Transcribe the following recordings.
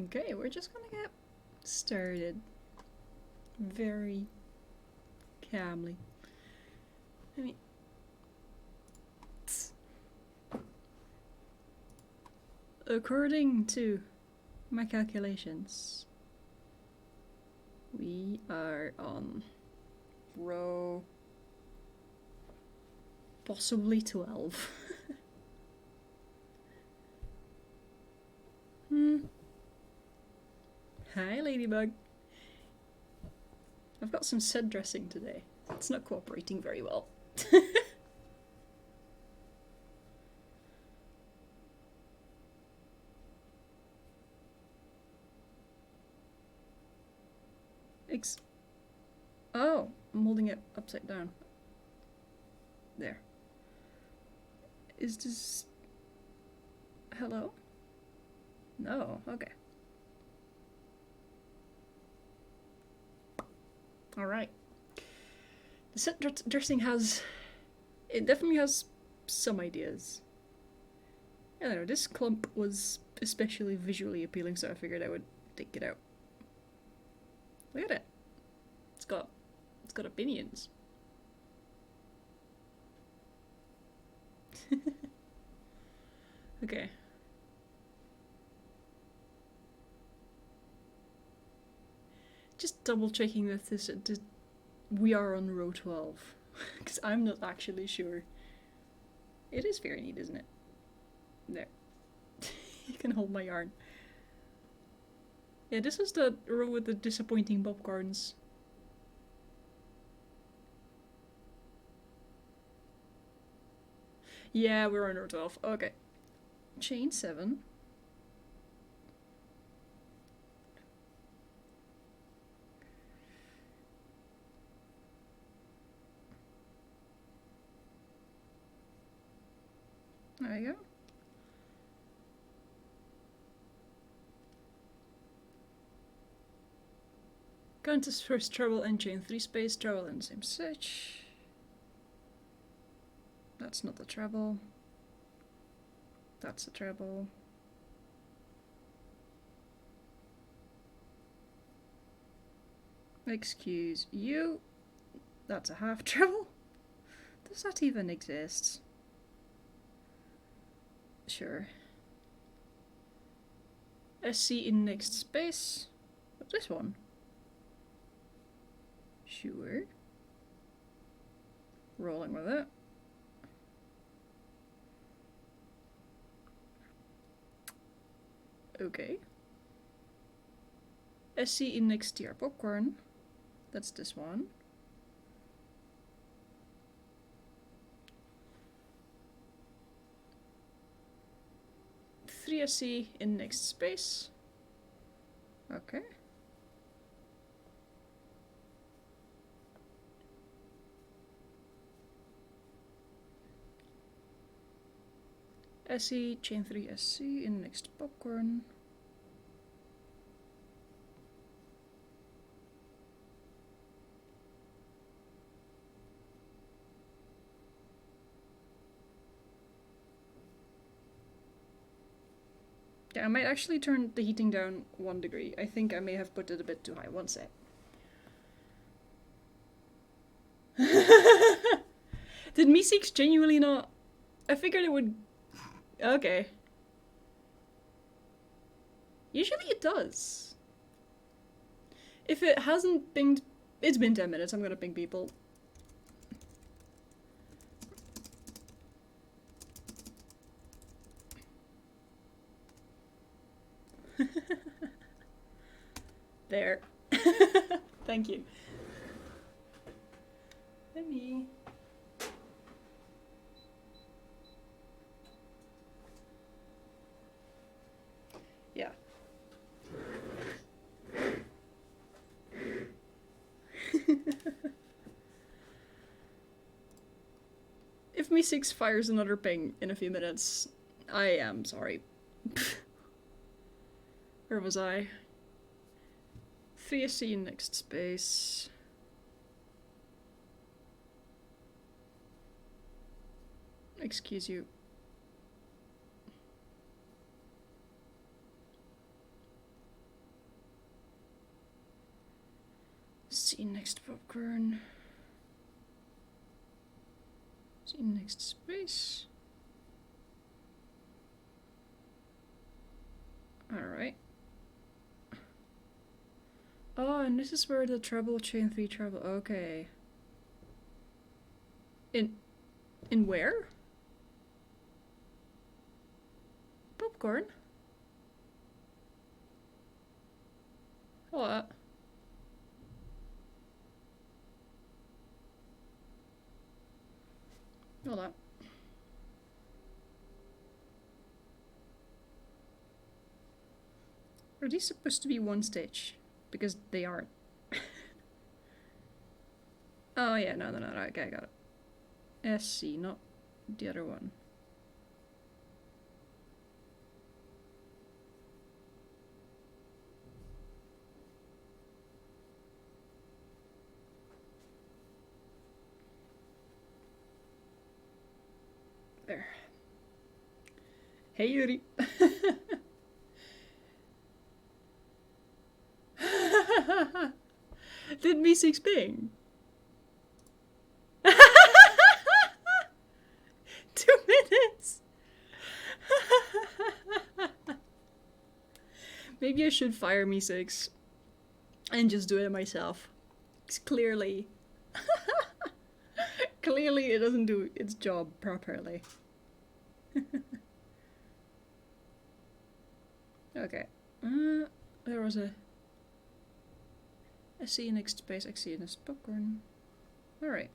Okay, we're just gonna get started very calmly. I mean, according to my calculations, we are on row possibly 12. Hi, Ladybug. I've got some set dressing today. It's not cooperating very well. Oh, I'm holding it upside down. There. Is this... Hello? No, okay. Alright. The set dressing has... It definitely has some ideas. I don't know, this clump was especially visually appealing, so I figured I would take it out. Look at it. It's got opinions. Okay. Just double checking that this we are on row 12. Because I'm not actually sure. It is very neat, isn't it? There. You can hold my yarn. Yeah, this is the row with the disappointing popcorns. Yeah, we're on row 12. Okay. Chain 7. There you go. Go into first treble and chain 3 space, treble in the same stitch. That's not the treble. That's the treble. Excuse you. That's a half treble. Does that even exist? Sure. SC in next space. What's this one? Sure. Rolling with it. Okay. SC in next tier popcorn. That's this one. Three SC in next space. Okay. SC, chain 3 SC in next popcorn. Yeah, I might actually turn the heating down 1 degree. I think I may have put it a bit too high. One sec. Did Meeseeks genuinely not? I figured it would. Okay. Usually it does. If it hasn't pinged... It's been 10 minutes, I'm gonna ping people. There. Thank you. Let me... Yeah. If Meeseeks fires another ping in a few minutes, I am sorry. Where was I? 3SC in next space. Excuse you. next popcorn. See next space. Alright. Oh, and this is where the treble chain 3 treble. Okay. In where? Popcorn? What? Hold up. Are these supposed to be one stage? Because they aren't. Oh yeah, no, okay, I got it. SC, not the other one. There. Hey Yuri. Did me 6 ping? 2 minutes. Maybe I should fire me 6 and just do it myself. 'Cause clearly it doesn't do its job properly. Okay. There was a see next space, I see next popcorn. Alright.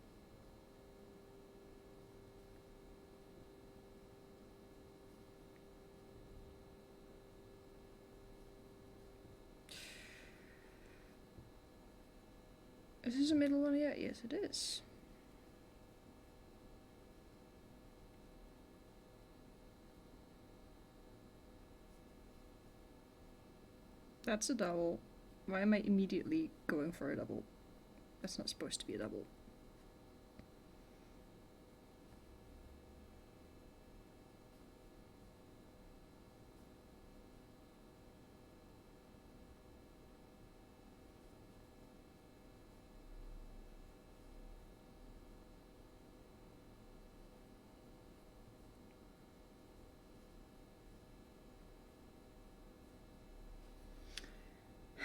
Is this the middle one yet? Yes, it is. That's a double. Why am I immediately going for a double? That's not supposed to be a double.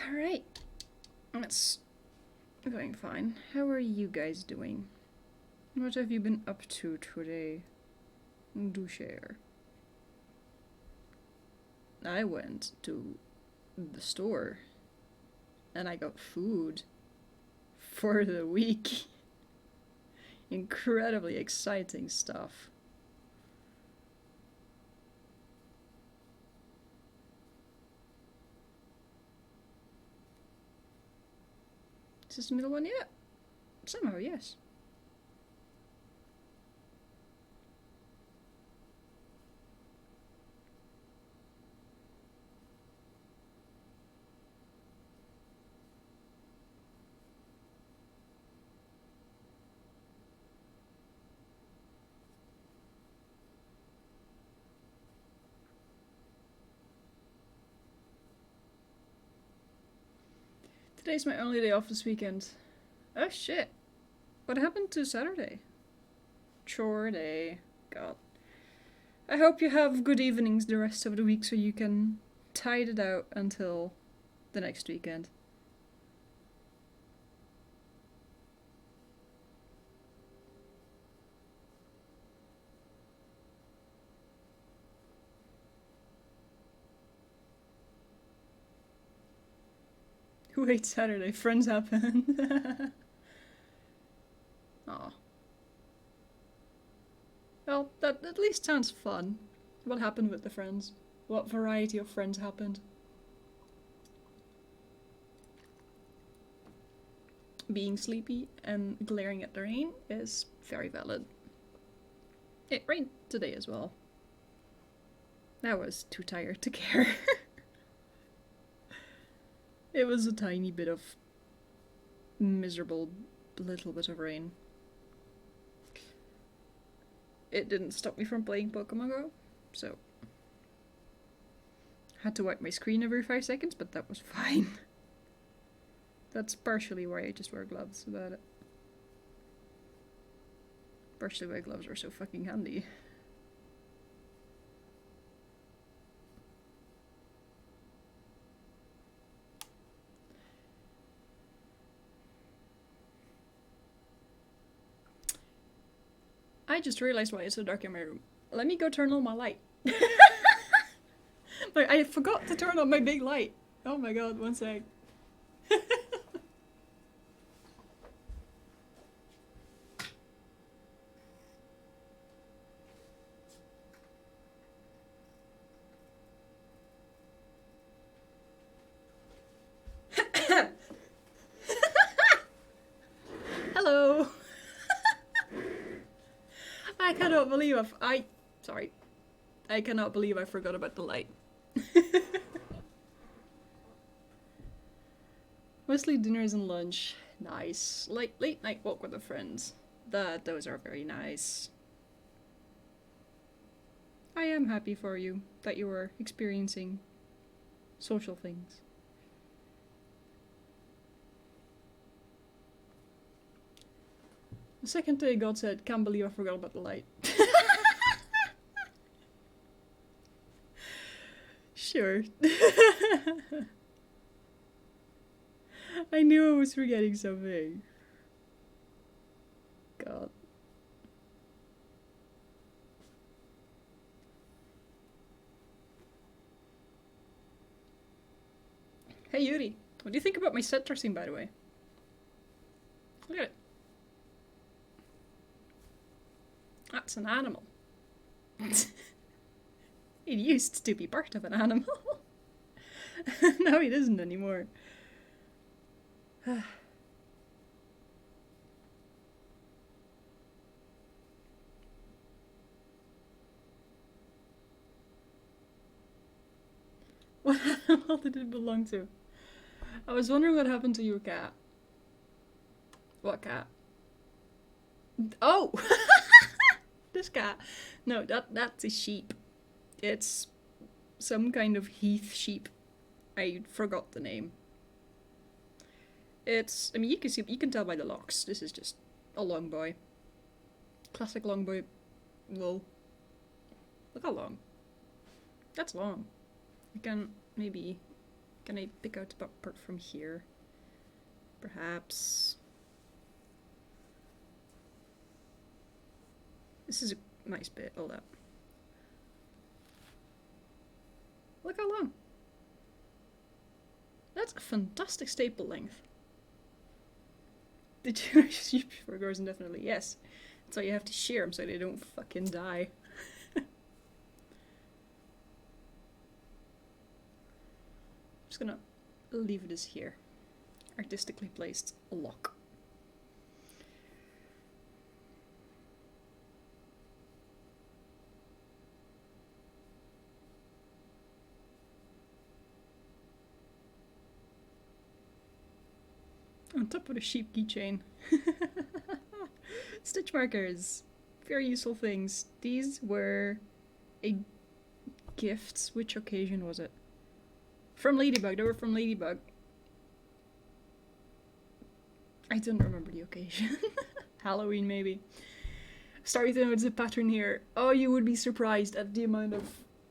Alright. That's going fine. How are you guys doing? What have you been up to today? Do share. I went to the store and I got food for the week. Incredibly exciting stuff. Is this the middle one yet? Somehow, yes. Today's my only day off this weekend. Oh shit. What happened to Saturday? Chore day. God. I hope you have good evenings the rest of the week so you can tide it out until the next weekend. Who ate Saturday? Friends happen. Aw. Well, that at least sounds fun. What happened with the friends? What variety of friends happened? Being sleepy and glaring at the rain is very valid. It rained today as well. I was too tired to care. It was a tiny bit of miserable little bit of rain. It didn't stop me from playing Pokemon Go, so had to wipe my screen every 5 seconds, but that was fine. That's partially why I just wear gloves about it. Partially why gloves are so fucking handy. I just realized why it's so dark in my room. Let me go turn on my light. But I forgot to turn on my big light. Oh my god, one sec. Hello. I cannot believe sorry. I cannot believe I forgot about the light. Mostly dinners and lunch. Nice. Like late night walk with the friends. Those are very nice. I am happy for you that you are experiencing social things. The second day God said, can't believe I forgot about the light. Sure. I knew I was forgetting something. God. Hey Yuri, what do you think about my set dressing, by the way? Look at it. That's an animal. It used to be part of an animal. No, it isn't anymore. What animal did it belong to? I was wondering what happened to your cat. What cat? Oh! This cat. No, that's a sheep. It's some kind of heath sheep. I forgot the name. It's, I mean, you can tell by the locks. This is just a long boy. Classic long boy wool. Look how long. That's long. I can maybe, can I pick out the part from here? Perhaps. This is a nice bit, hold up. Look how long. That's a fantastic staple length. Did you raise sheep before grows indefinitely? Yes. That's why you have to shear them so they don't fucking die. I'm just gonna leave this here. Artistically placed lock. On top of the sheep keychain. Stitch markers. Very useful things. These were a gift. Which occasion was it? From Ladybug. They were from Ladybug. I don't remember the occasion. Halloween, maybe. Starting to notice a pattern here. Oh, you would be surprised at the amount of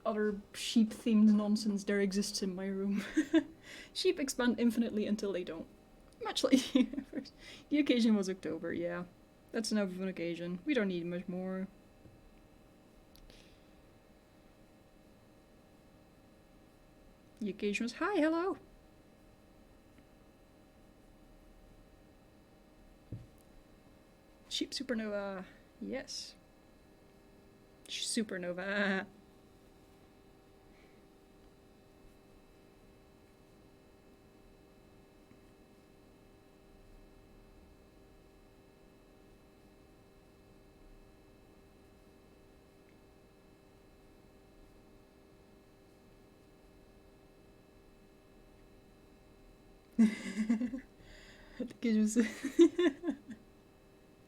other sheep-themed nonsense there exists in my room. Sheep expand infinitely until they don't. Much like the universe. The occasion was October, yeah. That's enough of an occasion. We don't need much more. The occasion was, hi, hello! Sheep supernova. Yes. Supernova.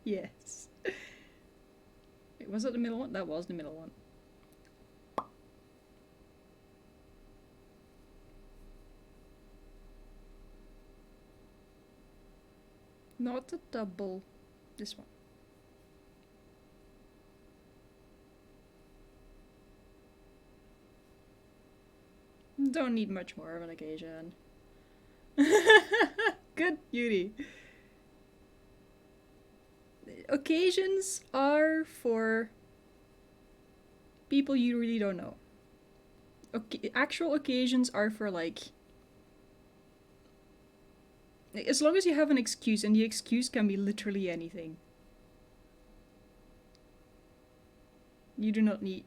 Yes. Wait, was it the middle one? That was the middle one. Not a double. This one. Don't need much more of an occasion. Good beauty. Occasions are for people you really don't know. Actual occasions are for like... as long as you have an excuse, and the excuse can be literally anything. You do not need...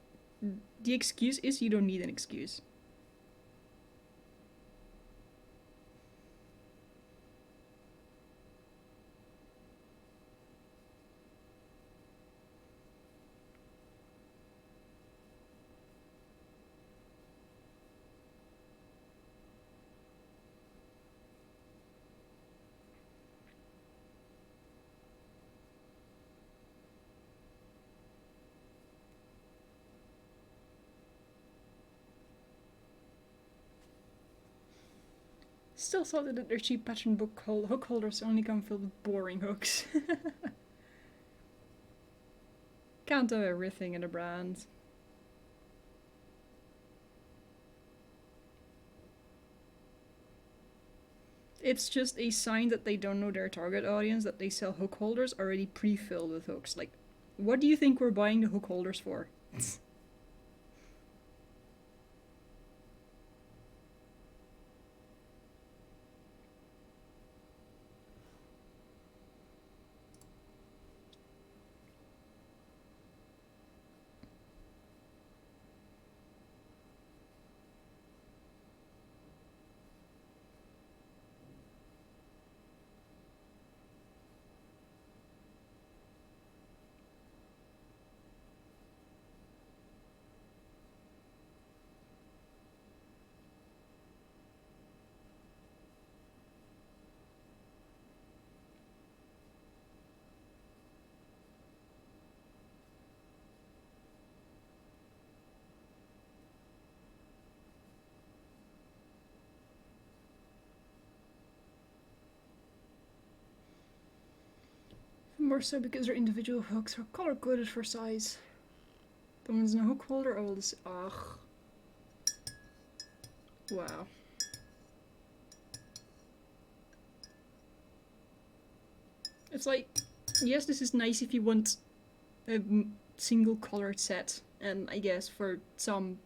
the excuse is you don't need an excuse. Still thought that their cheap pattern book hook holders only come filled with boring hooks. Can't have everything in a brand. It's just a sign that they don't know their target audience, that they sell hook holders already pre-filled with hooks. Like, what do you think we're buying the hook holders for? More so because their individual hooks are color coded for size. The ones in a hook holder are all this. Ugh. Wow. It's like, yes, this is nice if you want a single colored set, and I guess for some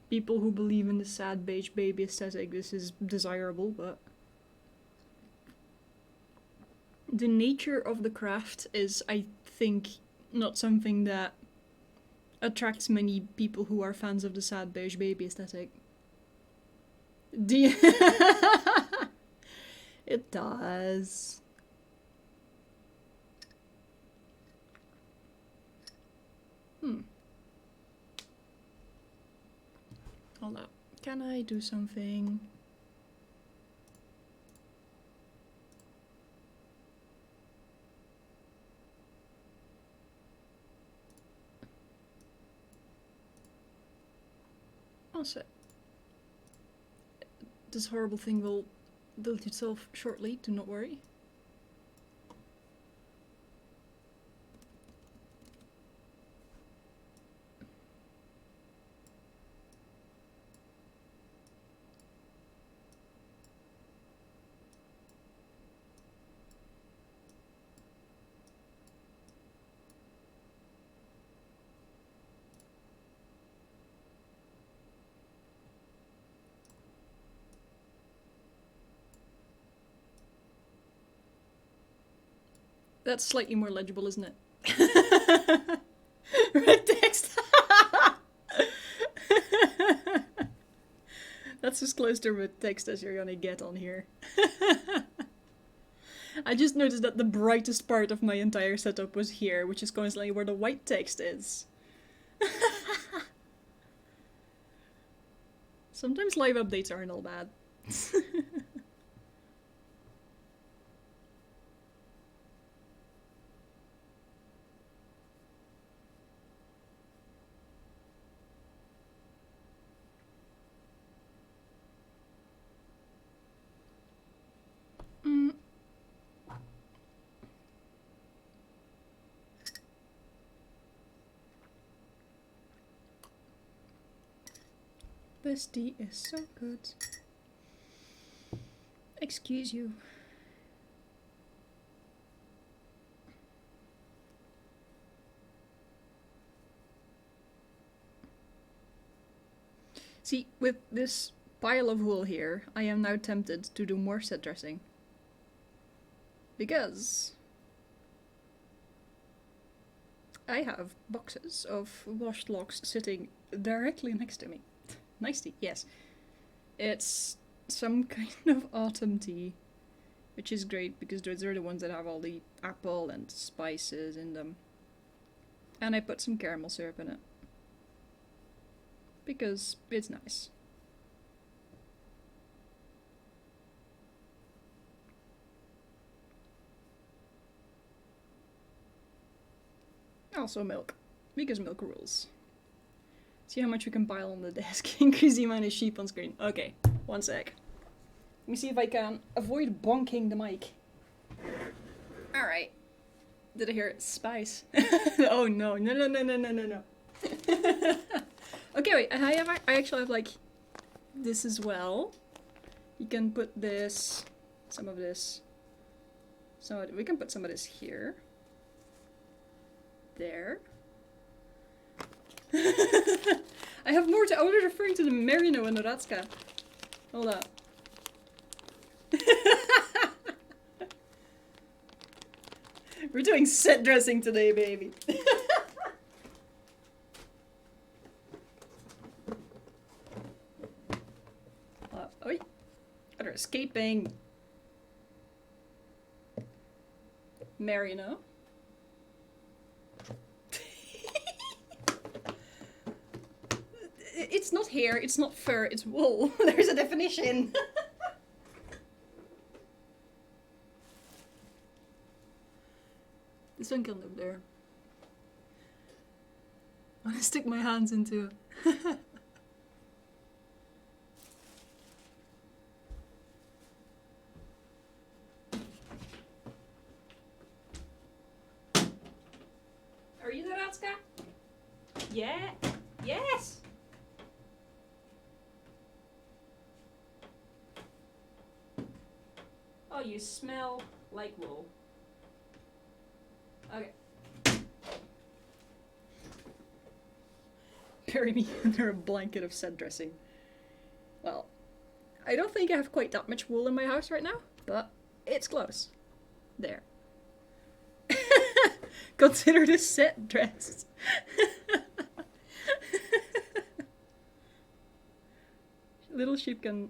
people who believe in the sad beige baby aesthetic, this is desirable, but the nature of the craft is, I think, not something that attracts many people who are fans of the sad beige baby aesthetic. It does. Hold up. Can I do something? Also, this horrible thing will delete itself shortly, do not worry. That's slightly more legible, isn't it? Red text. That's as close to red text as you're gonna get on here. I just noticed that the brightest part of my entire setup was here, which is coincidentally where the white text is. Sometimes live updates aren't all bad. bestie is so good. Excuse you. See, with this pile of wool here, I am now tempted to do more set dressing. Because I have boxes of washed locks sitting directly next to me. Nice tea, yes. It's some kind of autumn tea, which is great because those are the ones that have all the apple and spices in them. And I put some caramel syrup in it. Because it's nice. Also milk, because milk rules. See how much we can pile on the desk. Increase the amount of sheep on screen. Okay, one sec. Let me see if I can avoid bonking the mic. Alright. Did I hear spice? Oh no, no. Okay, wait, I actually have like this as well. You can put this, some of this. So we can put some of this here. There. I have more to. I was referring to the Merino and the Ratska. Hold up. We're doing set dressing today, baby. Oi. They're escaping. Merino. It's not hair, it's not fur, it's wool. There's a definition. This one can live there. I want to stick my hands into it. Are you the Ratska? Yeah. Yes. Oh, you smell like wool. Okay. Bury me under a blanket of set dressing. Well, I don't think I have quite that much wool in my house right now, but it's close. There. Consider this set dressed. Little sheep can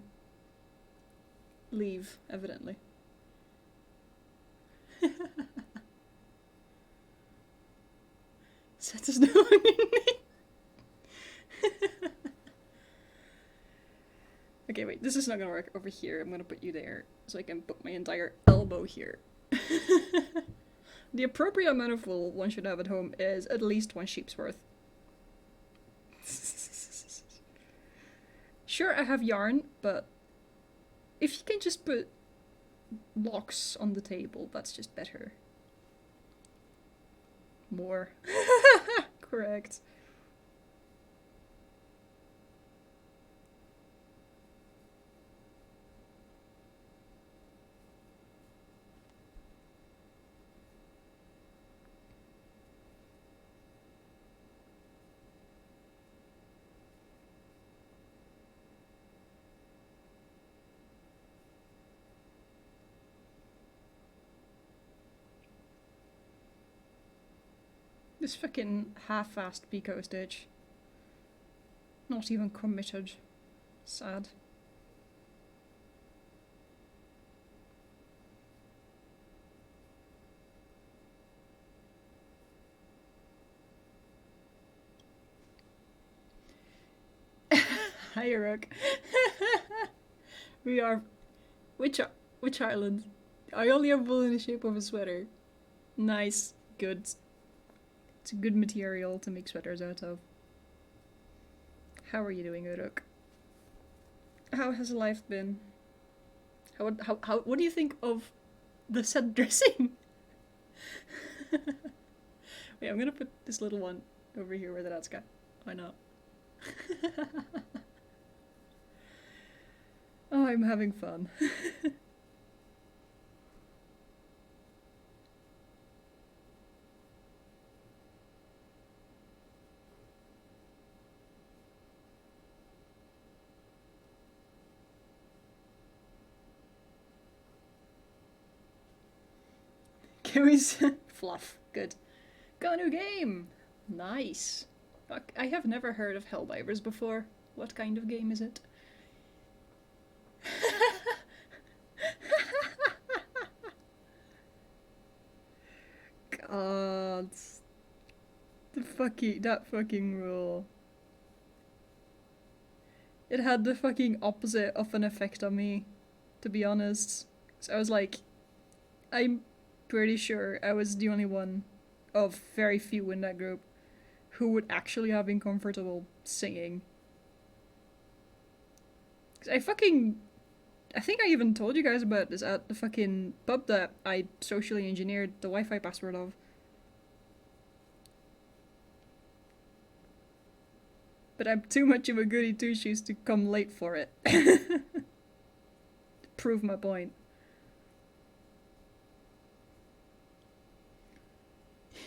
leave, evidently. Set us down underneath. Okay, wait, this is not gonna work over here. I'm gonna put you there so I can put my entire elbow here. The appropriate amount of wool one should have at home is at least one sheep's worth. Sure, I have yarn, but if you can just put locks on the table, that's just better. More. Correct. This fucking half-assed Pico stitch. Not even committed. Sad. Hi, Rook. We are... Which island? I only have wool in the shape of a sweater. Nice. Good. It's a good material to make sweaters out of. How are you doing, Uruk? How has life been? What do you think of the set dressing? Wait, I'm gonna put this little one over here where that's got. Why not? Oh, I'm having fun. Can we fluff? Good. Got a new game! Nice. Fuck, I have never heard of Helldivers before. What kind of game is it? God. That fucking rule. It had the fucking opposite of an effect on me, to be honest. So I was like, I'm pretty sure I was the only one of very few in that group who would actually have been comfortable singing. 'Cause I think I even told you guys about this at the fucking pub that I socially engineered the Wi-Fi password of. But I'm too much of a goody two-shoes to come late for it. To prove my point.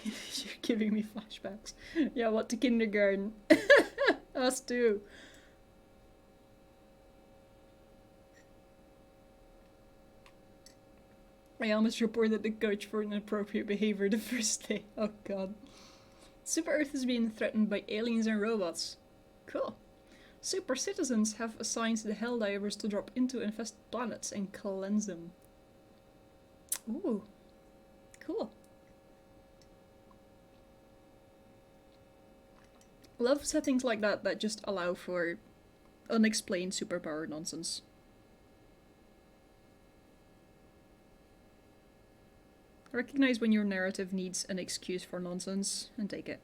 You're giving me flashbacks. Yeah, what, to kindergarten? Us too. I almost reported the coach for inappropriate behavior the first day. Oh god. Super Earth is being threatened by aliens and robots. Cool. Super citizens have assigned the Helldivers to drop into infested planets and cleanse them. Ooh. Cool. Love settings like that that just allow for unexplained superpower nonsense. Recognize when your narrative needs an excuse for nonsense and take it.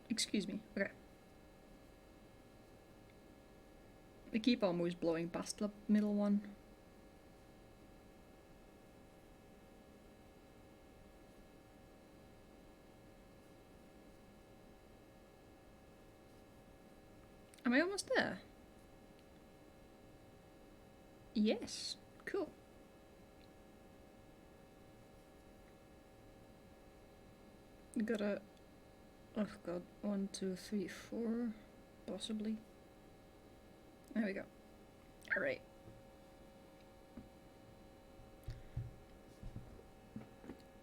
Excuse me. Okay. I keep almost blowing past the middle one. Am I almost there? Yes. Cool. Gotta... Oh god. 1, 2, 3, 4... Possibly. There we go. Alright.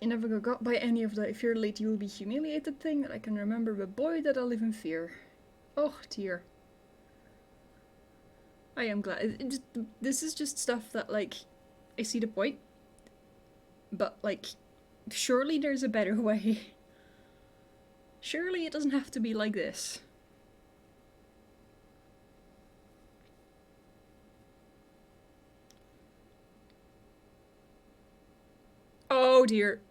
You never got by any of the "if you're late you will be humiliated" thing that I can remember, but boy did I live in fear. Oh dear. I am glad. This is just stuff that, like, I see the point. But, like, surely there's a better way. Surely it doesn't have to be like this. Oh dear.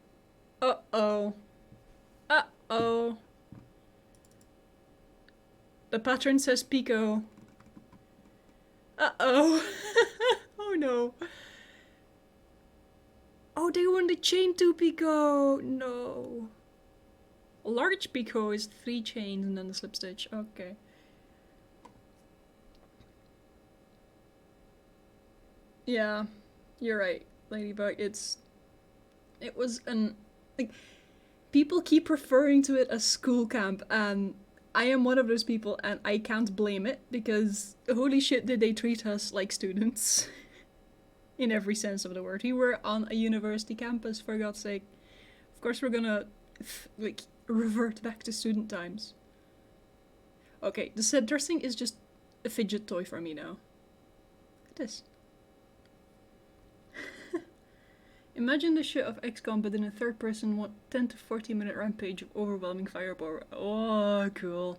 Uh-oh. Uh-oh. The patron says Pico. Uh-oh. Oh no. Oh, they want the chain to Pico. No. A large Pico is 3 chains and then the slip stitch. Okay. Yeah, you're right, Ladybug. It was an... like, people keep referring to it as school camp, and I am one of those people, and I can't blame it, because holy shit did they treat us like students. In every sense of the word. We were on a university campus, for God's sake. Of course we're gonna, like, revert back to student times. Okay, the set dressing is just a fidget toy for me now. Look at this. Imagine the shit of XCOM, but in a third person 10 to 40 minute rampage of overwhelming firepower. Oh, cool.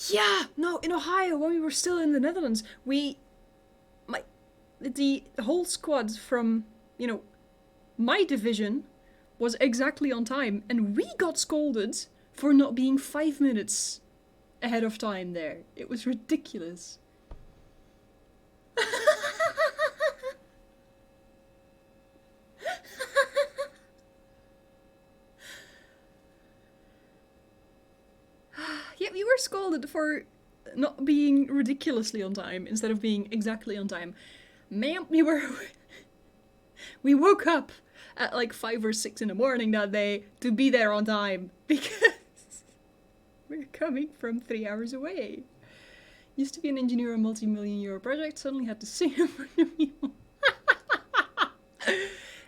Yeah! No, in Ohio, when we were still in the Netherlands, the whole squad from, you know, my division was exactly on time, and we got scolded for not being 5 minutes ahead of time there. It was ridiculous. scolded for not being ridiculously on time instead of being exactly on time. Ma'am, we woke up at like 5 or 6 in the morning that day to be there on time because we're coming from 3 hours away. Used to be an engineer on a multi-million-euro project, suddenly had to sing in front of people.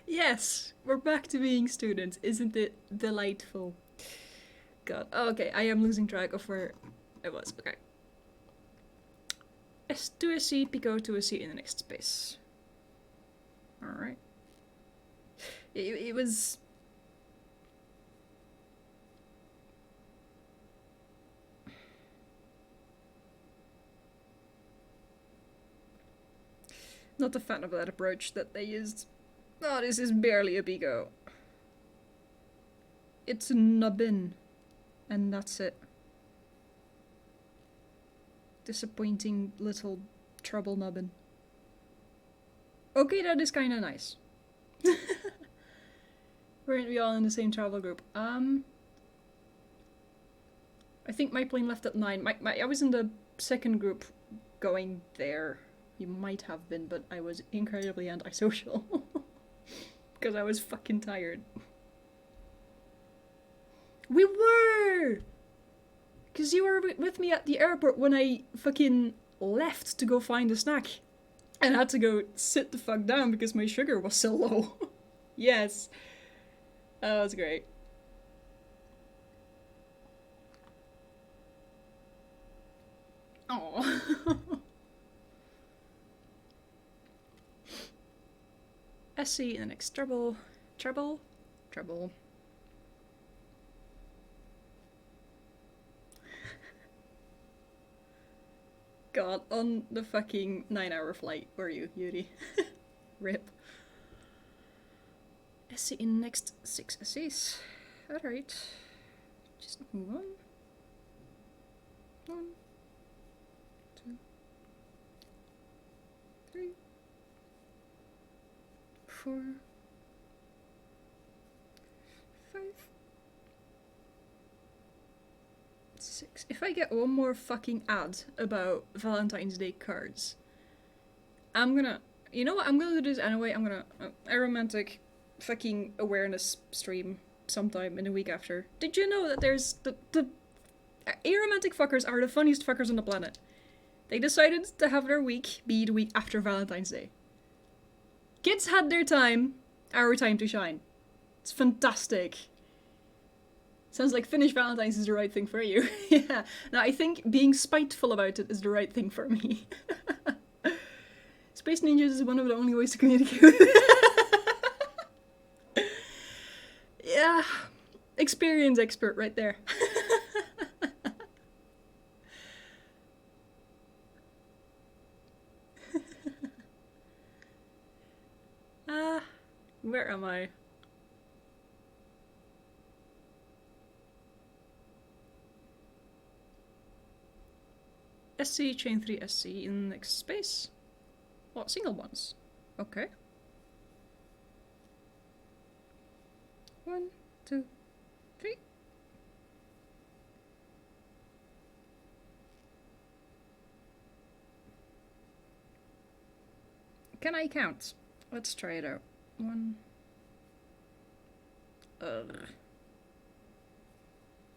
Yes, we're back to being students. Isn't it delightful? God. Okay, I am losing track of where I was. Okay. S to a C, Pico to a C in the next space. Alright. It was... Not a fan of that approach that they used. Oh, this is barely a Pico. It's a nubbin. And that's it. Disappointing little trouble nubbin. Okay, that is kinda nice. Weren't we all in the same travel group? I think my plane left at 9. I was in the second group going there. You might have been, but I was incredibly antisocial. Because I was fucking tired. We were! Because you were with me at the airport when I fucking left to go find a snack. And I had to go sit the fuck down because my sugar was so low. Yes. That was great. Oh. SC in the next treble. Treble? Treble. God, on the fucking 9-hour flight were you, Yuri? Rip. SC in the next 6 SCs. Alright. Just move on. 1, 2, 3, 4, 5, 6. If I get one more fucking ad about Valentine's Day cards, I'm gonna... You know what? I'm gonna do this anyway. I'm gonna... a romantic fucking awareness stream sometime in the week after. Did you know that there's... The aromantic fuckers are the funniest fuckers on the planet. They decided to have their week be the week after Valentine's Day. Kids had their time, our time to shine. It's fantastic. Sounds like Finnish Valentine's is the right thing for you. Yeah. Now, I think being spiteful about it is the right thing for me. Space Ninjas is one of the only ways to communicate with Yeah. Experience expert right there. Where am I? SC, chain 3 SC in the next space. Oh, single ones. Okay. 1, 2, 3. Can I count? Let's try it out. 1.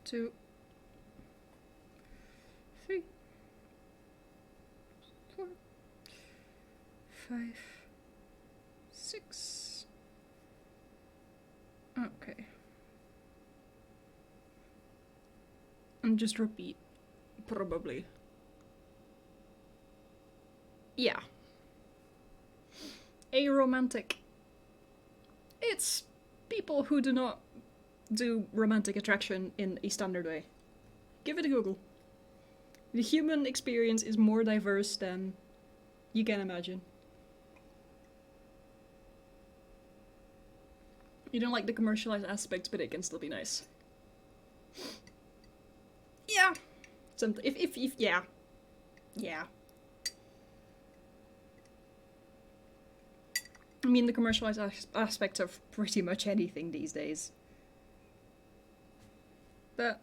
2. 3. 4. 5. 6. Okay. And just repeat. Probably. Yeah. Aromantic. It's people who do not do romantic attraction in a standard way. Give it a Google. The human experience is more diverse than you can imagine. You don't like the commercialized aspects, but it can still be nice. Yeah. If yeah. Yeah. I mean, the commercialized aspects of pretty much anything these days. But,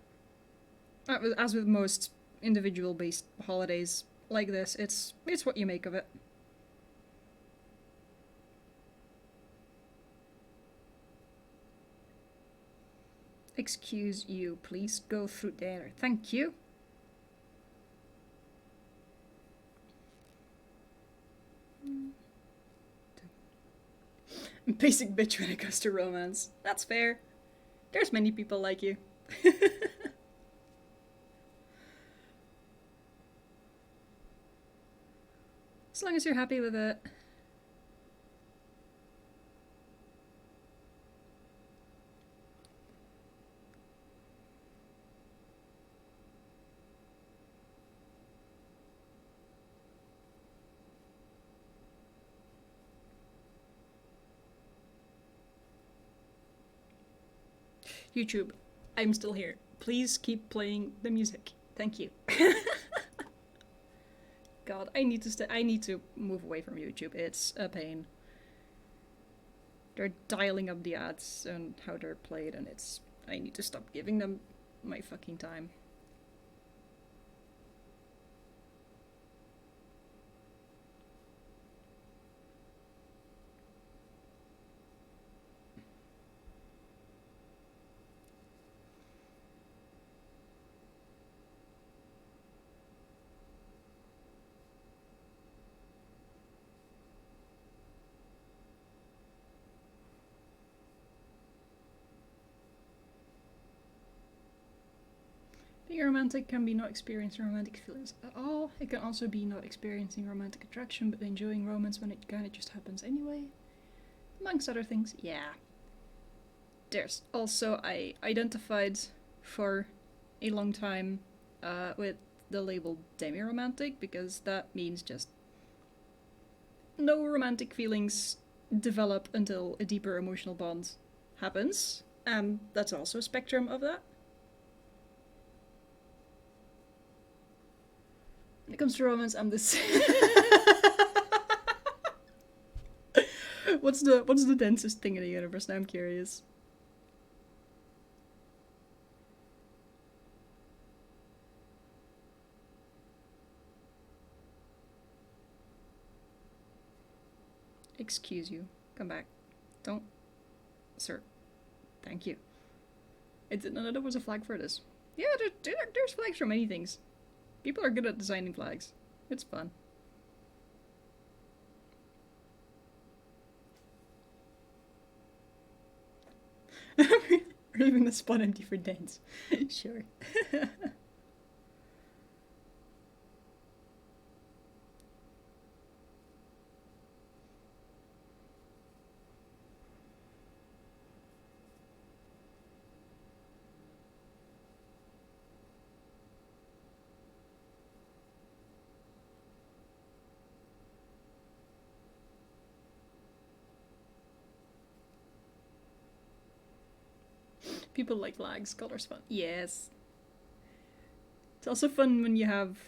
as with most individual based holidays like this, it's what you make of it. Excuse you, please go through there. Thank you. Basic bitch when it comes to romance. That's fair. There's many people like you. As long as you're happy with it. YouTube, I'm still here. Please keep playing the music. Thank you. God, I need to move away from YouTube. It's a pain. They're dialing up the ads and how they're played, and I need to stop giving them my fucking time. Being romantic can be not experiencing romantic feelings at all. It can also be not experiencing romantic attraction but enjoying romance when it kind of just happens anyway. Amongst other things, yeah. There's also, I identified for a long time with the label demi-romantic because that means just no romantic feelings develop until a deeper emotional bond happens. That's also a spectrum of that. When it comes to romance, I'm this. What's the densest thing in the universe? Now I'm curious. Excuse you. Come back. Don't. Sir. Thank you. I didn't know there was a flag for this. Yeah, there's flags for many things. People are good at designing flags. It's fun. Leaving the spot empty for dance. Sure. People like flags. Color's fun. Yes. It's also fun when you have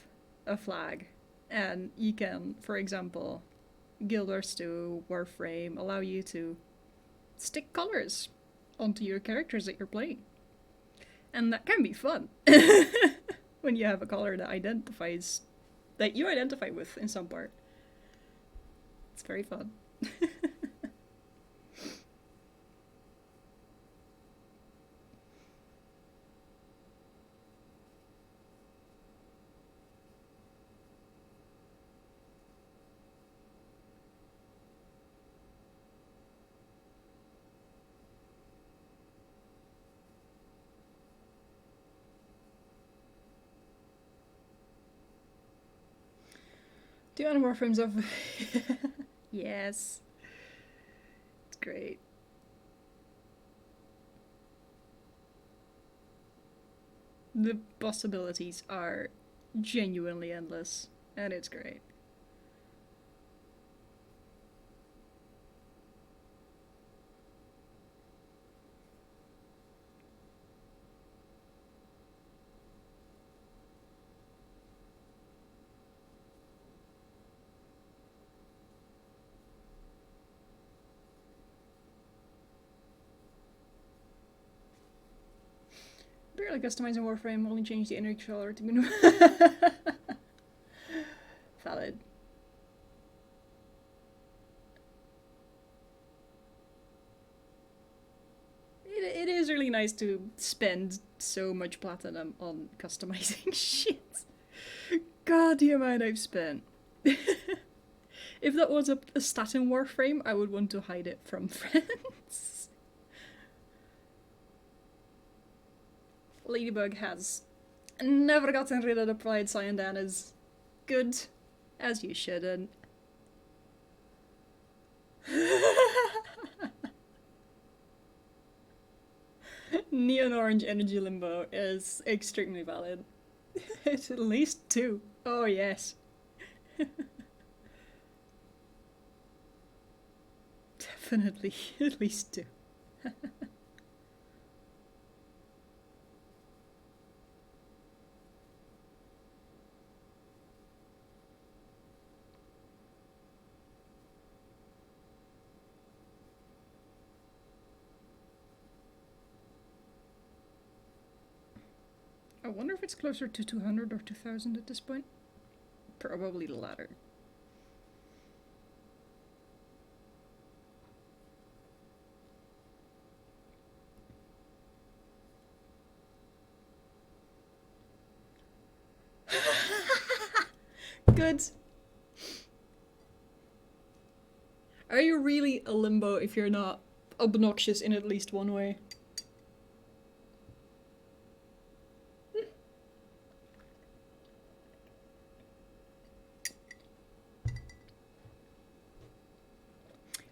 a flag and you can, for example, Guild Wars 2, Warframe allow you to stick colors onto your characters that you're playing. And that can be fun. When you have a color that you identify with in some part. It's very fun. Do you want more frames of? Yes. It's great. The possibilities are genuinely endless, and it's great. Really customizing Warframe, only change the energy color to be valid. It is really nice to spend so much platinum on customizing shit. God, the amount I've spent. If that was a stat in Warframe, I would want to hide it from friends. Ladybug has never gotten rid of the Pride Cyandanas. Good. As you shouldn't. Neon Orange Energy Limbo is extremely valid. It's at least 2. Oh yes. Definitely at least 2. I wonder if it's closer to 200 or 2000 at this point. Probably the latter. Good. Are you really a limbo if you're not obnoxious in at least one way?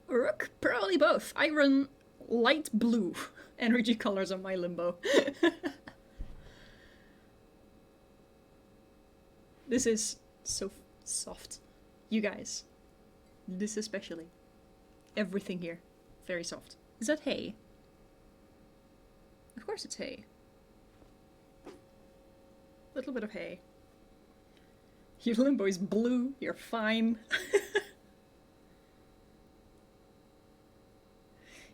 Rook, probably both. I run light blue energy colors on my limbo. This is so soft. You guys. This especially. Everything here. Very soft. Is that hay? Of course it's hay. Little bit of hay. Your limbo is blue. You're fine.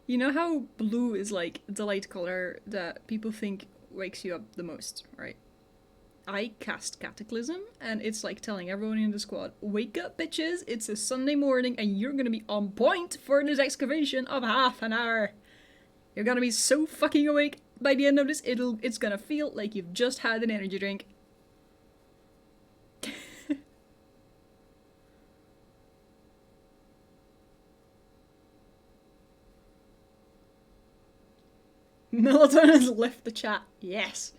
You know how blue is like the light color that people think wakes you up the most, right? I cast Cataclysm, and it's like telling everyone in the squad, wake up bitches, it's a Sunday morning and you're gonna be on point for this excavation of half an hour. You're gonna be so fucking awake by the end of this, it's gonna feel like you've just had an energy drink. Melatonin has left the chat. Yes.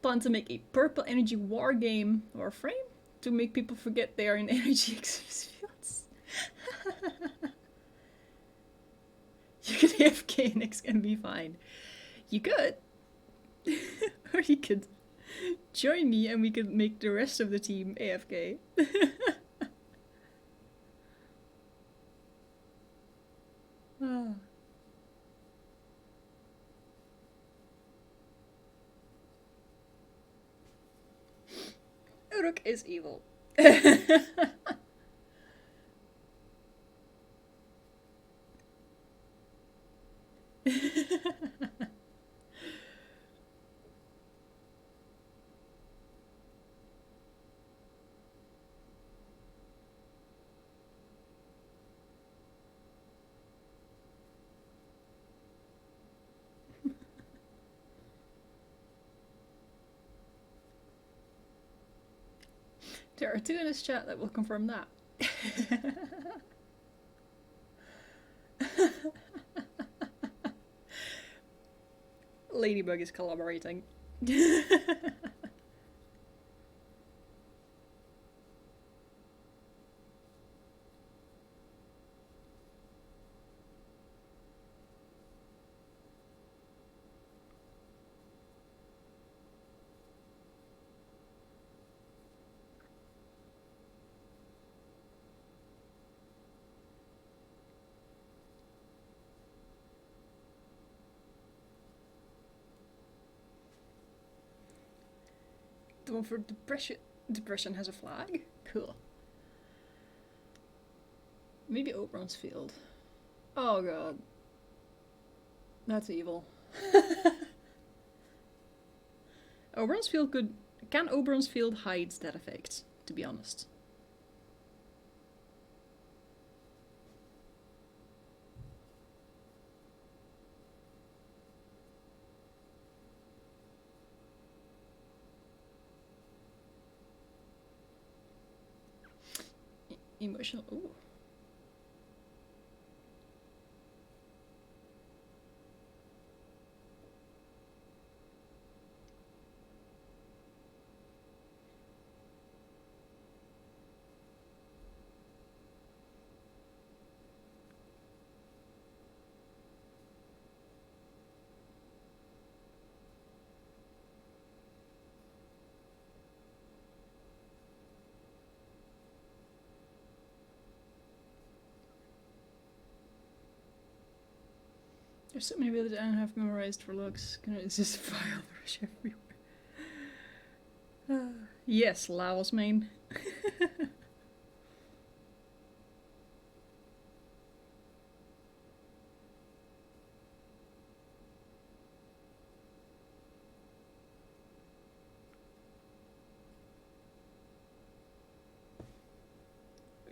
Plan to make a purple energy war game or frame to make people forget they are in energy fields. You could AFK and it's gonna be fine. You could. Or you could join me and we could make the rest of the team AFK. Ah. Uruk is evil. There are 2 in this chat that will confirm that. Ladybug is collaborating. The one for depression. Depression has a flag? Cool. Maybe Oberon's Field. Oh god. That's evil. Oberon's Field could... Can Oberon's Field hide that effect, to be honest? Emotional... Ooh. There's so many abilities I don't have memorized for looks. It's just file brush everywhere. Yes, Laos main.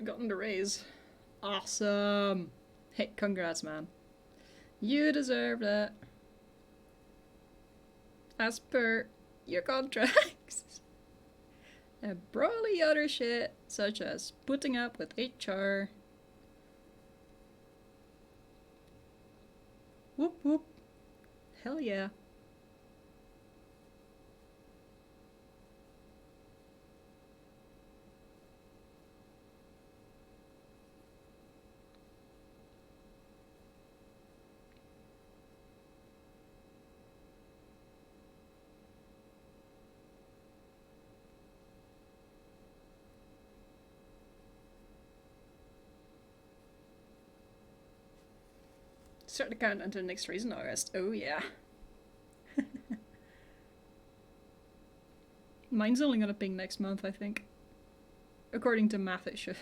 Gotten the raise. Awesome. Hey, congrats, man. You deserve that. As per your contracts. And probably other shit, such as putting up with HR. Whoop whoop. Hell yeah. Start the count until the next race in August. Oh yeah. Mine's only gonna ping next month, I think. According to math, it should.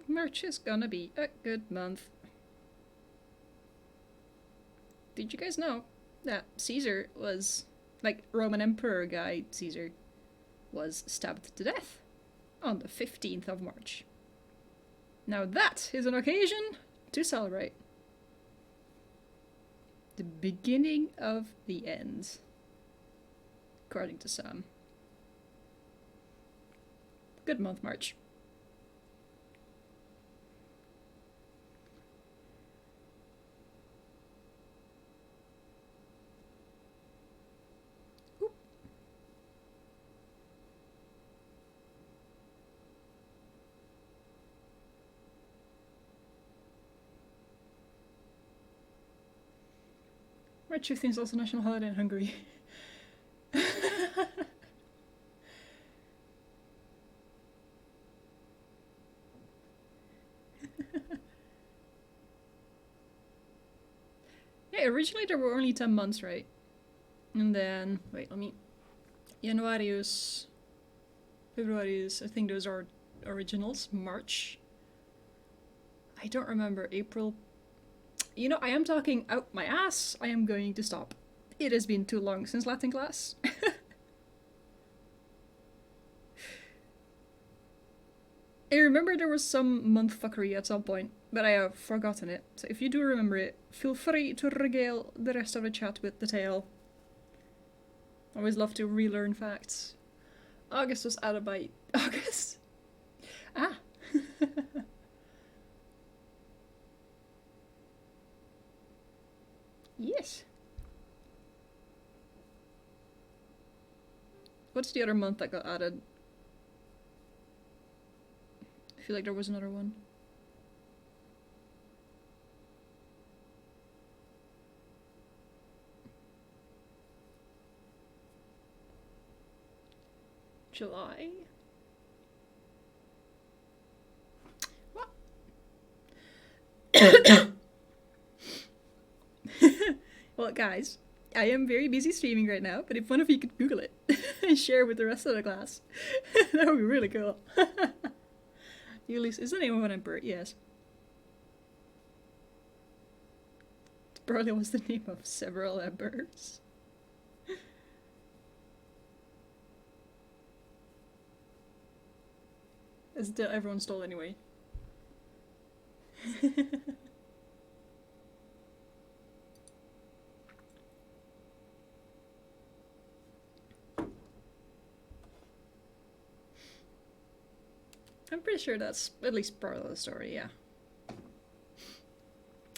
March is gonna be a good month. Did you guys know that Caesar was, like, Roman Emperor guy Caesar was stabbed to death on the 15th of March? Now that is an occasion to celebrate. The beginning of the end, according to some. Good month, March. Oop. March 15th is also national holiday in Hungary. Yeah, originally there were only 10 months, right? And then, wait, let me... Januarius, Februarius, I think those are originals. March. I don't remember. April. You know, I am talking out my ass. I am going to stop. It has been too long since Latin class. I remember there was some month fuckery at some point, but I have forgotten it. So if you do remember it, feel free to regale the rest of the chat with the tale. I always love to relearn facts. August was added by... August? Ah! Yes. What's the other month that got added? I feel like there was another one. July? What? Well, guys, I am very busy streaming right now, but if one of you could Google it and share with the rest of the class, that would be really cool. Ulysses is the name of an emperor, yes. probably was the name of several embers. It's still everyone stole anyway. I'm pretty sure that's at least part of the story, yeah.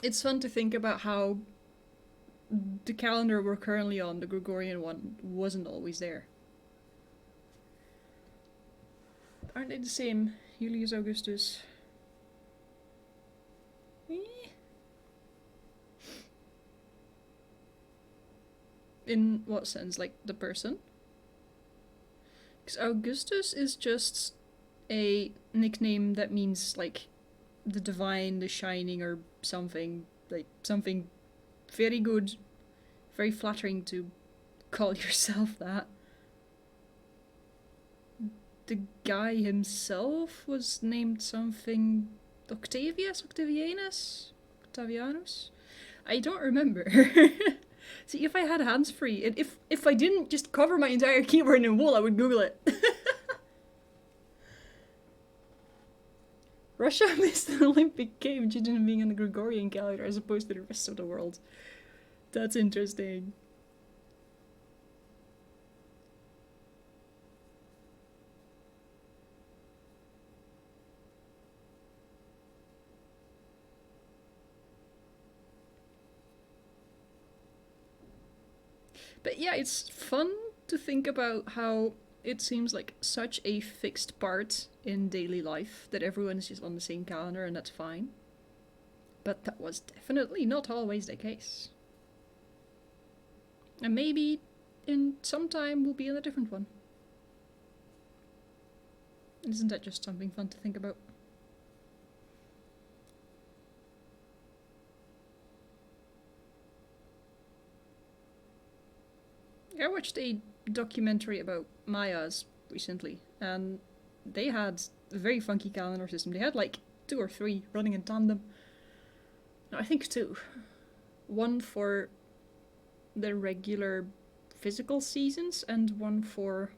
It's fun to think about how the calendar we're currently on, the Gregorian one, wasn't always there. Aren't they the same? Julius Augustus. In what sense? Like the person? Because Augustus is just a nickname that means like the divine, the shining, or something. Like something very good, very flattering to call yourself that. The guy himself was named something Octavianus? I don't remember. See, if I had hands free, and if I didn't just cover my entire keyboard in wool, I would Google it. Russia missed an Olympic Games due to being on the Gregorian calendar as opposed to the rest of the world. That's interesting. But yeah, it's fun to think about how it seems like such a fixed part in daily life that everyone is just on the same calendar and that's fine. But that was definitely not always the case. And maybe in some time we'll be on a different one. Isn't that just something fun to think about? I watched a documentary about Mayas recently, and they had a very funky calendar system. They had like 2 or 3 running in tandem. No, I think 2. One for the regular physical seasons and one for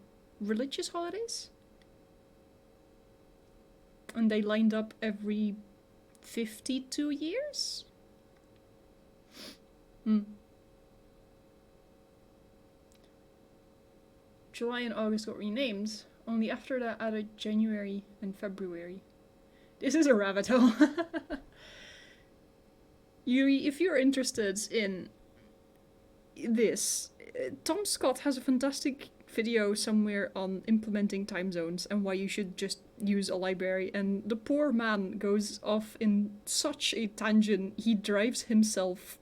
religious holidays. And they lined up every 52 years? July and August got renamed, only after that added January and February. This is a rabbit hole. Yuri, if you're interested in this, Tom Scott has a fantastic video somewhere on implementing time zones and why you should just use a library, and the poor man goes off in such a tangent, he drives himself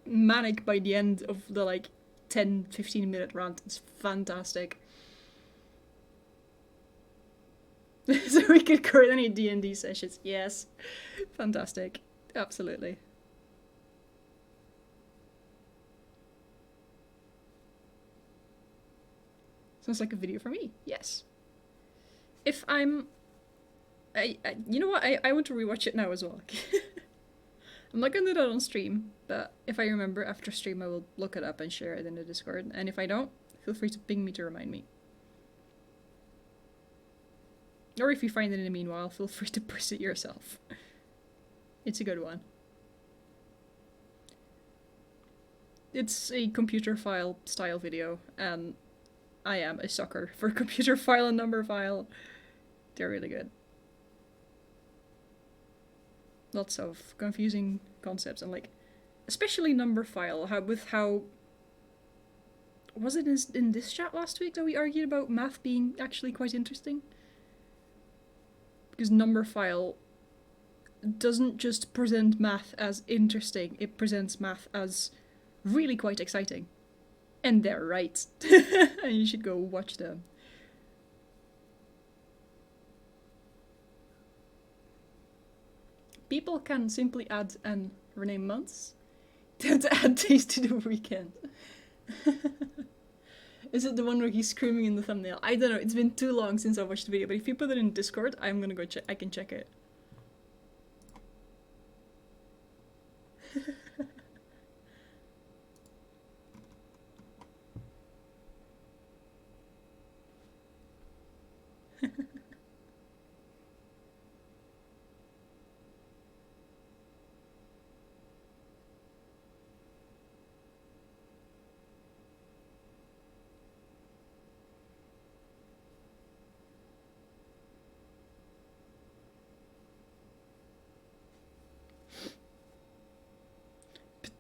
manic by the end of the like 10-15 minute rant. It's fantastic. So we could coordinate D&D sessions. Yes. Fantastic. Absolutely. Sounds like a video for me. Yes. If I'm... you know what? I want to rewatch it now as well. I'm not gonna do that on stream, but if I remember after stream I will look it up and share it in the Discord, and if I don't, feel free to ping me to remind me. Or if you find it in the meanwhile, feel free to post it yourself. It's a good one. It's a computer file style video, and I am a sucker for computer file and number file. They're really good. Lots of confusing concepts, and like, especially number file, how was it in this chat last week that we argued about math being actually quite interesting? Because number file doesn't just present math as interesting, it presents math as really quite exciting. And they're right. And you should go watch them. People can simply add and rename months to add days to the weekend. Is it the one where he's screaming in the thumbnail? I don't know, it's been too long since I watched the video, but if you put it in Discord, I'm gonna go check. I can check it.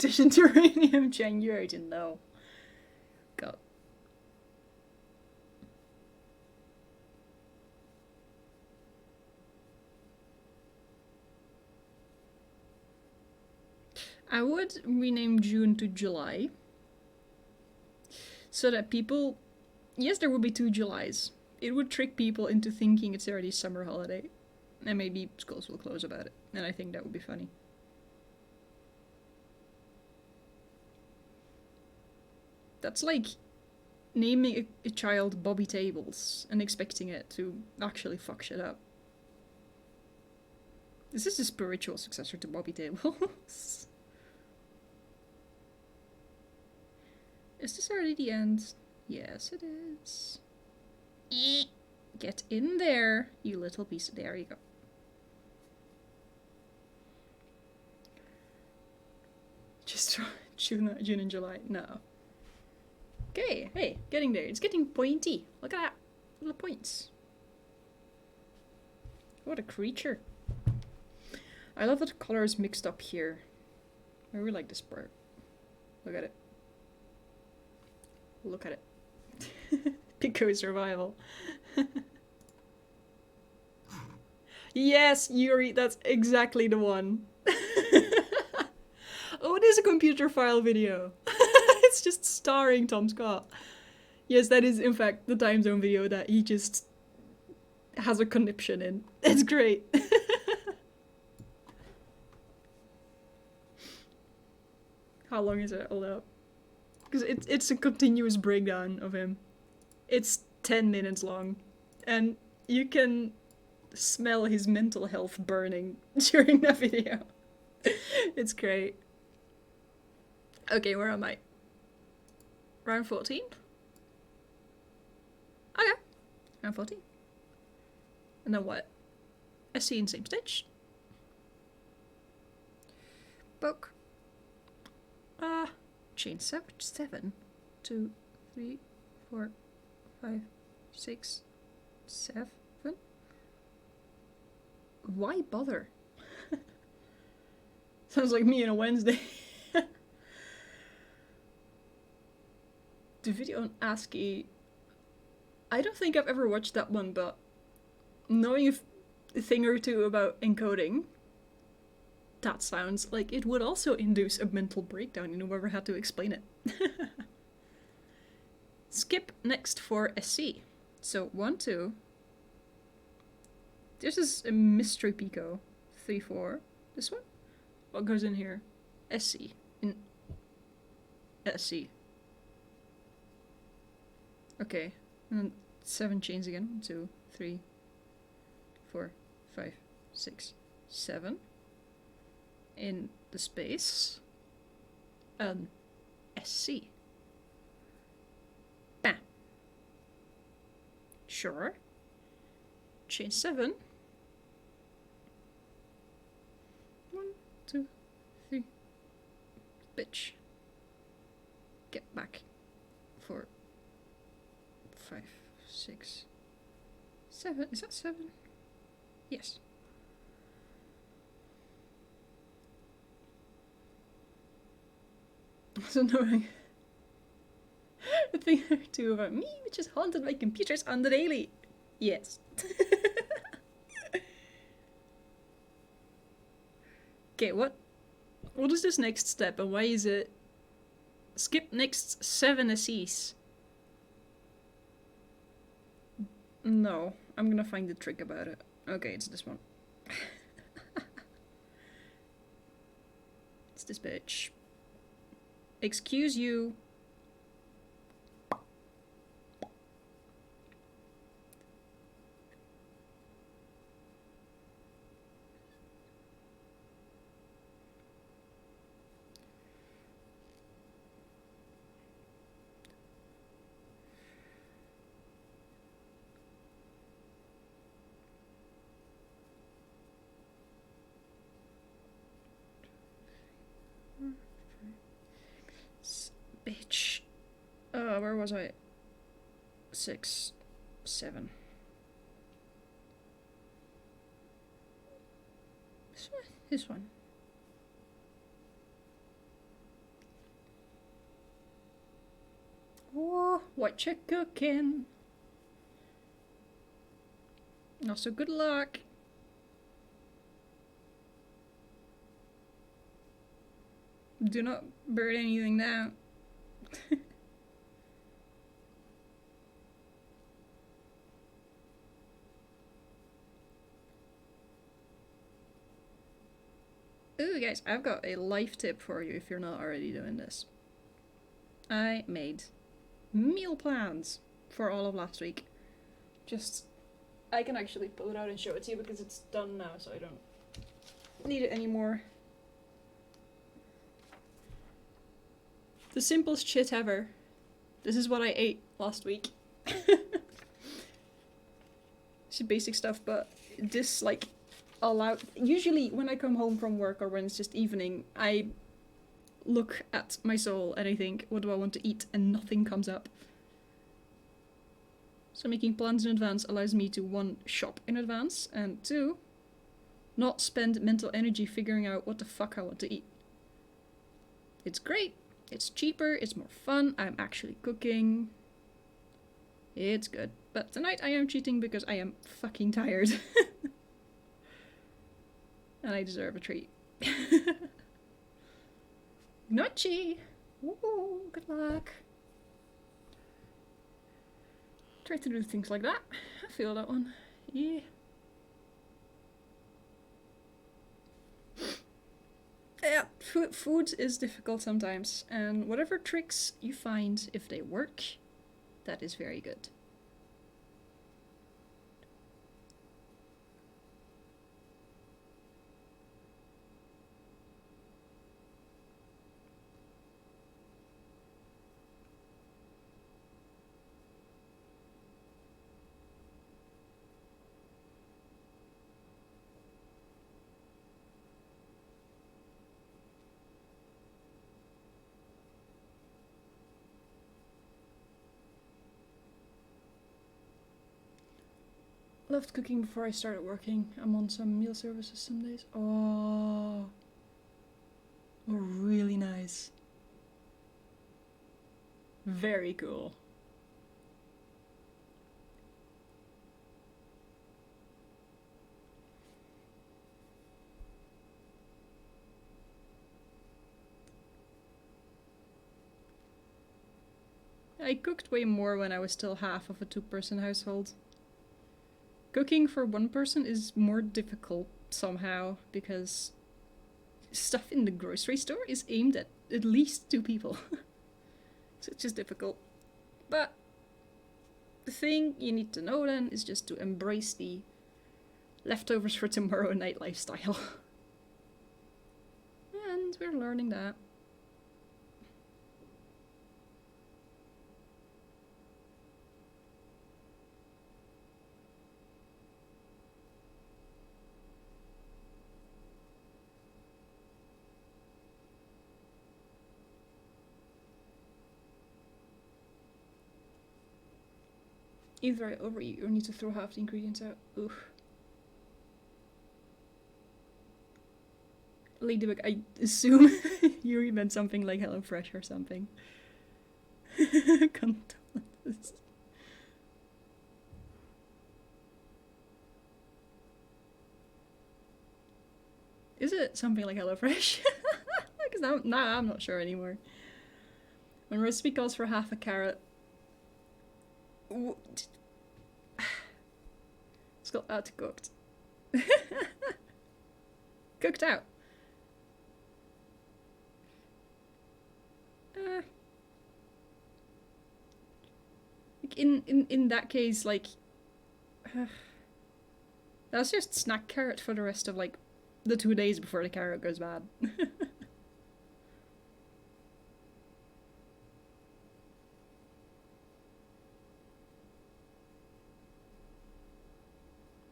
Uranium January to know. God. I would rename June to July. So that people... Yes, there would be 2 Julys. It would trick people into thinking it's already summer holiday. And maybe schools will close about it. And I think that would be funny. That's like naming a child Bobby Tables and expecting it to actually fuck shit up. This is the spiritual successor to Bobby Tables. Is this already the end? Yes, it is. Get in there, you little piece. There you go. Just June and July. No. Okay, hey, getting there. It's getting pointy. Look at that. Little points. What a creature. I love that the colors mixed up here. I really like this part. Look at it. Look at it. Pico survival. Yes, Yuri, that's exactly the one. Oh, it is a computer file video. It's just starring Tom Scott. Yes, that is in fact the time zone video that he just has a conniption in. It's great. How long is it all up? Because it's a continuous breakdown of him. It's 10 minutes long. And you can smell his mental health burning during that video. It's great. Okay, where am I? Round 14? Okay. Round 14. And then what? SC in same stage. Book. Chain 7, 2, 3, 4, 5, 6, 7. Why bother? Sounds like me on a Wednesday. The video on ASCII. I don't think I've ever watched that one, but knowing a thing or two about encoding, that sounds like it would also induce a mental breakdown in whoever had to explain it. Skip next for SC. So 1, 2. This is a mystery picot. 3, 4. This one? What goes in here? SC. In SC. Okay. And then 7 chains again. 1, 2, 3, 4, 5, 6, 7. In the space. SC. Bam. Sure. Chain 7. 1, 2, 3. Bitch. Get back. 4, 5, 6, 7. Is that 7? Yes. So knowing a thing or two about me, which is haunted by computers on the daily. Yes. Okay, what is this next step and why is it skip next 7 SCs? No, I'm gonna find the trick about it. Okay, it's this one. It's this bitch. Excuse you. Bitch. Where was I? 6, 7. This one? This one. What you cooking? Also, good luck. Do not burn anything down. Ooh, guys, I've got a life tip for you if you're not already doing this. I made meal plans for all of last week. I can actually pull it out and show it to you because it's done now, so I don't need it anymore. The simplest shit ever. This is what I ate last week. It's basic stuff, but this, like, usually when I come home from work or when it's just evening, I look at my soul and I think, what do I want to eat? And nothing comes up. So making plans in advance allows me to 1, shop in advance, and 2, not spend mental energy figuring out what the fuck I want to eat. It's great, it's cheaper, it's more fun, I'm actually cooking. It's good. But tonight I am cheating because I am fucking tired. And I deserve a treat. Notchy! Woo, good luck. Try to do things like that. I feel that one. Yeah. Yeah, food is difficult sometimes, and whatever tricks you find, if they work, that is very good. Loved cooking before I started working. I'm on some meal services some days. Oh, really nice. Very cool. I cooked way more when I was still half of a 2-person household. Cooking for 1 person is more difficult somehow because stuff in the grocery store is aimed at least 2 people. So it's just difficult. But the thing you need to know then is just to embrace the leftovers for tomorrow night lifestyle. And we're learning that. Either I overeat or need to throw half the ingredients out. Oof. Ladybug, I assume you meant something like HelloFresh or something. Condolences. Is it something like HelloFresh? Because now I'm not sure anymore. When recipe calls for half a carrot. It's got out cooked. Cooked out. Like in that case, like that's just snack carrot for the rest of like the 2 days before the carrot goes bad.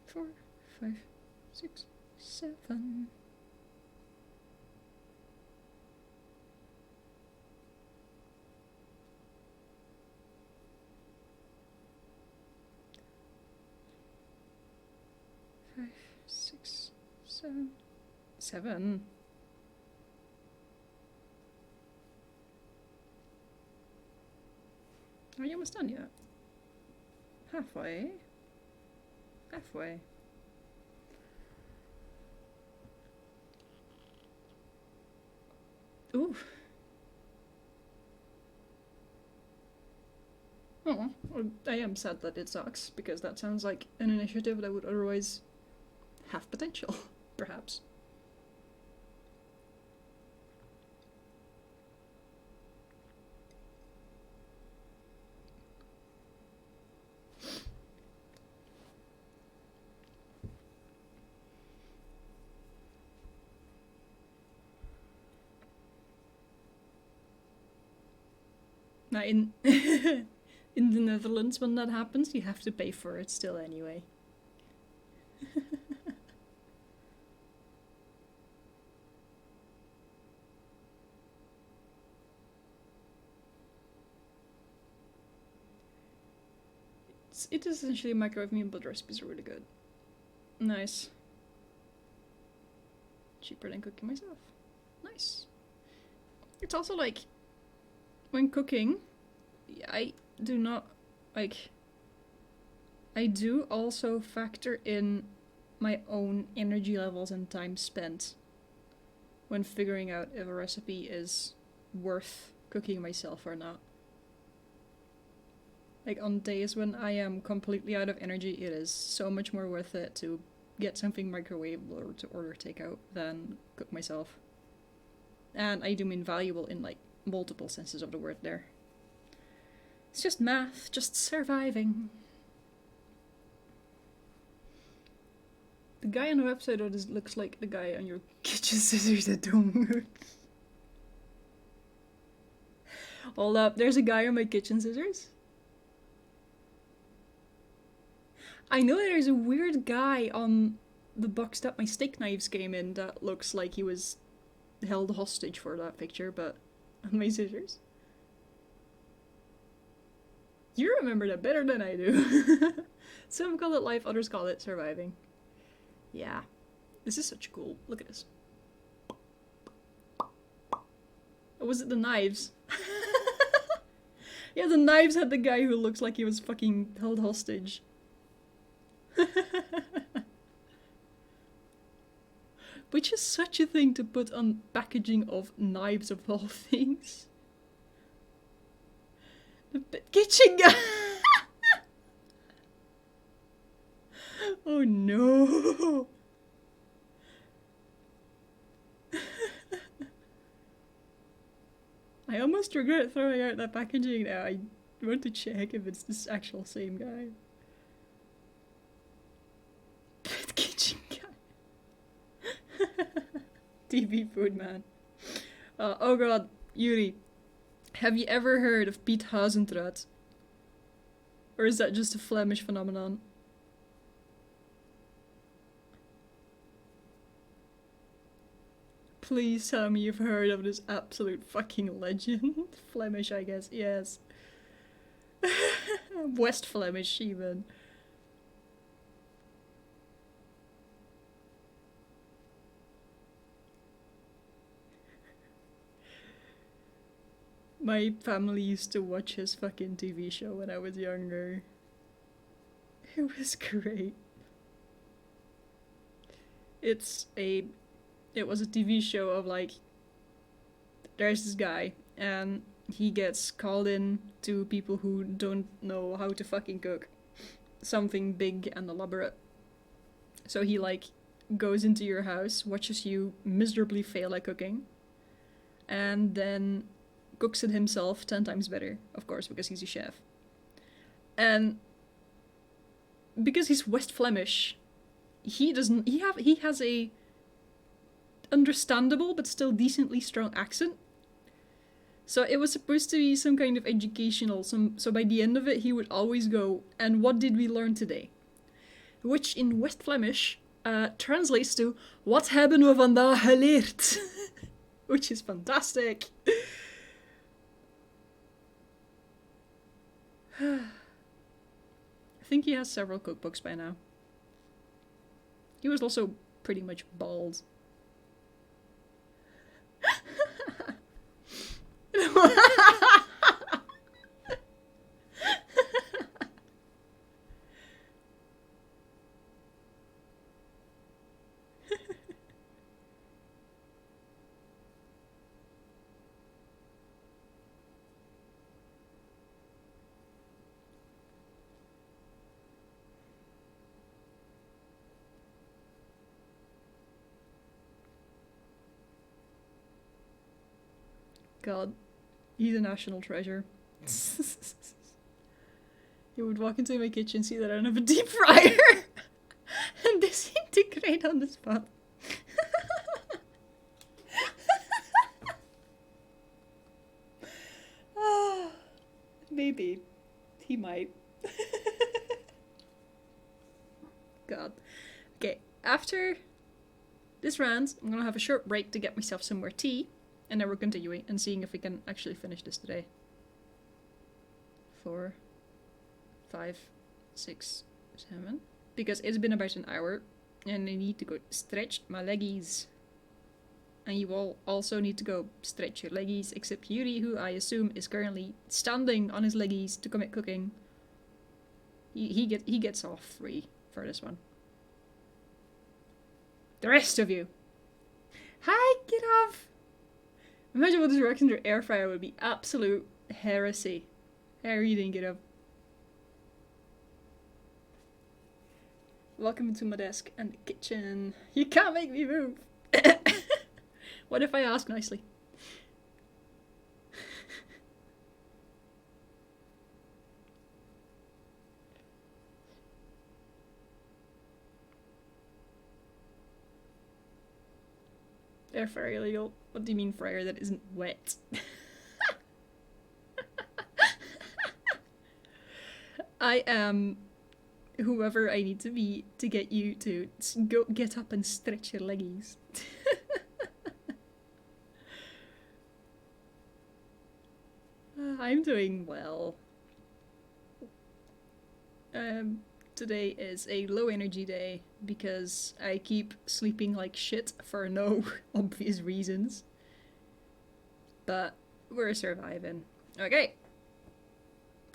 4, 5, 6, 7. Five, 6, 7. 7. Are you almost done yet? Halfway. Halfway. Ooh. Oh, well, I am sad that it sucks, because that sounds like an initiative that would otherwise have potential, perhaps. Now, in in the Netherlands, when that happens, you have to pay for it still anyway. It is essentially a microwave meal, but the recipes are really good. Nice. Cheaper than cooking myself. Nice. It's also like, when cooking, I do not, like, I do also factor in my own energy levels and time spent when figuring out if a recipe is worth cooking myself or not. Like, on days when I am completely out of energy, it is so much more worth it to get something microwaved or to order takeout than cook myself. And I do mean valuable in, like, multiple senses of the word there. It's just math, just surviving. The guy on the website looks like the guy on your kitchen scissors that don't work. Hold up, there's a guy on my kitchen scissors? I know there's a weird guy on the box that my steak knives came in that looks like he was held hostage for that picture, but on my scissors? You remember that better than I do. Some call it life, others call it surviving. Yeah. This is such cool. Look at this. Or was it the knives? Yeah, the knives had the guy who looks like he was fucking held hostage. Which is such a thing to put on packaging of knives of all things. The kitchen guy! Oh no! I almost regret throwing out that packaging now. I want to check if it's this actual same guy. Pet kitchen guy. TV food man. Oh god, Yuri. Have you ever heard of Piet Hazentruid? Or is that just a Flemish phenomenon? Please tell me you've heard of this absolute fucking legend. Flemish, I guess, yes. West Flemish, even. My family used to watch his fucking TV show when I was younger. It was great. It was a TV show of like, there's this guy and he gets called in to people who don't know how to fucking cook something big and elaborate. So he like goes into your house, watches you miserably fail at cooking, and then cooks it himself 10 times better, of course, because he's a chef. And because he's West Flemish, he has a understandable but still decently strong accent. So it was supposed to be some kind of educational, so by the end of it he would always go, and what did we learn today? Which in West Flemish translates to, wat hebben we vandaag geleerd? Which is fantastic. I think he has several cookbooks by now. He was also pretty much bald. God, he's a national treasure. You would walk into my kitchen, see that I don't have a deep fryer, and disintegrate on the spot. Maybe. He might. God. Okay, after this round, I'm gonna have a short break to get myself some more tea, and then we're continuing and seeing if we can actually finish this today. 4, 5, 6, 7. Because it's been about an hour, and I need to go stretch my leggies. And you all also need to go stretch your leggies, except Yuri, who I assume is currently standing on his leggies to commit cooking. He gets off free for this one. The rest of you! Hi, get off! Imagine what this works in your air fryer would be absolute heresy. Harry didn't get up. Welcome to my desk and the kitchen. You can't make me move! What if I ask nicely? Air fryer illegal. What do you mean fryer that isn't wet? I am whoever I need to be to get you to go get up and stretch your leggies. I'm doing well. Today is a low energy day because I keep sleeping like shit for no obvious reasons. But we're surviving. Okay.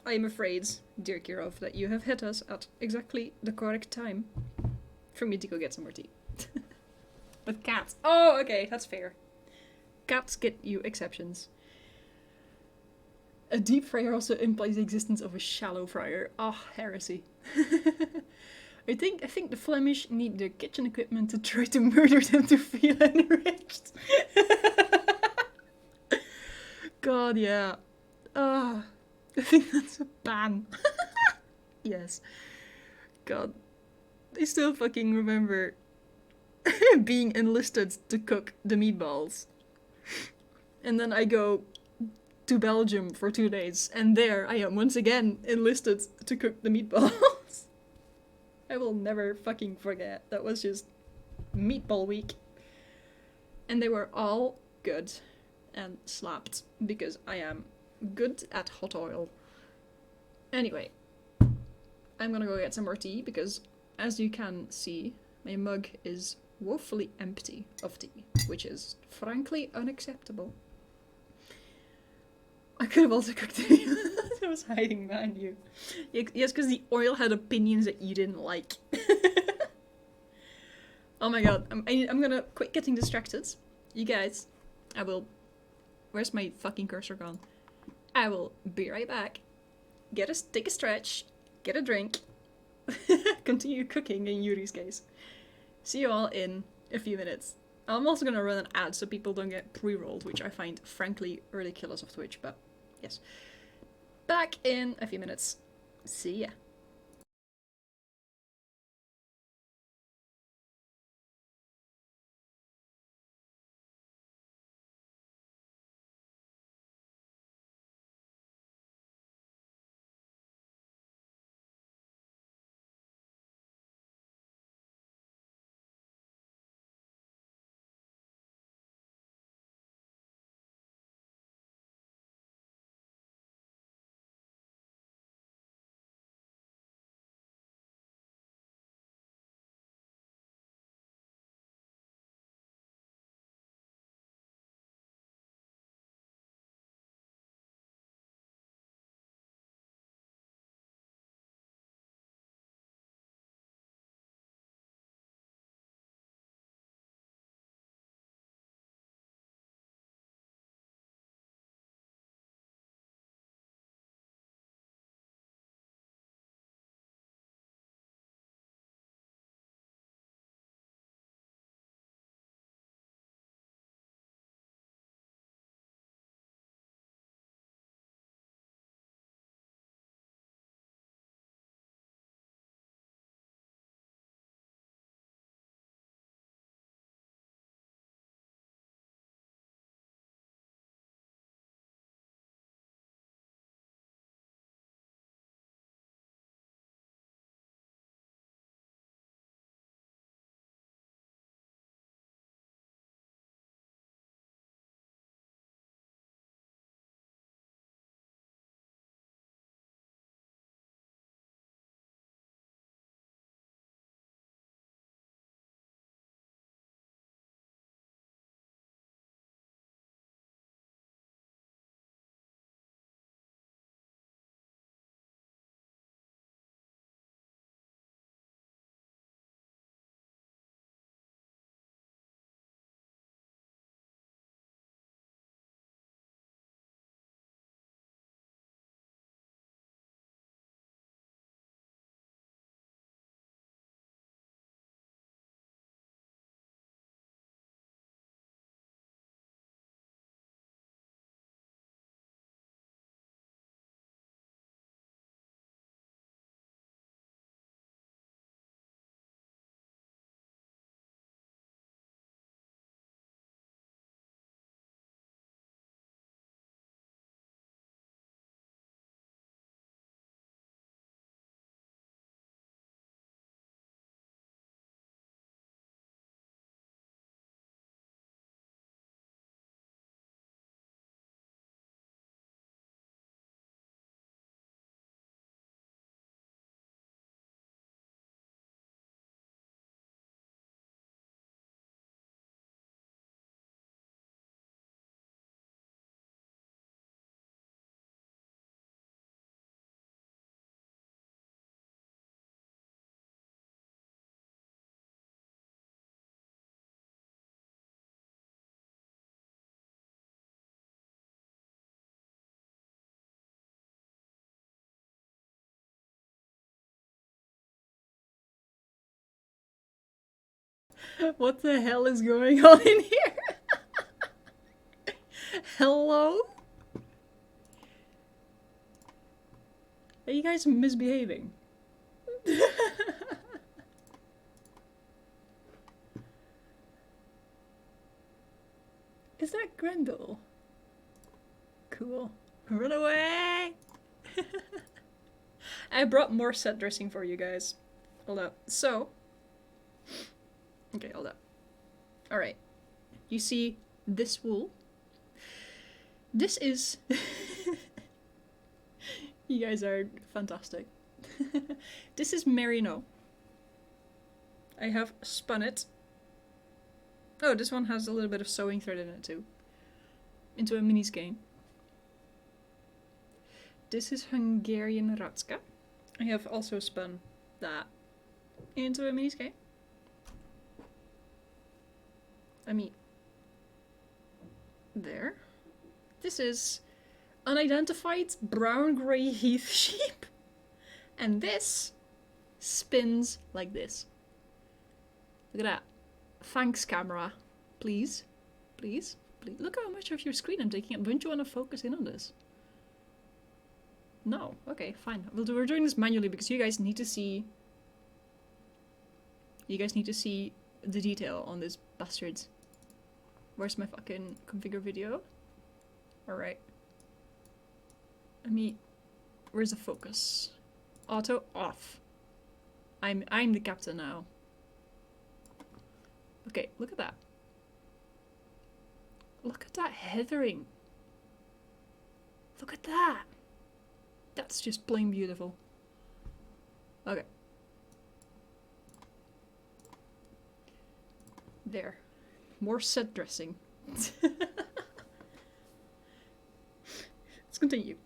I am afraid, dear Kirov, that you have hit us at exactly the correct time for me to go get some more tea. But cats. Oh, okay, that's fair. Cats get you exceptions. A deep fryer also implies the existence of a shallow fryer. Ah, oh, heresy. I think the Flemish need their kitchen equipment to try to murder them to feel enriched. God, yeah. I think that's a ban. Yes. God. I still fucking remember being enlisted to cook the meatballs. And then I go to Belgium for 2 days, and there I am once again enlisted to cook the meatballs. I will never fucking forget. That was just meatball week. And they were all good and slapped because I am good at hot oil. Anyway, I'm gonna go get some more tea because, as you can see, my mug is woefully empty of tea, which is frankly unacceptable. I could have also cooked it. I was hiding behind you. Yes, because the oil had opinions that you didn't like. Oh my god, I'm gonna quit getting distracted. You guys, I will... Where's my fucking cursor gone? I will be right back. Take a stretch, get a drink, continue cooking in Yuri's case. See you all in a few minutes. I'm also gonna run an ad so people don't get pre-rolled, which I find frankly ridiculous of Twitch, but yes. Back in a few minutes. See ya. What the hell is going on in here? Hello? Are you guys misbehaving? Is that Grendel? Cool. Run away! I brought more set dressing for you guys. Hold up. So. Okay, hold up. Alright. You see this wool? This is... You guys are fantastic. This is merino. I have spun it. Oh, this one has a little bit of sewing thread in it too. Into a mini skein. This is Hungarian Ratska. I have also spun that into a mini skein. I mean, there. This is unidentified brown-grey heath sheep. And this spins like this. Look at that. Thanks, camera. Please. Please. Please. Look how much of your screen I'm taking up. Don't you want to focus in on this? No. Okay, fine. We're doing this manually because you guys need to see... You guys need to see the detail on this bastards. Where's my fucking configure video? Alright. I mean, where's the focus? Auto off. I'm the captain now. Okay, look at that. Look at that heathering. Look at that. That's just plain beautiful. Okay. There. More set dressing. Let's continue.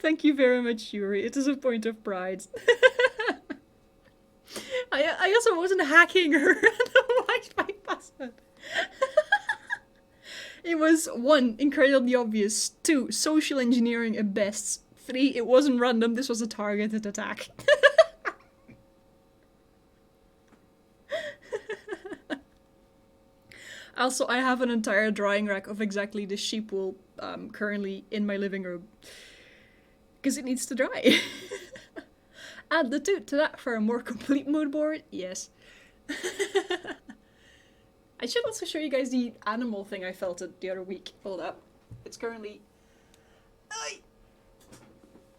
Thank you very much, Yuri. It is a point of pride. I also wasn't hacking her Wi-Fi password. It was 1, incredibly obvious. 2, social engineering at best. 3, it wasn't random. This was a targeted attack. Also, I have an entire drying rack of exactly this sheep wool currently in my living room. Because it needs to dry. Add the toot to that for a more complete mood board? Yes. I should also show you guys the animal thing I felted the other week. Hold up. It's currently...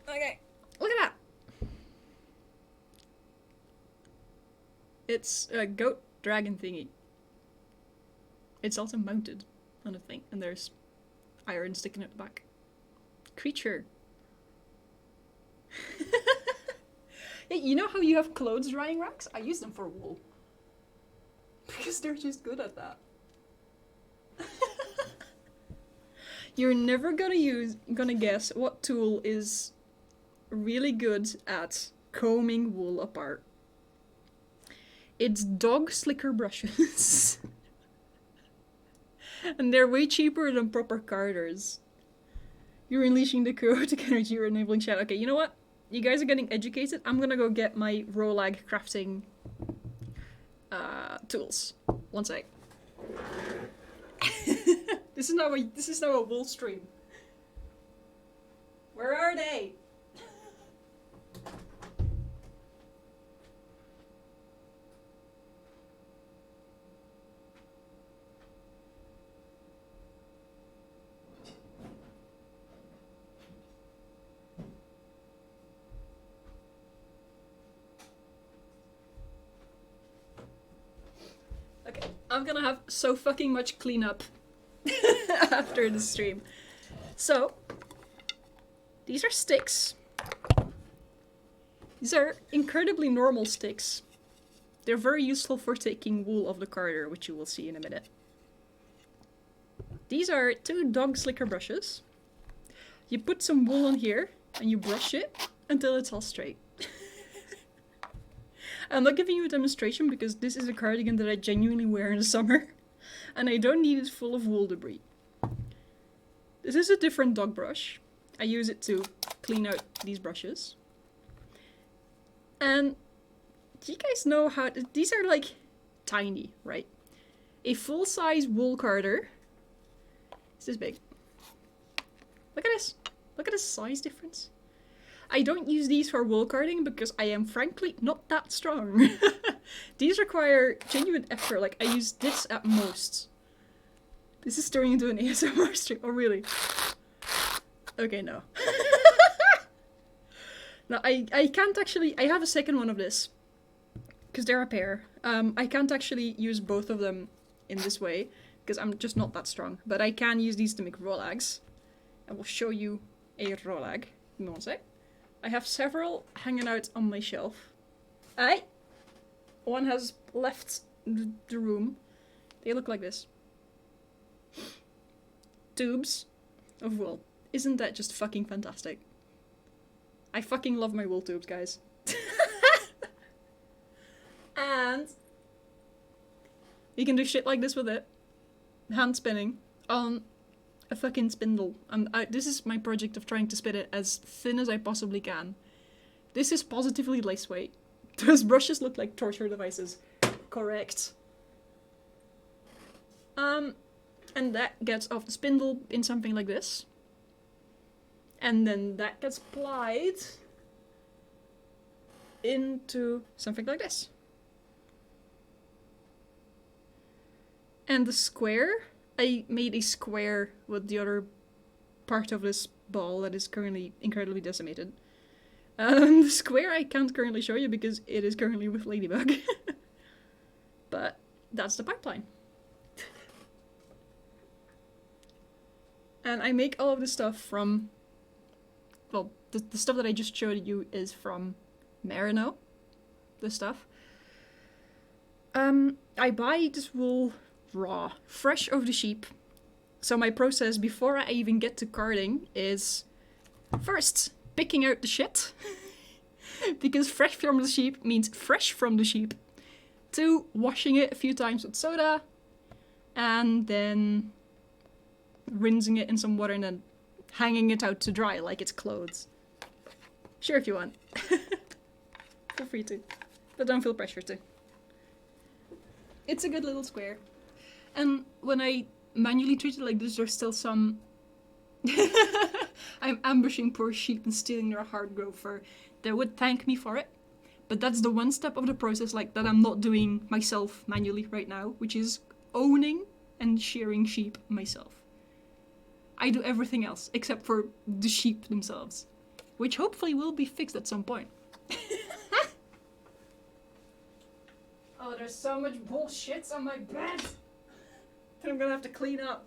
Okay. Look at that. It's a goat dragon thingy. It's also mounted on a thing, and there's iron sticking at the back. Creature. Hey, you know how you have clothes drying racks? I use them for wool. Because they're just good at that. You're never gonna guess what tool is really good at combing wool apart. It's dog slicker brushes. And they're way cheaper than proper carders. You're unleashing the chaotic energy, you're enabling chat. Okay, you know what? You guys are getting educated. I'm gonna go get my Rolag crafting tools. One sec. This is now a wool stream. Where are they? Okay, I'm gonna have so fucking much cleanup after the stream. So, these are sticks. These are incredibly normal sticks. They're very useful for taking wool off the carder, which you will see in a minute. These are 2 dog slicker brushes. You put some wool on here, and you brush it until it's all straight. I'm not giving you a demonstration because this is a cardigan that I genuinely wear in the summer, and I don't need it full of wool debris. This is a different dog brush, I use it to clean out these brushes. And do you guys know how... These are like tiny, right? A full-size wool carder is this big. Look at this. Look at the size difference. I don't use these for wool carding because I am frankly not that strong. These require genuine effort. Like, I use this at most. This is turning into an ASMR stream. Oh, really? Okay, no. No, I can't actually... I have a second one of this. Because they're a pair. I can't actually use both of them in this way. Because I'm just not that strong. But I can use these to make rolags. I will show you a rolag. Give me one sec. I have several hanging out on my shelf. One has left the room. They look like this. Tubes of wool. Isn't that just fucking fantastic? I fucking love my wool tubes, guys. And you can do shit like this with it. Hand spinning on a fucking spindle. This is my project of trying to spin it as thin as I possibly can. This is positively lace weight. Those brushes look like torture devices. Correct. And that gets off the spindle in something like this. And then that gets applied into something like this. And the square, I made a square with the other part of this ball that is currently incredibly decimated. The square I can't currently show you because it is currently with Ladybug. But that's the pipeline. And I make all of this stuff from... Well, the stuff that I just showed you is from Merino. This stuff. I buy this wool raw, fresh off the sheep. So my process before I even get to carding is first picking out the shit. Because fresh from the sheep means fresh from the sheep. 2, washing it a few times with soda. And then rinsing it in some water and then hanging it out to dry like it's clothes. Sure, if you want. Feel free to. But don't feel pressure to. It's a good little square. And when I manually treat it like this, there's still some... I'm ambushing poor sheep and stealing their hard-grown fur. They would thank me for it. But that's the one step of the process like that I'm not doing myself manually right now, which is owning and shearing sheep myself. I do everything else except for the sheep themselves, which hopefully will be fixed at some point. Oh, there's so much bullshit on my bed that I'm gonna have to clean up.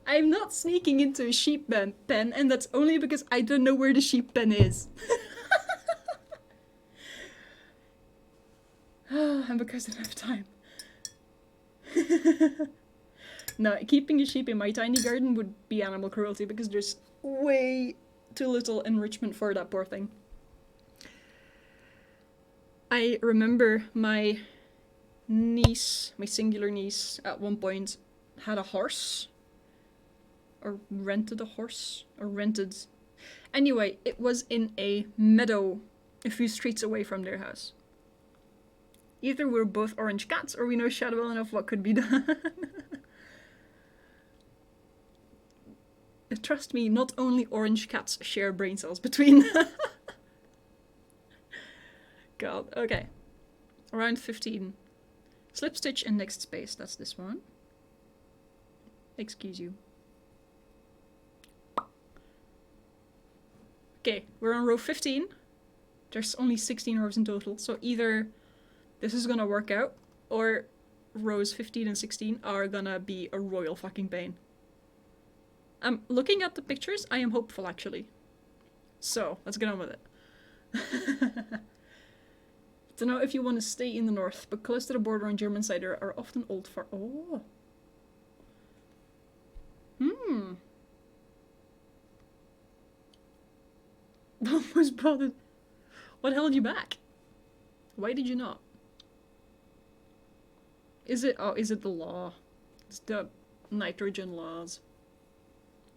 I'm not sneaking into a sheep pen, and that's only because I don't know where the sheep pen is. And because I don't have time. No, keeping a sheep in my tiny garden would be animal cruelty because there's way too little enrichment for that poor thing. I remember my niece, my singular niece, at one point had a horse. Or rented a horse. Or rented... Anyway, it was in a meadow a few streets away from their house. Either we're both orange cats or we know shadow well enough what could be done. Trust me, not only orange cats share brain cells between them. God, okay. Around 15. Slip stitch and next space, that's this one. Excuse you. Okay, we're on row 15. There's only 16 rows in total, so either this is gonna work out, or rows 15 and 16 are gonna be a royal fucking pain. Looking at the pictures, I am hopeful actually. So, let's get on with it. Don't know if you want to stay in the north, but close to the border on German side are often old for... Oh. Almost brought it. What held you back? Why did you not? Is it... Oh, is it the law? It's the nitrogen laws.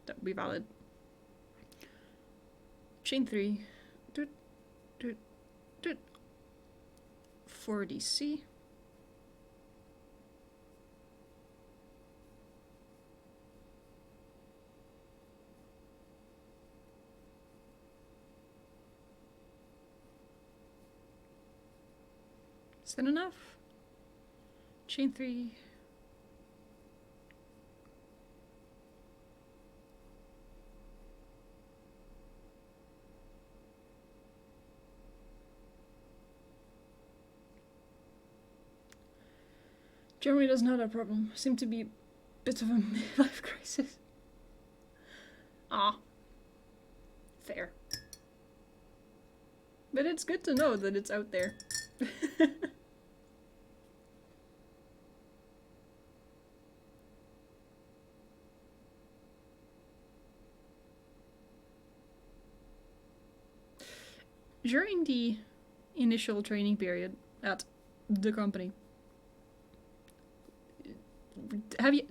That would be valid. Chain 3. 4DC. Is that enough? Chain 3. Germany doesn't have that problem. Seem to be a bit of a midlife crisis. Ah. Fair. But it's good to know that it's out there. During the initial training period at the company,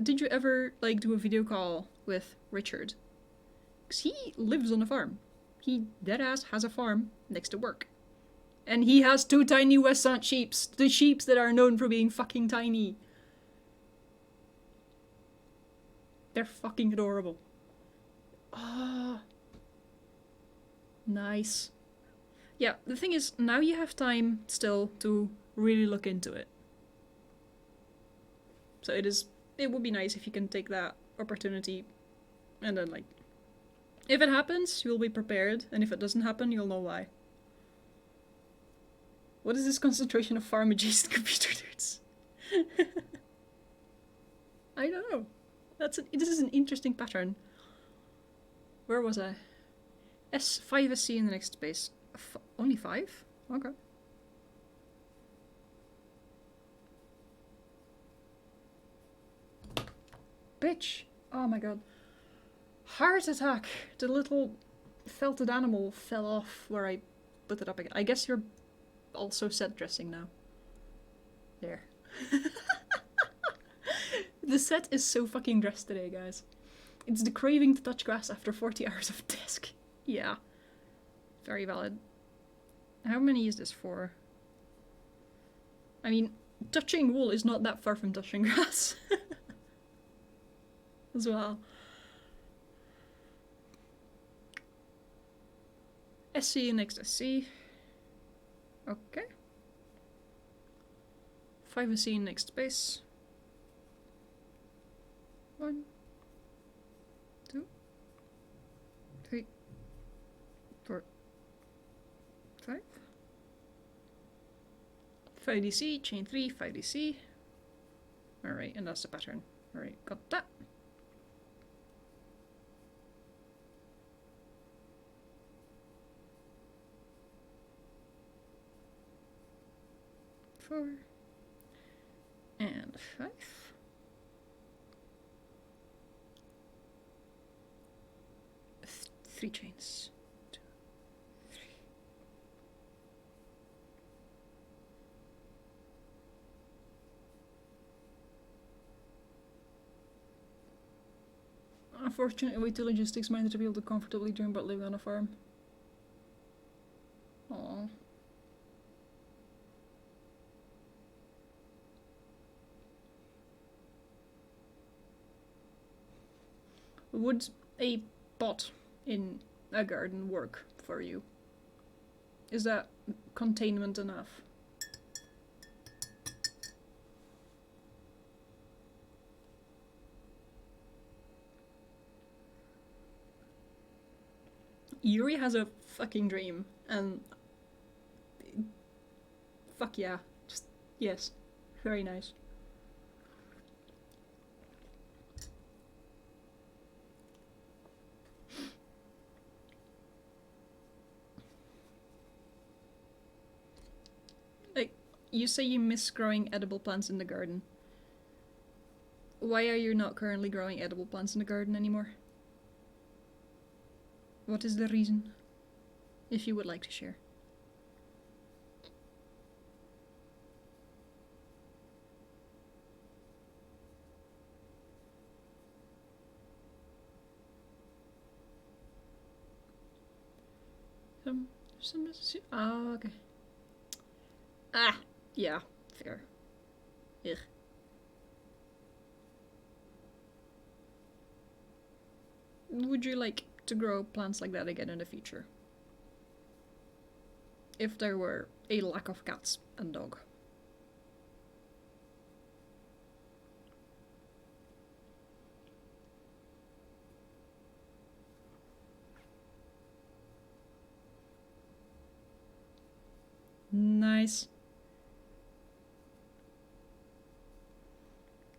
did you ever like do a video call with Richard? Because he lives on a farm. He deadass has a farm next to work. And he has 2 tiny Westland sheeps. The sheeps that are known for being fucking tiny. They're fucking adorable. Ah. Nice. Yeah, the thing is, now you have time still to really look into it. So it would be nice if you can take that opportunity and then, like, if it happens, you'll be prepared, and if it doesn't happen, you'll know why. What is this concentration of farm-adjacent computer nerds? I don't know. This is an interesting pattern. Where was I? 5 SC in the next space. Only 5? Okay. Bitch! Oh my god. Heart attack! The little felted animal fell off where I put it up again. I guess you're also set dressing now. There. The set is so fucking dressed today, guys. It's the craving to touch grass after 40 hours of desk. Yeah. Very valid. How many is this for? I mean, touching wool is not that far from touching grass. As well. SC next SC. Okay. 5 SC next space. 1, 2, 3, 4, 5. 5DC, chain 3, 5DC. Alright, and that's the pattern. Alright, got that. Four and 5. Three chains. 2, 3. Unfortunately, the logistics minded to be able to comfortably dream about living on a farm. Aww. Would a pot in a garden work for you? Is that containment enough? Yuri has a fucking dream, and fuck yeah, just yes, very nice. Like, you say you miss growing edible plants in the garden. Why are you not currently growing edible plants in the garden anymore? What is the reason? If you would like to share. Ah, okay. Ah, yeah, fair. Ugh. Would you like to grow plants like that again in the future? If there were a lack of cats and dog. Nice.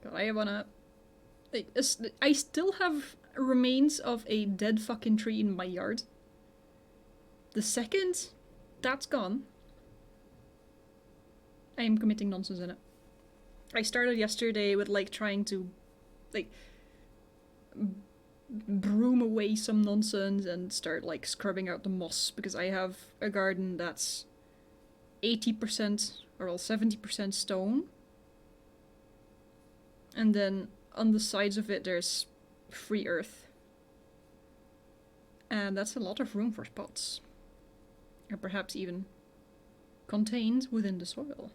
God, I wanna... Like, I still have remains of a dead fucking tree in my yard. The second that's gone, I am committing nonsense in it. I started yesterday with like trying to like broom away some nonsense and start like scrubbing out the moss, because I have a garden that's 80% or 70% stone, and then on the sides of it there's free earth, and that's a lot of room for spots, or perhaps even contained within the soil.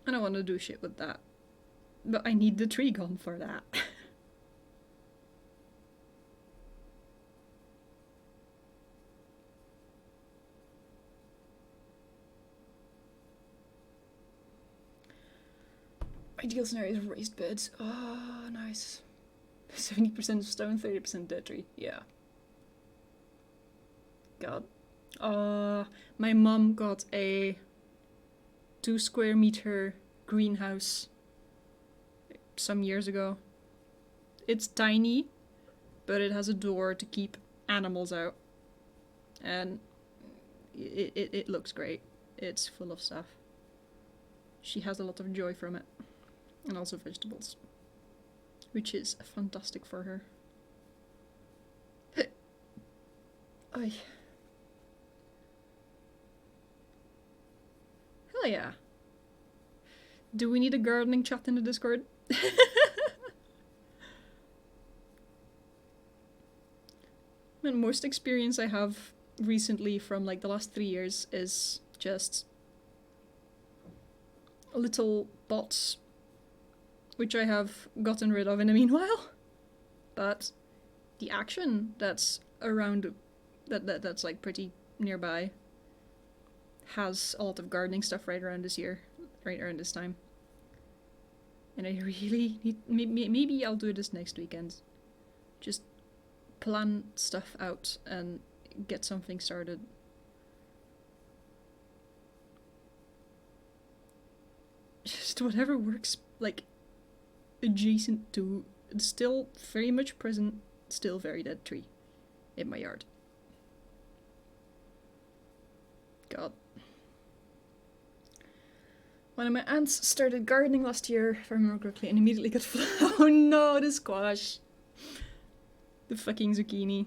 I don't want to do shit with that, but I need the tree gone for that. Ideal scenario is raised beds. Oh, nice. 70% stone, 30% dead tree. Yeah. God. My mom got a 2 square meter greenhouse some years ago. It's tiny, but it has a door to keep animals out. And it looks great. It's full of stuff. She has a lot of joy from it. And also vegetables. Which is fantastic for her. Oy. Hell yeah. Do we need a gardening chat in the Discord? The most experience I have recently from like the last 3 years is just little bots, which I have gotten rid of in the meanwhile. But the action that's around, that's like pretty nearby, has a lot of gardening stuff right around this time. And I really need, maybe I'll do this next weekend. Just plan stuff out and get something started. Just whatever works, like, adjacent to, still very much present, still very dead tree in my yard. God. One of my aunts started gardening last year, if I remember correctly, and immediately got oh no, the squash. The fucking zucchini.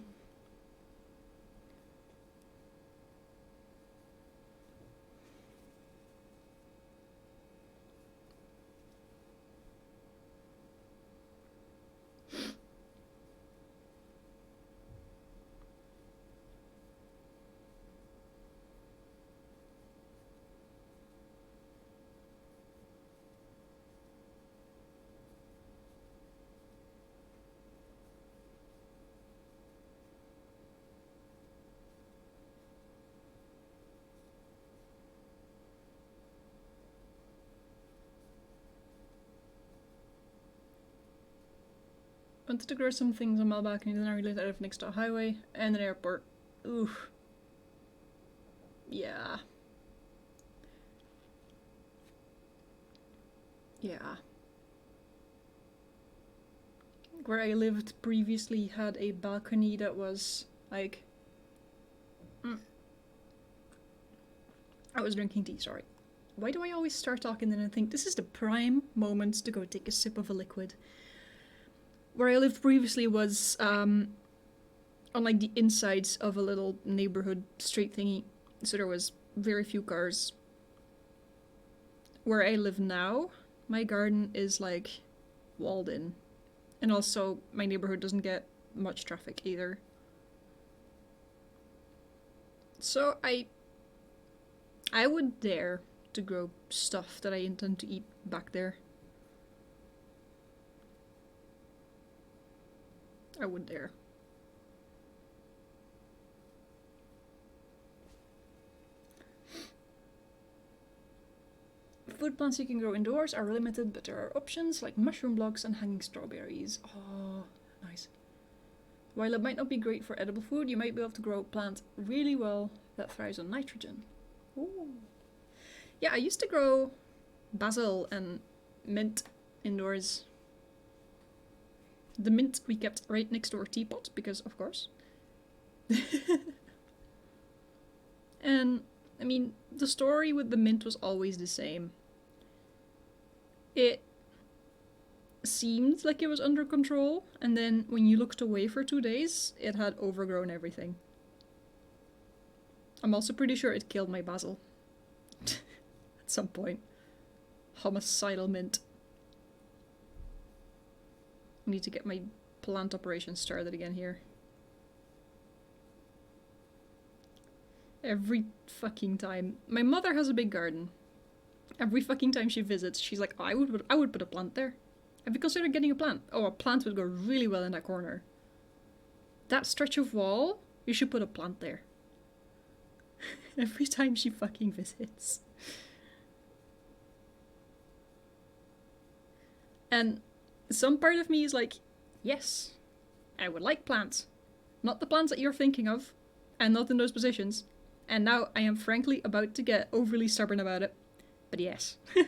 Wanted to grow some things on my balcony, then I realized I live next to a highway and an airport. Oof. Yeah. Yeah. Where I lived previously had a balcony that was like... I was drinking tea, sorry. Why do I always start talking and then I think this is the prime moment to go take a sip of a liquid? Where I lived previously was on like the insides of a little neighborhood street thingy, so there was very few cars. Where I live now, my garden is like walled in, and also my neighborhood doesn't get much traffic either. So I would dare to grow stuff that I intend to eat back there. I would dare. Food plants you can grow indoors are limited, but there are options like mushroom blocks and hanging strawberries. Oh, nice. While it might not be great for edible food, you might be able to grow a plant really well that thrives on nitrogen. Ooh. Yeah, I used to grow basil and mint indoors. The mint we kept right next to our teapot, because of course. And, I mean, the story with the mint was always the same. It seemed like it was under control, and then when you looked away for 2 days, it had overgrown everything. I'm also pretty sure it killed my basil. At some point. Homicidal mint. I need to get my plant operation started again here. Every fucking time. My mother has a big garden. Every fucking time she visits, she's like, oh, I would put a plant there. Have you considered getting a plant? Oh, a plant would go really well in that corner. That stretch of wall, you should put a plant there. Every time she fucking visits. And some part of me is like, yes, I would like plants. Not the plants that you're thinking of, and not in those positions. And now I am frankly about to get overly stubborn about it. But yes. I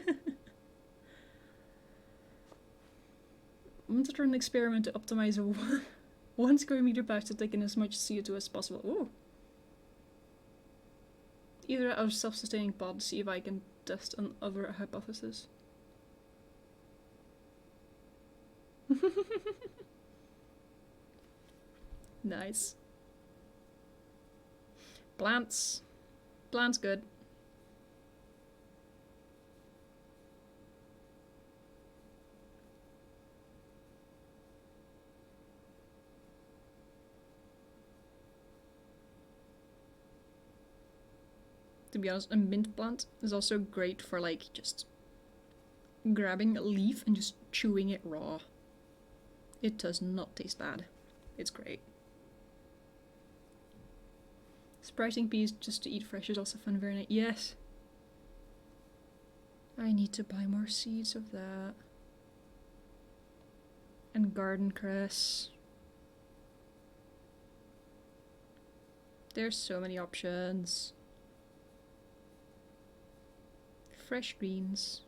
want to try an experiment to optimize a 1 square meter patch to take in as much CO2 as possible. Ooh. Either out of self-sustaining pod to see if I can test another hypothesis. Nice. Plants. Plants good. To be honest, a mint plant is also great for like just grabbing a leaf and just chewing it raw. It does not taste bad. It's great. Sprouting peas just to eat fresh is also fun, very nice. Yes. I need to buy more seeds of that. And garden cress. There's so many options. Fresh greens.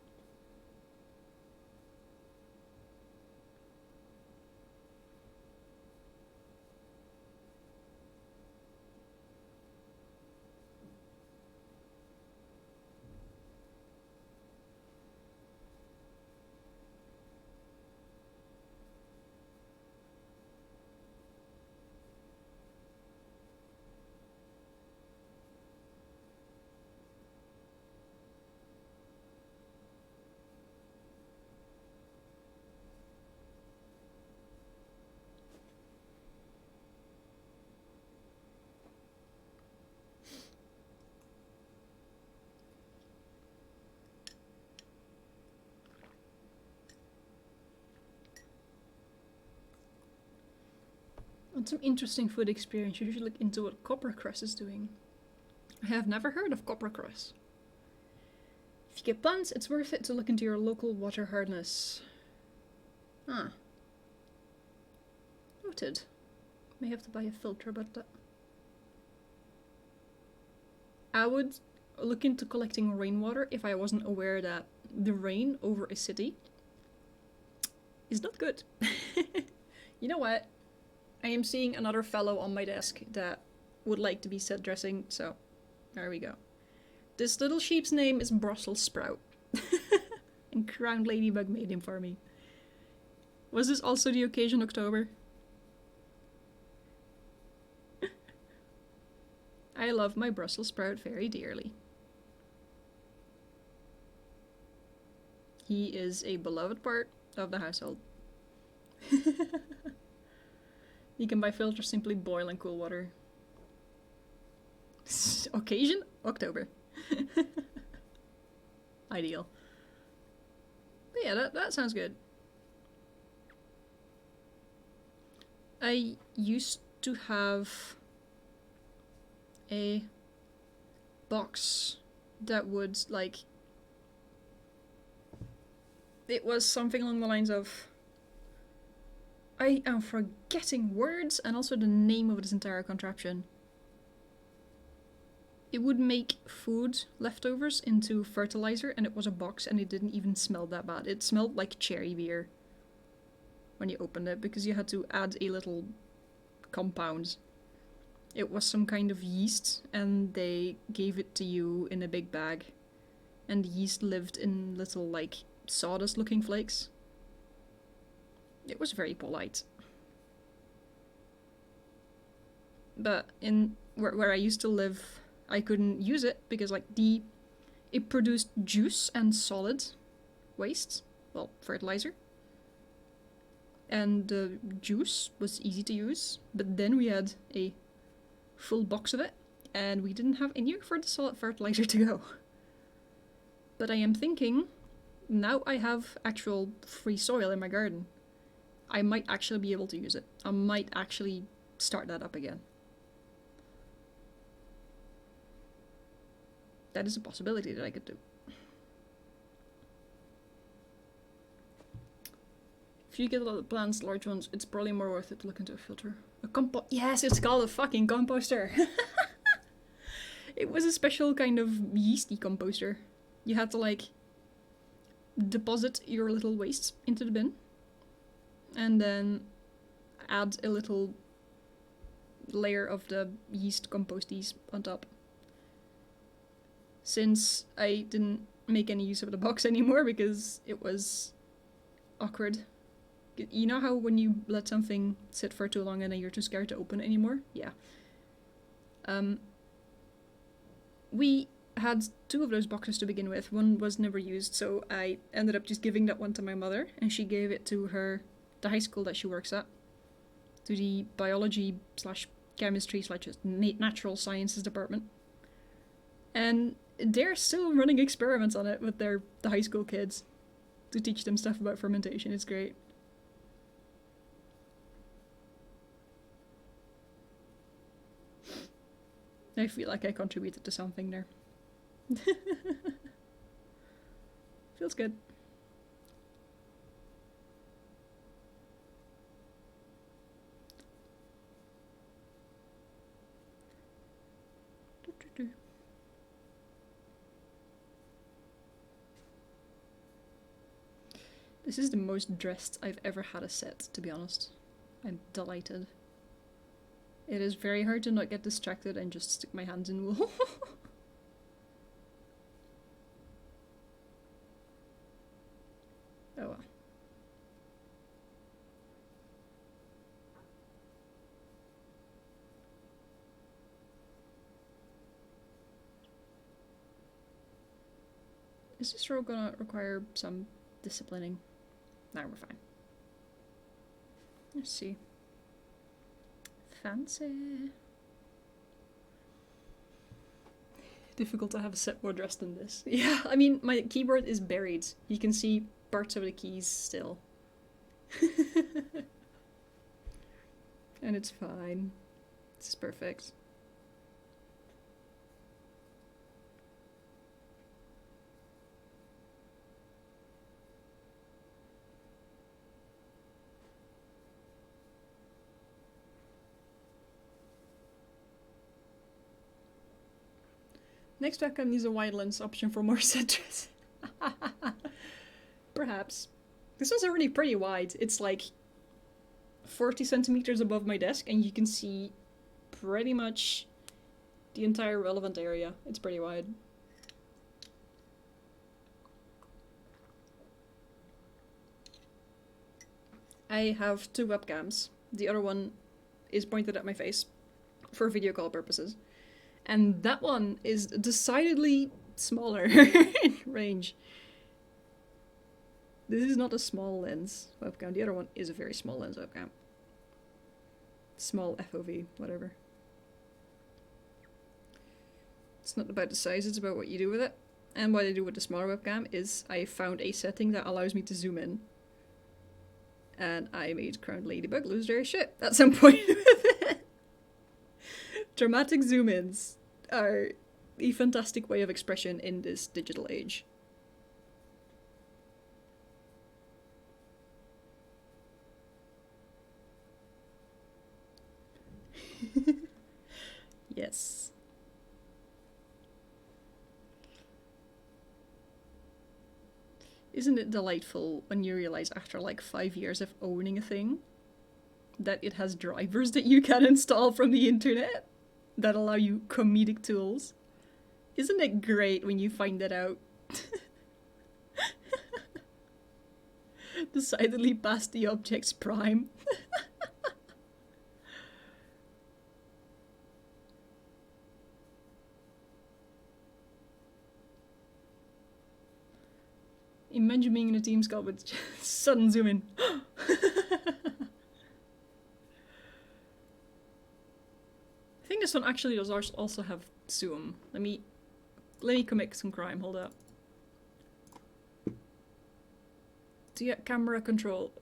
On some interesting food experience, you should look into what coppercress is doing. I have never heard of coppercress. If you get plants, it's worth it to look into your local water hardness. Ah. Noted. May have to buy a filter about that. I would look into collecting rainwater if I wasn't aware that the rain over a city is not good. You know what? I am seeing another fellow on my desk that would like to be set dressing, so there we go. This little sheep's name is Brussels Sprout. And Crown Ladybug made him for me. Was this also the occasion October? I love my Brussels sprout very dearly. He is a beloved part of the household. You can buy filters, simply boil in cool water. Occasion? October. Ideal. But yeah, that sounds good. I used to have a box that would, like, it was something along the lines of, I am forgetting words and also the name of this entire contraption. It would make food leftovers into fertilizer, and it was a box, and it didn't even smell that bad. It smelled like cherry beer when you opened it, because you had to add a little compound. It was some kind of yeast, and they gave it to you in a big bag. And the yeast lived in little, like, sawdust-looking flakes. It was very polite. But in where I used to live, I couldn't use it because, like, it produced juice and solid waste. Well, fertilizer. And the juice was easy to use, but then we had a full box of it, and we didn't have anywhere for the solid fertilizer to go. But I am thinking, now I have actual free soil in my garden, I might actually be able to use it. I might actually start that up again. That is a possibility that I could do. If you get a lot of plants, large ones, it's probably more worth it to look into a filter. A compost. Yes, it's called a fucking composter. It was a special kind of yeasty composter. You had to, like, deposit your little waste into the bin and then add a little layer of the yeast composties on top. Since I didn't make any use of the box anymore because it was awkward. You know how when you let something sit for too long and then you're too scared to open it anymore? Yeah. We had 2 of those boxes to begin with. One was never used, so I ended up just giving that one to my mother, and she gave it to the high school that she works at, to the biology / chemistry / natural sciences department. And they're still running experiments on it with the high school kids to teach them stuff about fermentation. It's great. I feel like I contributed to something there. Feels good. This is the most dressed I've ever had a set, to be honest. I'm delighted. It is very hard to not get distracted and just stick my hands in wool. Oh well. Is this row gonna require some disciplining? No, we're fine. Let's see. Fancy. Difficult to have a set more dressed than this. Yeah, I mean, my keyboard is buried. You can see parts of the keys still. And it's fine. It's perfect. Next webcam needs a wide lens option for more set dress. Perhaps. This one's already pretty wide. It's like 40 centimeters above my desk, and you can see pretty much the entire relevant area. It's pretty wide. I have 2 webcams. The other one is pointed at my face for video call purposes. And that one is decidedly smaller in range. This is not a small lens webcam. The other one is a very small lens webcam. Small FOV, whatever. It's not about the size, it's about what you do with it. And what I do with the smaller webcam is I found a setting that allows me to zoom in. And I made Crowned Ladybug lose their shit at some point with it. Dramatic zoom-ins are a fantastic way of expression in this digital age. Yes. Isn't it delightful when you realize after like 5 years of owning a thing that it has drivers that you can install from the internet that allow you comedic tools? Isn't it great when you find that out? Decidedly past the object's prime. Imagine being in a Teams call with sudden zoom in. I think this one actually does also have zoom. Let me commit some crime. Hold up. To get camera control.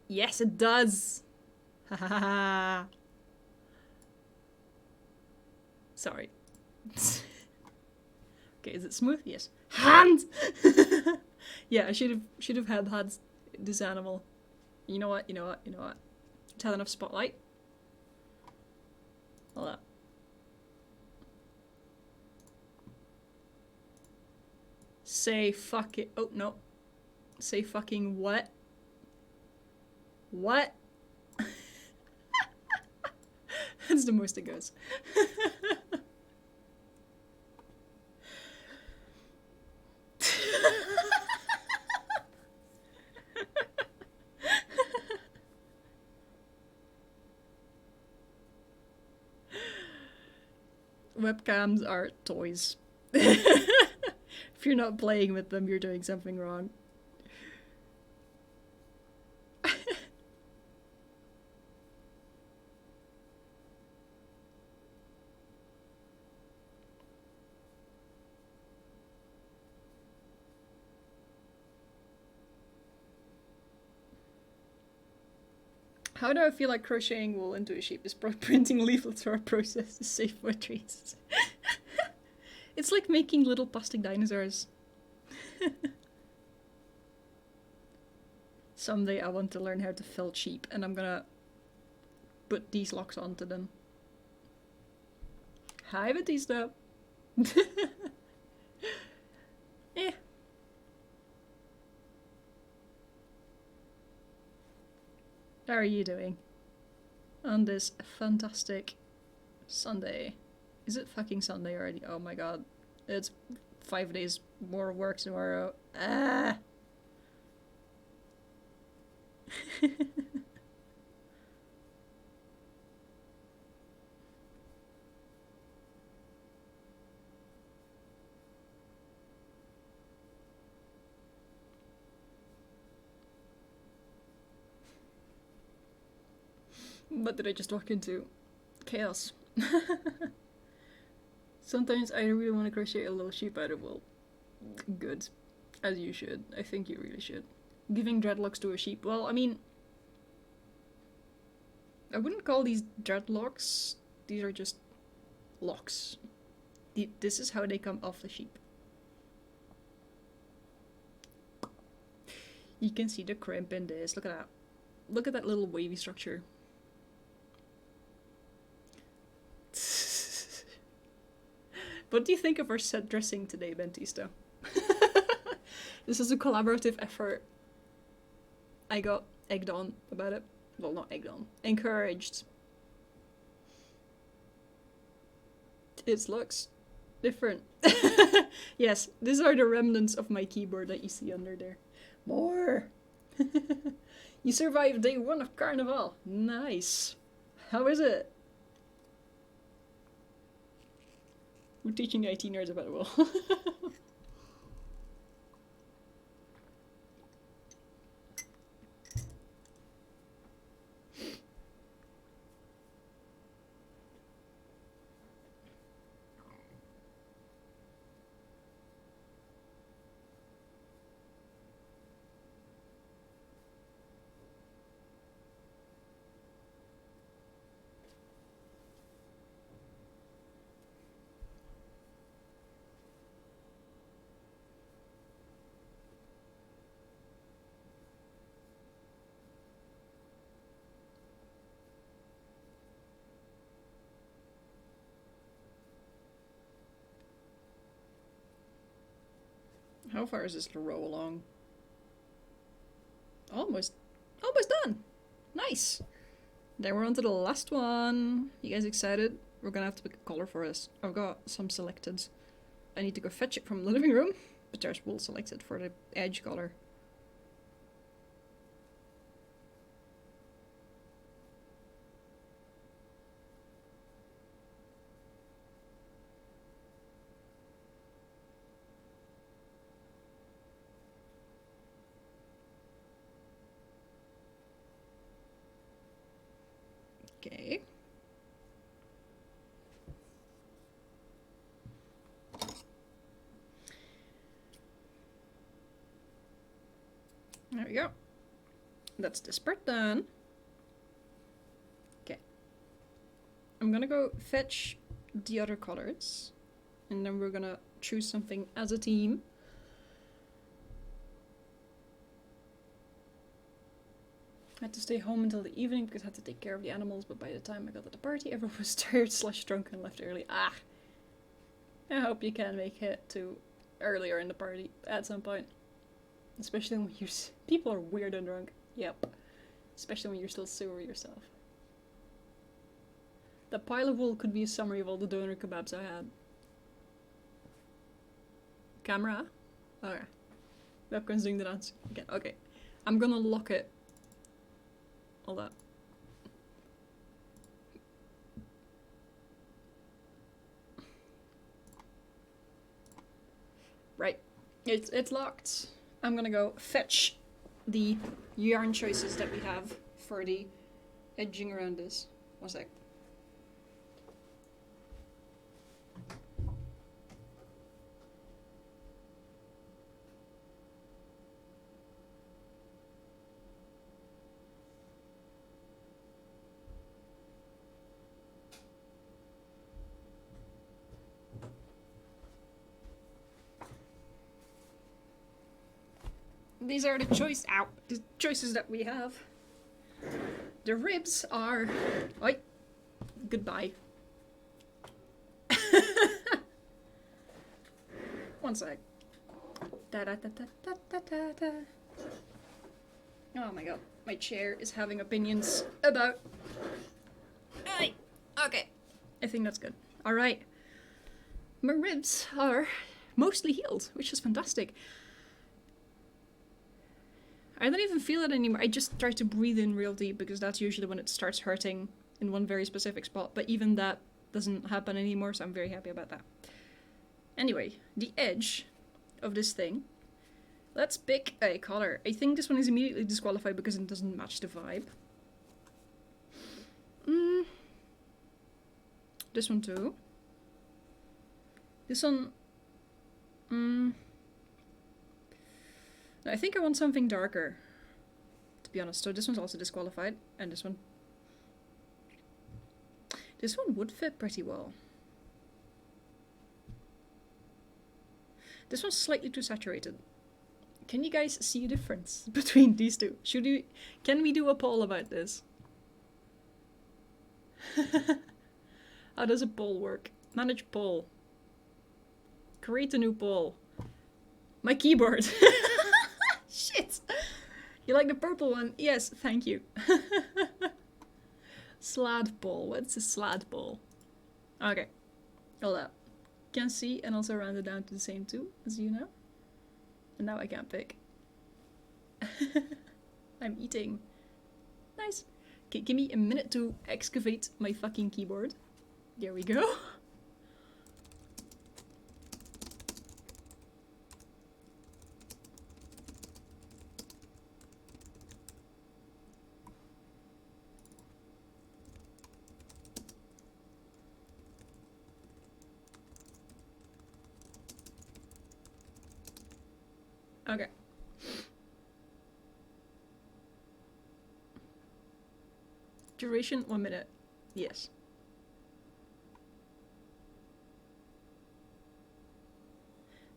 Yes, it does. Ha ha ha. Sorry. Okay, is it smooth? Yes. Hand. Yeah, I should have had this animal. You know what? Tell enough spotlight. Hold up. Say fuck it. Oh no. Say fucking what? What? That's the most it goes. Webcams are toys. If you're not playing with them, you're doing something wrong. How do I feel like crocheting wool into a sheep? Is printing leaflets for a process to save more trees? It's like making little plastic dinosaurs. Someday I want to learn how to felt sheep, and I'm gonna put these locks onto them. Hi, Batista. Eh. How are you doing on this fantastic Sunday? Is it fucking Sunday already? Oh my god. It's 5 days more work tomorrow. Ah. What did I just walk into? Chaos. Sometimes I really want to crochet a little sheep out of wool. Good. As you should. I think you really should. Giving dreadlocks to a sheep. Well, I mean, I wouldn't call these dreadlocks. These are just locks. This is how they come off the sheep. You can see the crimp in this. Look at that. Look at that little wavy structure. What do you think of our set dressing today, Bentista? This is a collaborative effort. I got egged on about it. Well, not egged on. Encouraged. It looks different. Yes, these are the remnants of my keyboard that you see under there. More! You survived day 1 of Carnival. Nice. How is it? We're teaching IT nerds about it well. How far is this little row along? Almost done. Nice. Then we're on to the last one. You guys excited? We're gonna have to pick a color for this. I've got some selected. I need to go fetch it from the living room, but there's wool selected for the edge color. Okay. There we go. That's this part done. Okay. I'm gonna go fetch the other colors, and then we're gonna choose something as a team. I had to stay home until the evening because I had to take care of the animals, but by the time I got to the party, everyone was tired / drunk and left early. Ah! I hope you can make it to earlier in the party at some point. Especially when you're... People are weird and drunk. Yep. Especially when you're still sober yourself. The pile of wool could be a summary of all the doner kebabs I had. Camera? Okay. Webcam's doing the dance again. Okay. I'm gonna lock it. Hold up. Right. It's locked. I'm gonna go fetch the yarn choices that we have for the edging around this. One sec. These are the choices that we have. The ribs are... Oi! Goodbye. One sec. Da da da da da da da da. Oh my god, my chair is having opinions about... Hey! Okay. I think that's good. Alright. My ribs are mostly healed, which is fantastic. I don't even feel it anymore. I just try to breathe in real deep because that's usually when it starts hurting in one very specific spot. But even that doesn't happen anymore, so I'm very happy about that. Anyway, the edge of this thing. Let's pick a color. I think this one is immediately disqualified because it doesn't match the vibe. This one too. This one... I think I want something darker, to be honest. So this one's also disqualified, and this one would fit pretty well. This one's slightly too saturated. Can you guys see a difference between these two? Can we do a poll about this? How does a poll work? Manage poll. Create a new poll. My keyboard. Shit! You like the purple one? Yes, thank you. Slad ball. What's a slad ball? Okay. Hold up. Can see and also round it down to the same two, as you know. And now I can't pick. I'm eating. Nice. Okay, give me a minute to excavate my fucking keyboard. There we go. Okay. Duration 1 minute. Yes.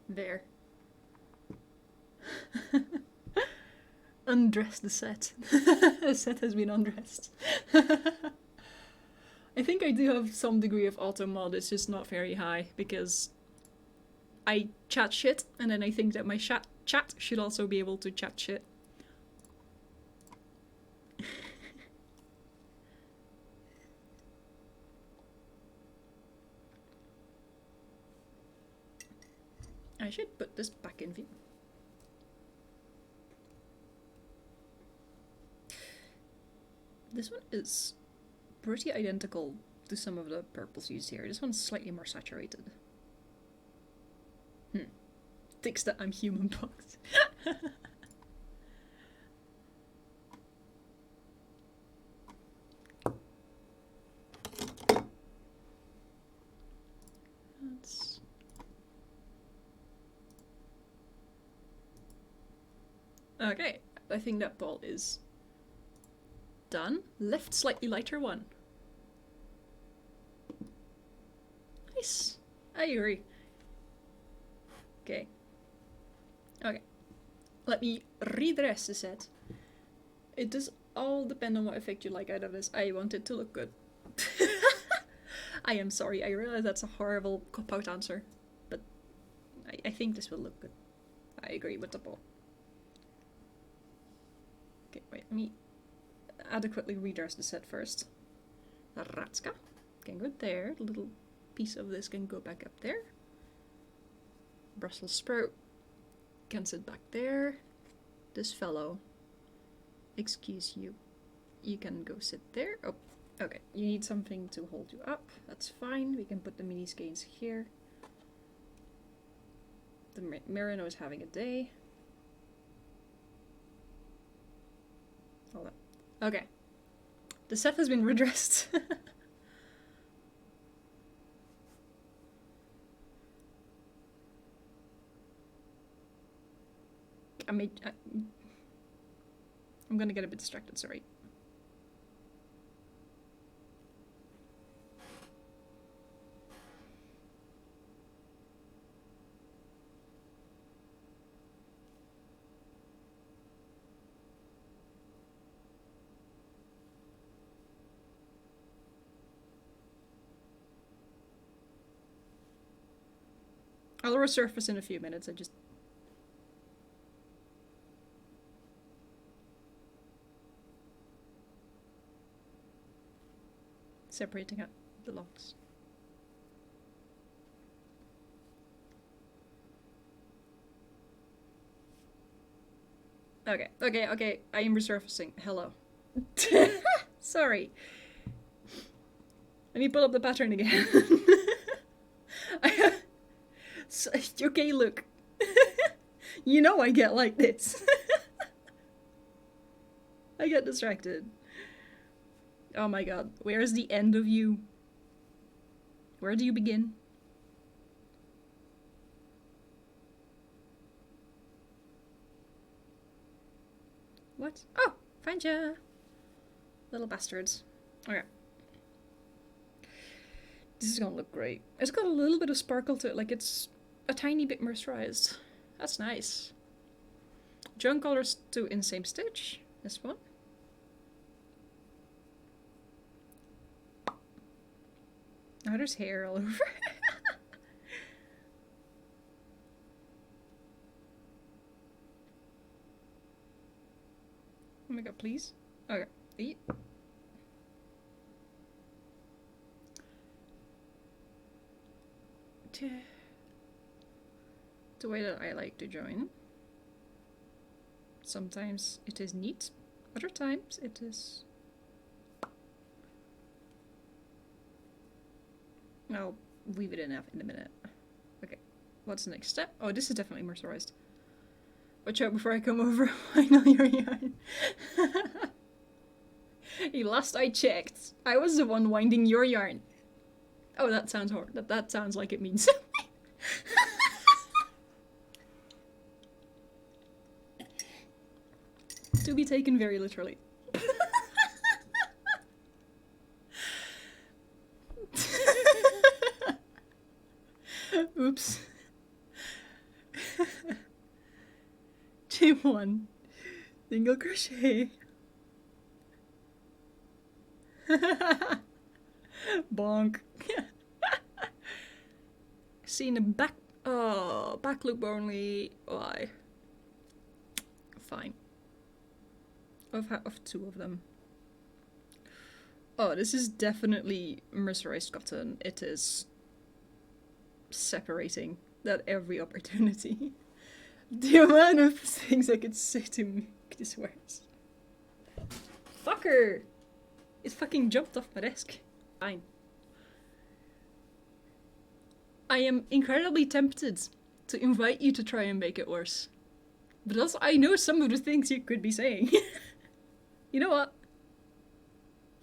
There. Undress the set. The set has been undressed. I think I do have some degree of auto mod, it's just not very high because I chat shit, and then I think that my chat should also be able to chat shit. I should put this back in view. This one is pretty identical to some of the purples used here. This one's slightly more saturated. Thinks that I'm human box. Okay, I think that ball is done. Left slightly lighter one. Nice. I agree. Okay. Okay. Let me redress the set. It does all depend on what effect you like out of this. I want it to look good. I am sorry, I realize that's a horrible cop-out answer, but I think this will look good. I agree with the ball. Okay, wait, let me adequately redress the set first. Ratska can go there. The little piece of this can go back up there. Brussels sprout can sit back there. This fellow, excuse you, you can go sit there. Oh, okay, you need something to hold you up. That's fine. We can put the mini skeins here. The Merino is having a day. Hold up. Okay. The set has been redressed. I'm gonna get a bit distracted, sorry. I'll resurface in a few minutes, I just... separating out the locks. Okay, okay, okay, I am resurfacing. Hello. Sorry. Let me pull up the pattern again. Okay, look. You know I get like this. I get distracted. Oh my god, where's the end of you? Where do you begin? What? Oh, find ya! Little bastards. Okay. This is gonna look great. It's got a little bit of sparkle to it, like it's a tiny bit moisturized. That's nice. Join colors to in same stitch. This one. Oh, there's hair all over. Oh my god, please. Okay. Eat. The way that I like to join. Sometimes it is neat, other times it is... I'll weave it in a minute. Okay, what's the next step? Oh, this is definitely moisturized. Watch out before I come over and wind all your yarn. Last I checked, I was the one winding your yarn. Oh, that sounds horrible. That sounds like it means something. To be taken very literally. Oops. Chain 1. Single crochet. Bonk. See, in the back Oh, back loop only. Why? Fine. Of two of them. Oh, this is definitely mercerized cotton. It is separating at every opportunity. The amount of things I could say to make this worse. Fucker! It fucking jumped off my desk. Fine. I am incredibly tempted to invite you to try and make it worse. But also, I know some of the things you could be saying. You know what?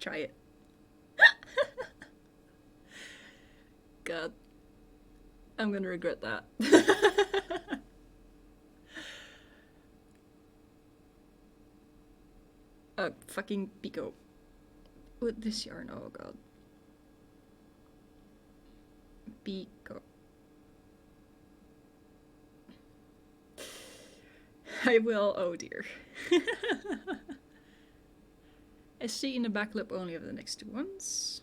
Try it. God. I'm gonna regret that. Oh, fucking Pico. With this yarn, oh god. Pico. I will, oh dear. I see in the back lip only of the next two ones.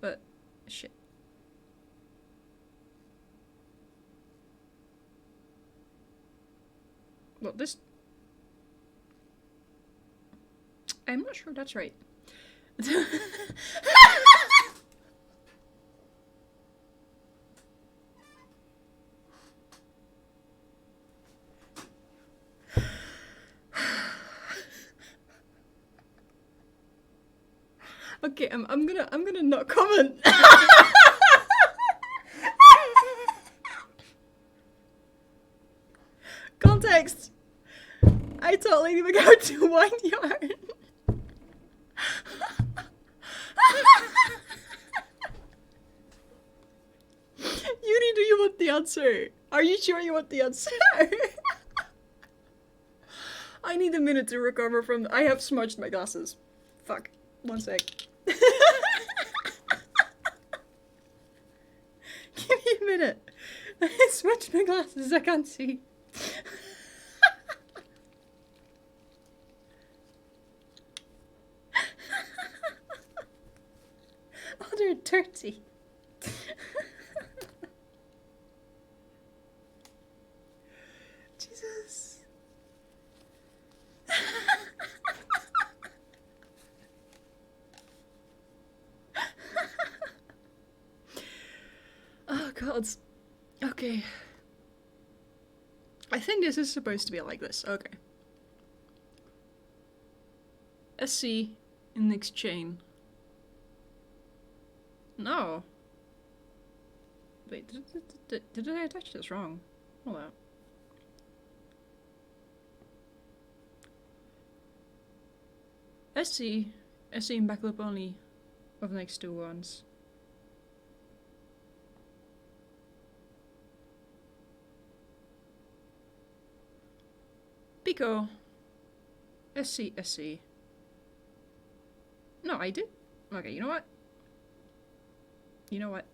But, shit. Well, this... I'm not sure that's right. Okay, I'm gonna not comment. Context. I taught Ladybug how to wind yarn. Yuri, do you want the answer? Are you sure you want the answer? I need a minute to recover from. I have smudged my glasses. Fuck. 1 sec. Give me a minute. I smudged my glasses. I can't see. Oh, they're dirty. Jesus. Oh god. Okay. I think this is supposed to be like this. Okay. SC in next chain. No. Wait, did I attach this wrong? Hold on. SC in back loop only of the next two ones. Pico. SC. No, I did. Okay, you know what? You know what?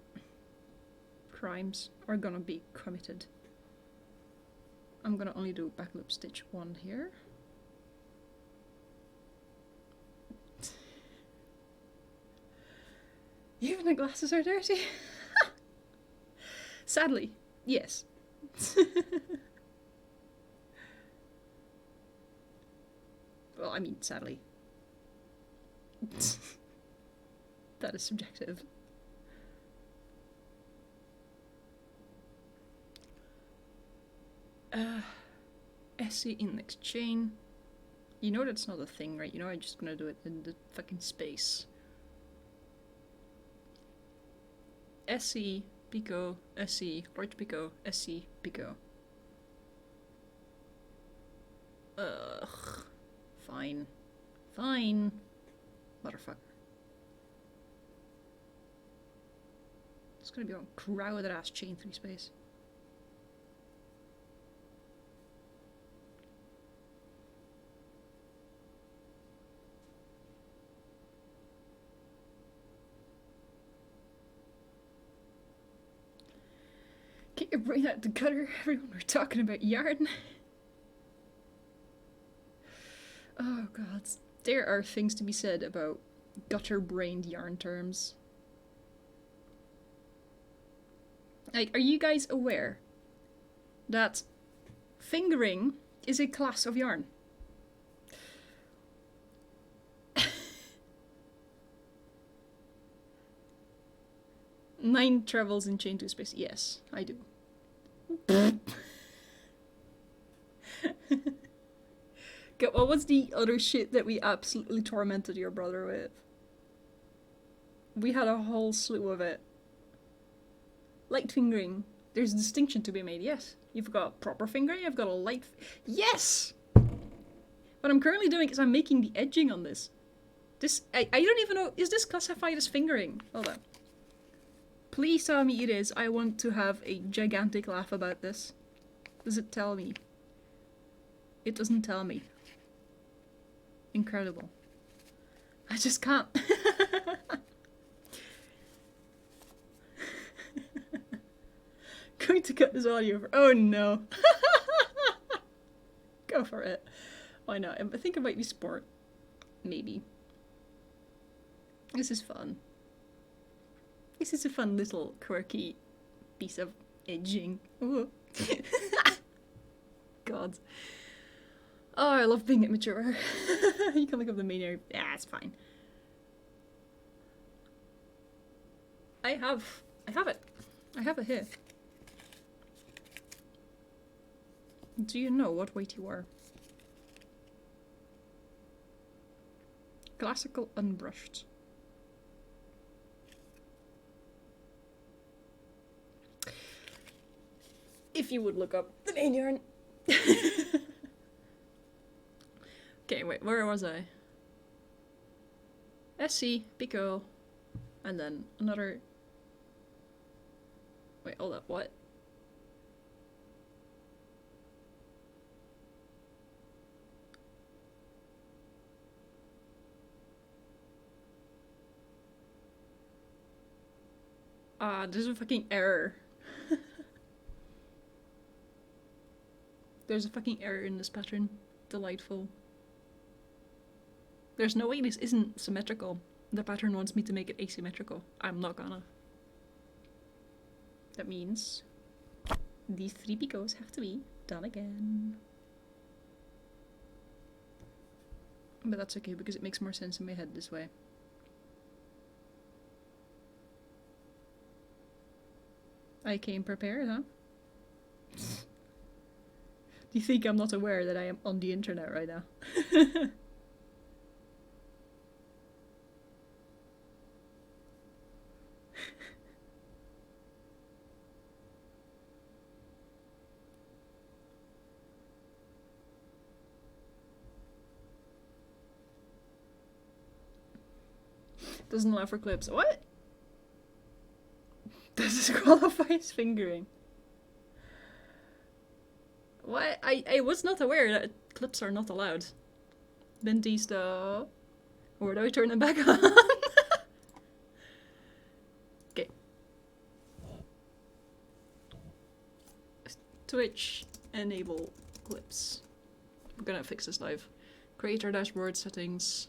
Crimes are gonna be committed. I'm gonna only do back loop stitch 1 here. Even the glasses are dirty. Sadly, yes. Well, I mean, sadly. That is subjective. SC in next chain. You know that's not a thing, right? You know I'm just gonna do it in the fucking space. SC, Pico, SC, large Pico, SC, Pico. Ugh. Fine. Fine. Motherfucker. It's gonna be on crowded ass chain 3 space. Can't you bring that to gutter? Everyone we're talking about yarn. Oh god. There are things to be said about gutter-brained yarn terms. Like, are you guys aware that fingering is a class of yarn? Mine travels in chain to space. Yes, I do. Okay, what was the other shit that we absolutely tormented your brother with? We had a whole slew of it. Light fingering. There's a distinction to be made, yes. You've got proper fingering, you've got a light... Yes! What I'm currently doing is I'm making the edging on this. I don't even know... Is this classified as fingering? Hold on. Please tell me it is. I want to have a gigantic laugh about this. Does it tell me? It doesn't tell me. Incredible. I just can't. Going to cut this audio for... Oh no. Go for it. Why not? I think it might be sport. Maybe. This is fun. This is a fun little quirky piece of edging. God. Oh, I love being immature. You can look up the main area. Yeah, it's fine. I have it. I have it here. Do you know what weight you are? Classical unbrushed. If you would look up the main yarn. Okay, wait, where was I? SC, Pico, and then another... Wait, hold up, what? Ah, there's a fucking error. There's a fucking error in this pattern. Delightful. There's no way this isn't symmetrical. The pattern wants me to make it asymmetrical. I'm not gonna. That means these 3 picots have to be done again. But that's okay because it makes more sense in my head this way. I came prepared, huh? Do you think I'm not aware that I am on the internet right now? Doesn't allow for clips. What? Does this qualify as fingering? What? I was not aware that clips are not allowed. Dentista. Or do I turn them back on? Okay. Twitch enable clips. I'm gonna fix this live. Creator dashboard settings.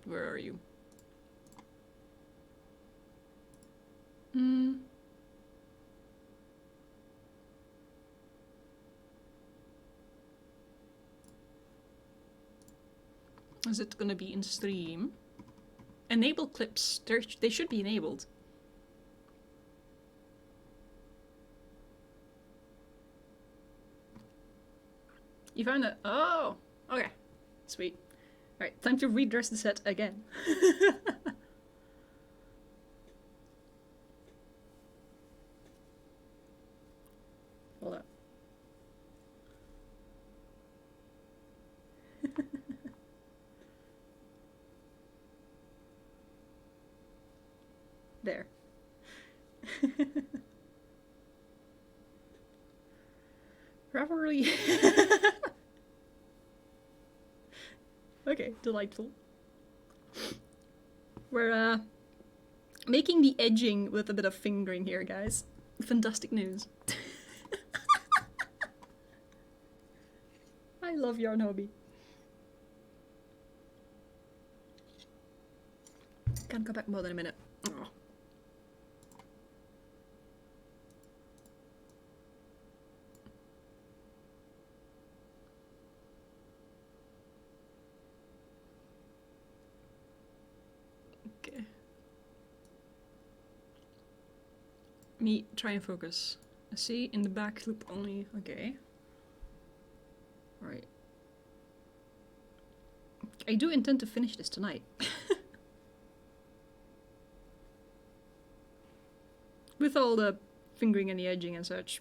Where are you? Is it gonna be in stream? Enable clips. They should be enabled. You found it? Oh! Okay. Sweet. Alright, time to redress the set again. Hold up. There. Revelry. Okay, delightful. We're making the edging with a bit of fingering here, guys. Fantastic news. I love yarn hobby. Can't go back more than a minute. Oh. me try and focus. I see in the back loop only. Okay. Right. I do intend to finish this tonight. With all the fingering and the edging and such.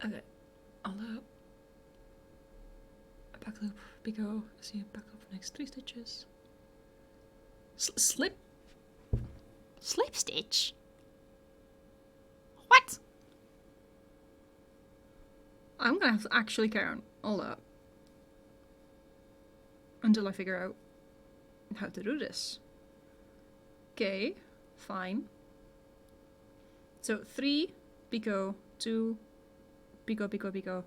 Okay, on the back loop, picot, see a back loop next 3 stitches. Slip stitch? What? I'm gonna have to actually count all that until I figure out how to do this. Okay, fine. So 3 picot, 2 picot, picot, picot,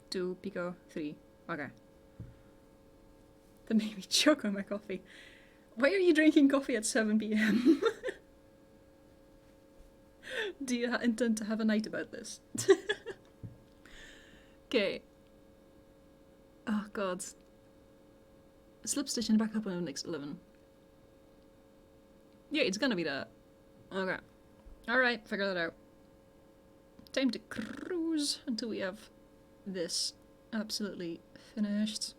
2 picot, 3. Okay. That made me choke on my coffee. Why are you drinking coffee at 7 PM? Do you intend to have a night about this? Okay. Oh god. Slip stitch in the back up on the next 11. Yeah, it's gonna be that. Okay. Alright, figure that out. Time to cruise until we have this absolutely finished.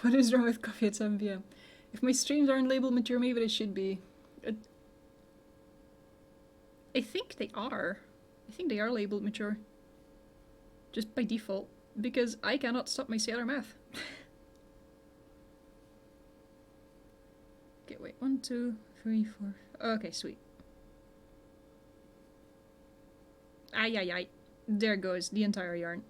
What is wrong with coffee at 7 PM? If my streams aren't labeled mature, maybe they should be. I think they are. I think they are labeled mature. Just by default. Because I cannot stop my Sailor math. Okay, wait. 1, 2, 3, 4. Okay, sweet. Ay, ay, ay. There goes the entire yarn.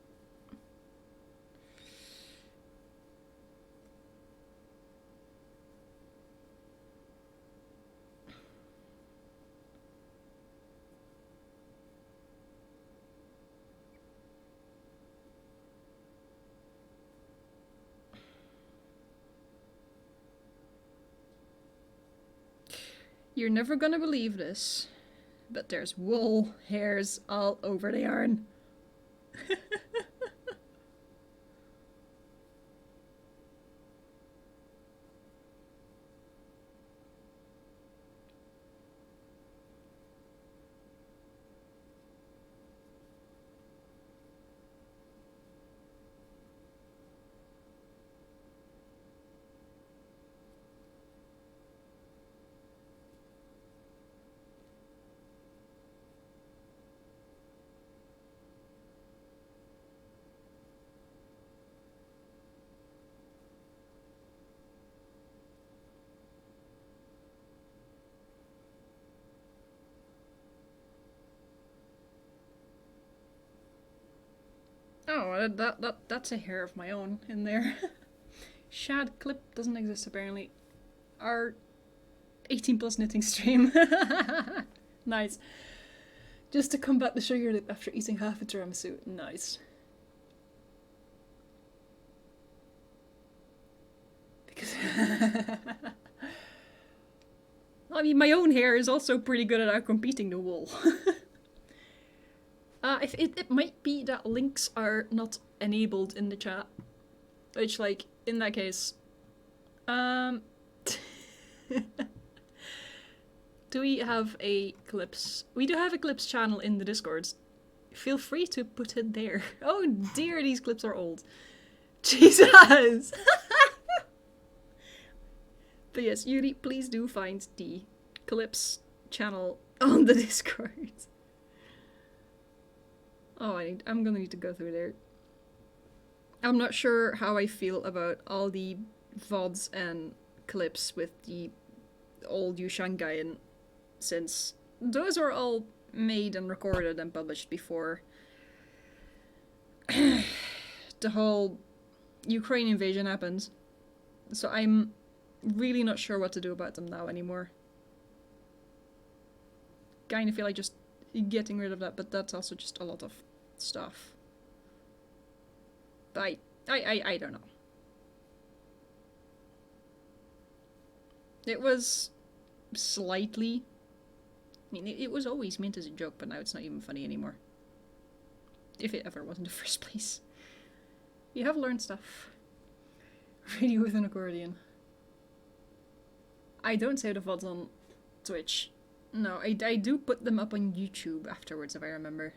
You're never gonna believe this, but there's wool hairs all over the yarn. Oh, that's a hair of my own in there. Shad clip doesn't exist apparently. Our 18 plus knitting stream. Nice. Just to combat the sugar dip after eating half a tiramisu. Nice. Because I mean, my own hair is also pretty good at outcompeting the wool. It might be that links are not enabled in the chat. Which, like, in that case... Do we have a clips? We do have a clips channel in the Discords. Feel free to put it there. Oh dear, these clips are old. Jesus! But yes, Yuri, please do find the clips channel on the Discord. Oh, I'm gonna need to go through there. I'm not sure how I feel about all the VODs and clips with the old Yushangayan, since those are all made and recorded and published before the whole Ukraine invasion happened. So I'm really not sure what to do about them now anymore. Kind of feel like just getting rid of that, but that's also just a lot of stuff. But I don't know. It was slightly... I mean, it was always meant as a joke, but now it's not even funny anymore. If it ever was in the first place. You have learned stuff. Radio with an accordion. I don't say the VODs on Twitch. No, I do put them up on YouTube afterwards, if I remember.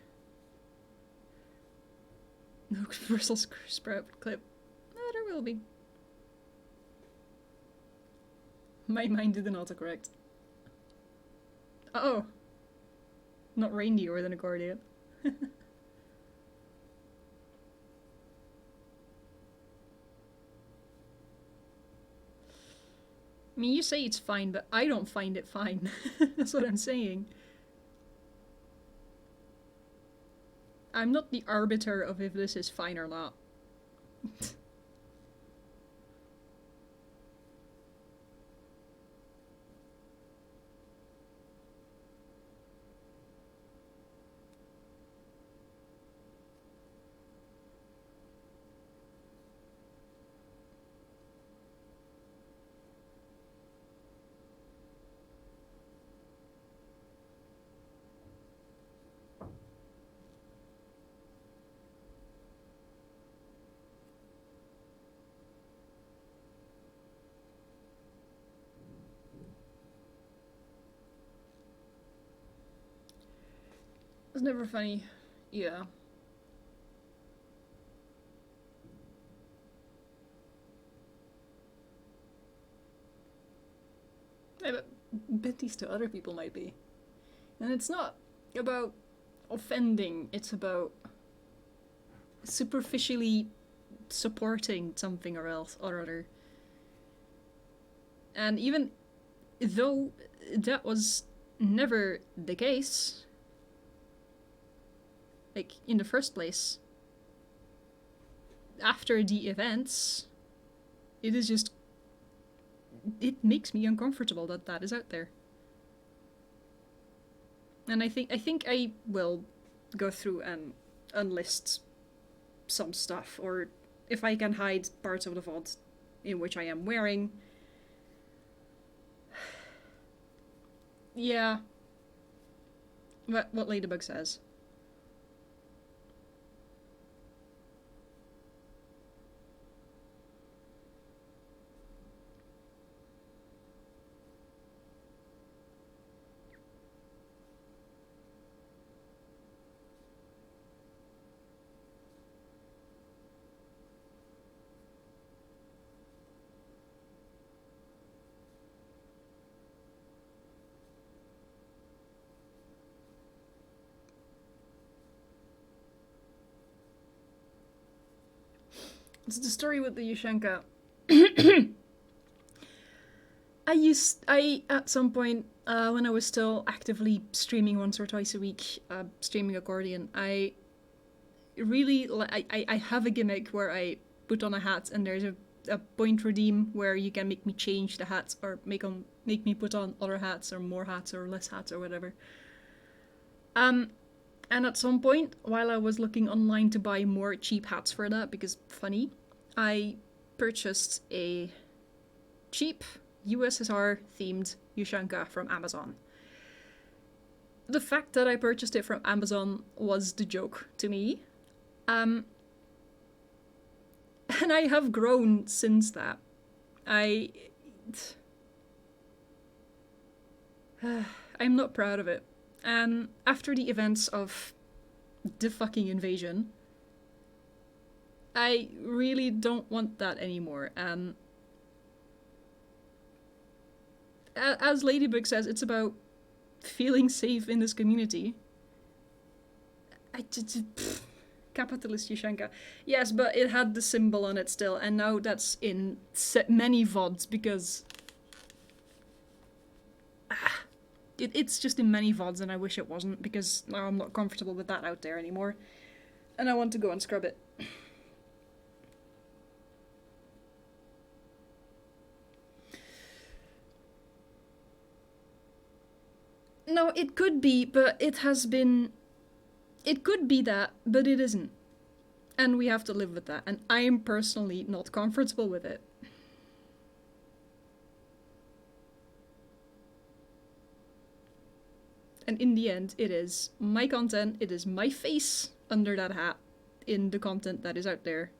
No Brussels sprout clip. No, there will be. My mind did an autocorrect. Uh-oh. Not reindeer with an accordion. I mean, you say it's fine, but I don't find it fine. That's what I'm saying. I'm not the arbiter of if this is fine or not. It's never funny. Yeah. Yeah, but Betty's to other people might be. And it's not about offending, it's about superficially supporting something or else or other. And even though that was never the case, like, in the first place, after the events, it is just... it makes me uncomfortable that that is out there. And I think I will go through and unlist some stuff, or if I can hide parts of the VOD in which I am wearing. Yeah. What Ladybug says. It's the story with the Yushenka. I at some point, when I was still actively streaming once or twice a week, streaming accordion, I really, I have a gimmick where I put on a hat and there's a point redeem where you can make me change the hats or make me put on other hats or more hats or less hats or whatever. And at some point, while I was looking online to buy more cheap hats for that, because funny, I purchased a cheap USSR themed Yushenka from Amazon. The fact that I purchased it from Amazon was the joke to me. And I have grown since that. I'm not proud of it. And after the events of the fucking invasion, I really don't want that anymore. And as Ladybug says, it's about feeling safe in this community. Capitalist Yushenka. Yes, but it had the symbol on it still, and now that's in many VODs because... It's just in many VODs, and I wish it wasn't, because now I'm not comfortable with that out there anymore. And I want to go and scrub it. No, it could be, but it has been... It could be that, but it isn't. And we have to live with that, and I am personally not comfortable with it. And in the end, it is my content, it is my face under that hat in the content that is out there.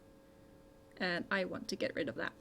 And I want to get rid of that.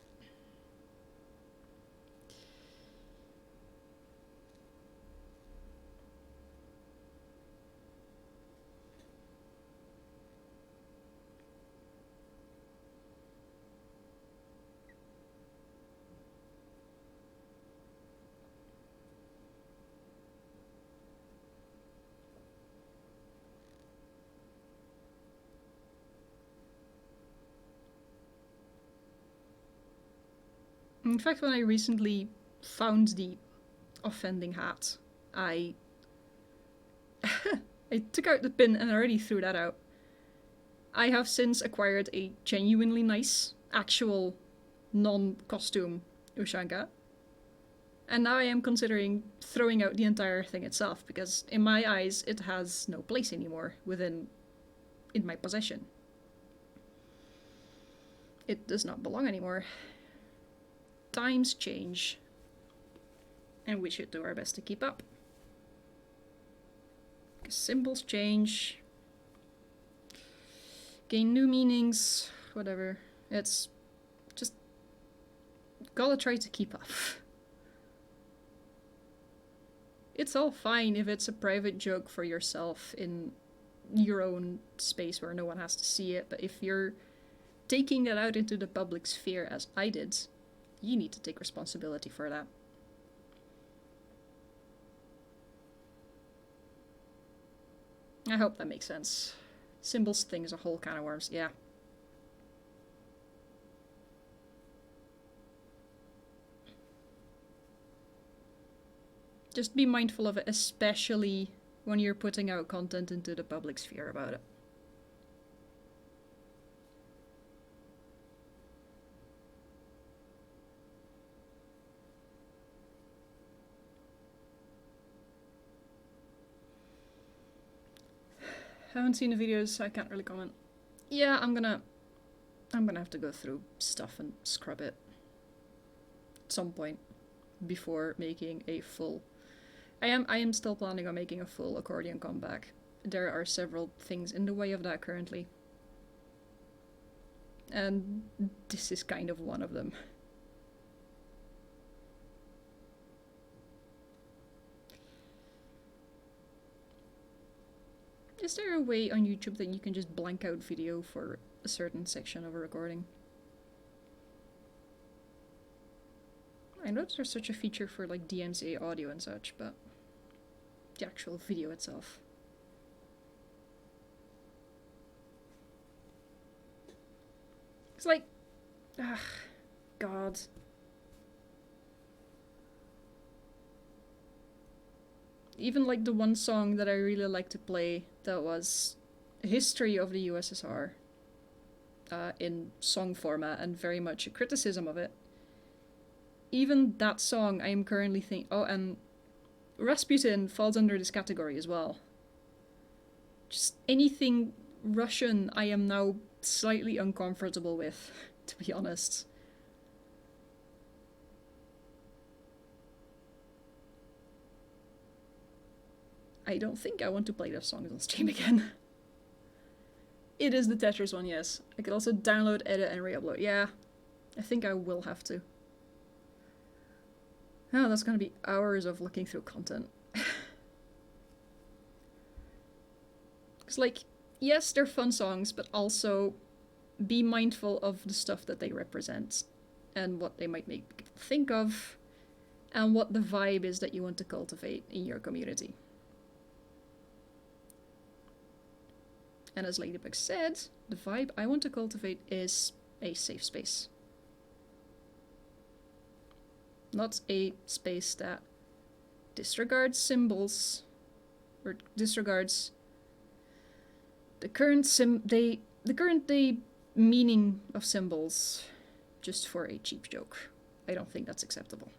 In fact, when I recently found the offending hat, I took out the pin and already threw that out. I have since acquired a genuinely nice, actual, non-costume Ushanka. And now I am considering throwing out the entire thing itself, because in my eyes it has no place anymore in my possession. It does not belong anymore. Times change. And we should do our best to keep up. Because symbols change. Gain new meanings. Whatever. It's just... gotta try to keep up. It's all fine if it's a private joke for yourself in your own space where no one has to see it, but if you're taking that out into the public sphere as I did, you need to take responsibility for that. I hope that makes sense. Symbols thing is a whole can of worms, yeah. Just be mindful of it, especially when you're putting out content into the public sphere about it. Haven't seen the videos, so I can't really comment. Yeah, I'm gonna have to go through stuff and scrub it at some point before making a full... I am still planning on making a full accordion comeback. There are several things in the way of that currently. And this is kind of one of them. Is there a way on YouTube that you can just blank out video for a certain section of a recording? I know there's such a feature for like DMCA audio and such, but the actual video itself. It's like, ugh, God. Even like the one song that I really like to play that was history of the USSR in song format and very much a criticism of it. Even that song I am currently thinking... Oh, and Rasputin falls under this category as well. Just anything Russian I am now slightly uncomfortable with, to be honest. I don't think I want to play those songs on stream again. It is the Tetris one, yes. I could also download, edit, and re-upload. Yeah, I think I will have to. Oh, that's gonna be hours of looking through content. It's like, yes, they're fun songs, but also be mindful of the stuff that they represent and what they might make people think of and what the vibe is that you want to cultivate in your community. And as Ladybug said, the vibe I want to cultivate is a safe space. Not a space that disregards symbols or disregards the current meaning of symbols just for a cheap joke. I don't think that's acceptable.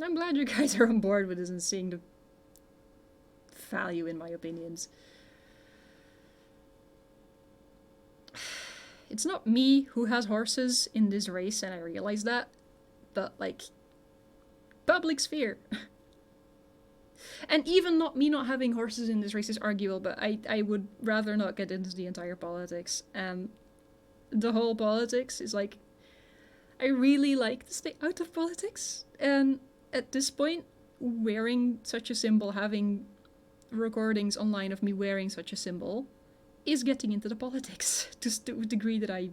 I'm glad you guys are on board with this and seeing the value in my opinions. It's not me who has horses in this race, and I realize that, but like, public sphere. And even not me not having horses in this race is arguable, but I would rather not get into the entire politics. And the whole politics is like, I really like to stay out of politics. And at this point, wearing such a symbol, having recordings online of me wearing such a symbol, is getting into the politics to a degree that I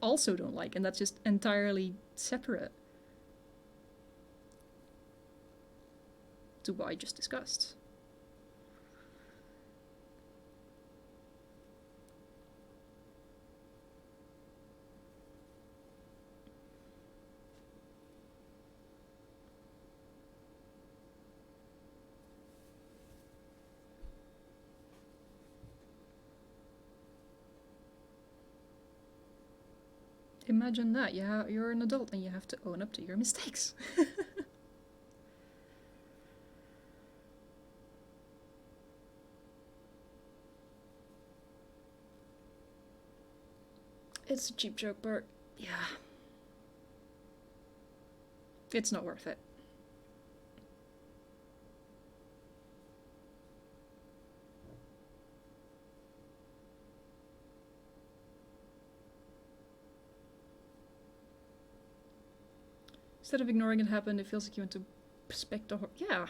also don't like, and that's just entirely separate to what I just discussed. Imagine that, you're an adult and you have to own up to your mistakes. It's a cheap joke, Bert. Yeah. It's not worth it. Instead of ignoring it happen, it feels like you want to respect the horror. Yeah.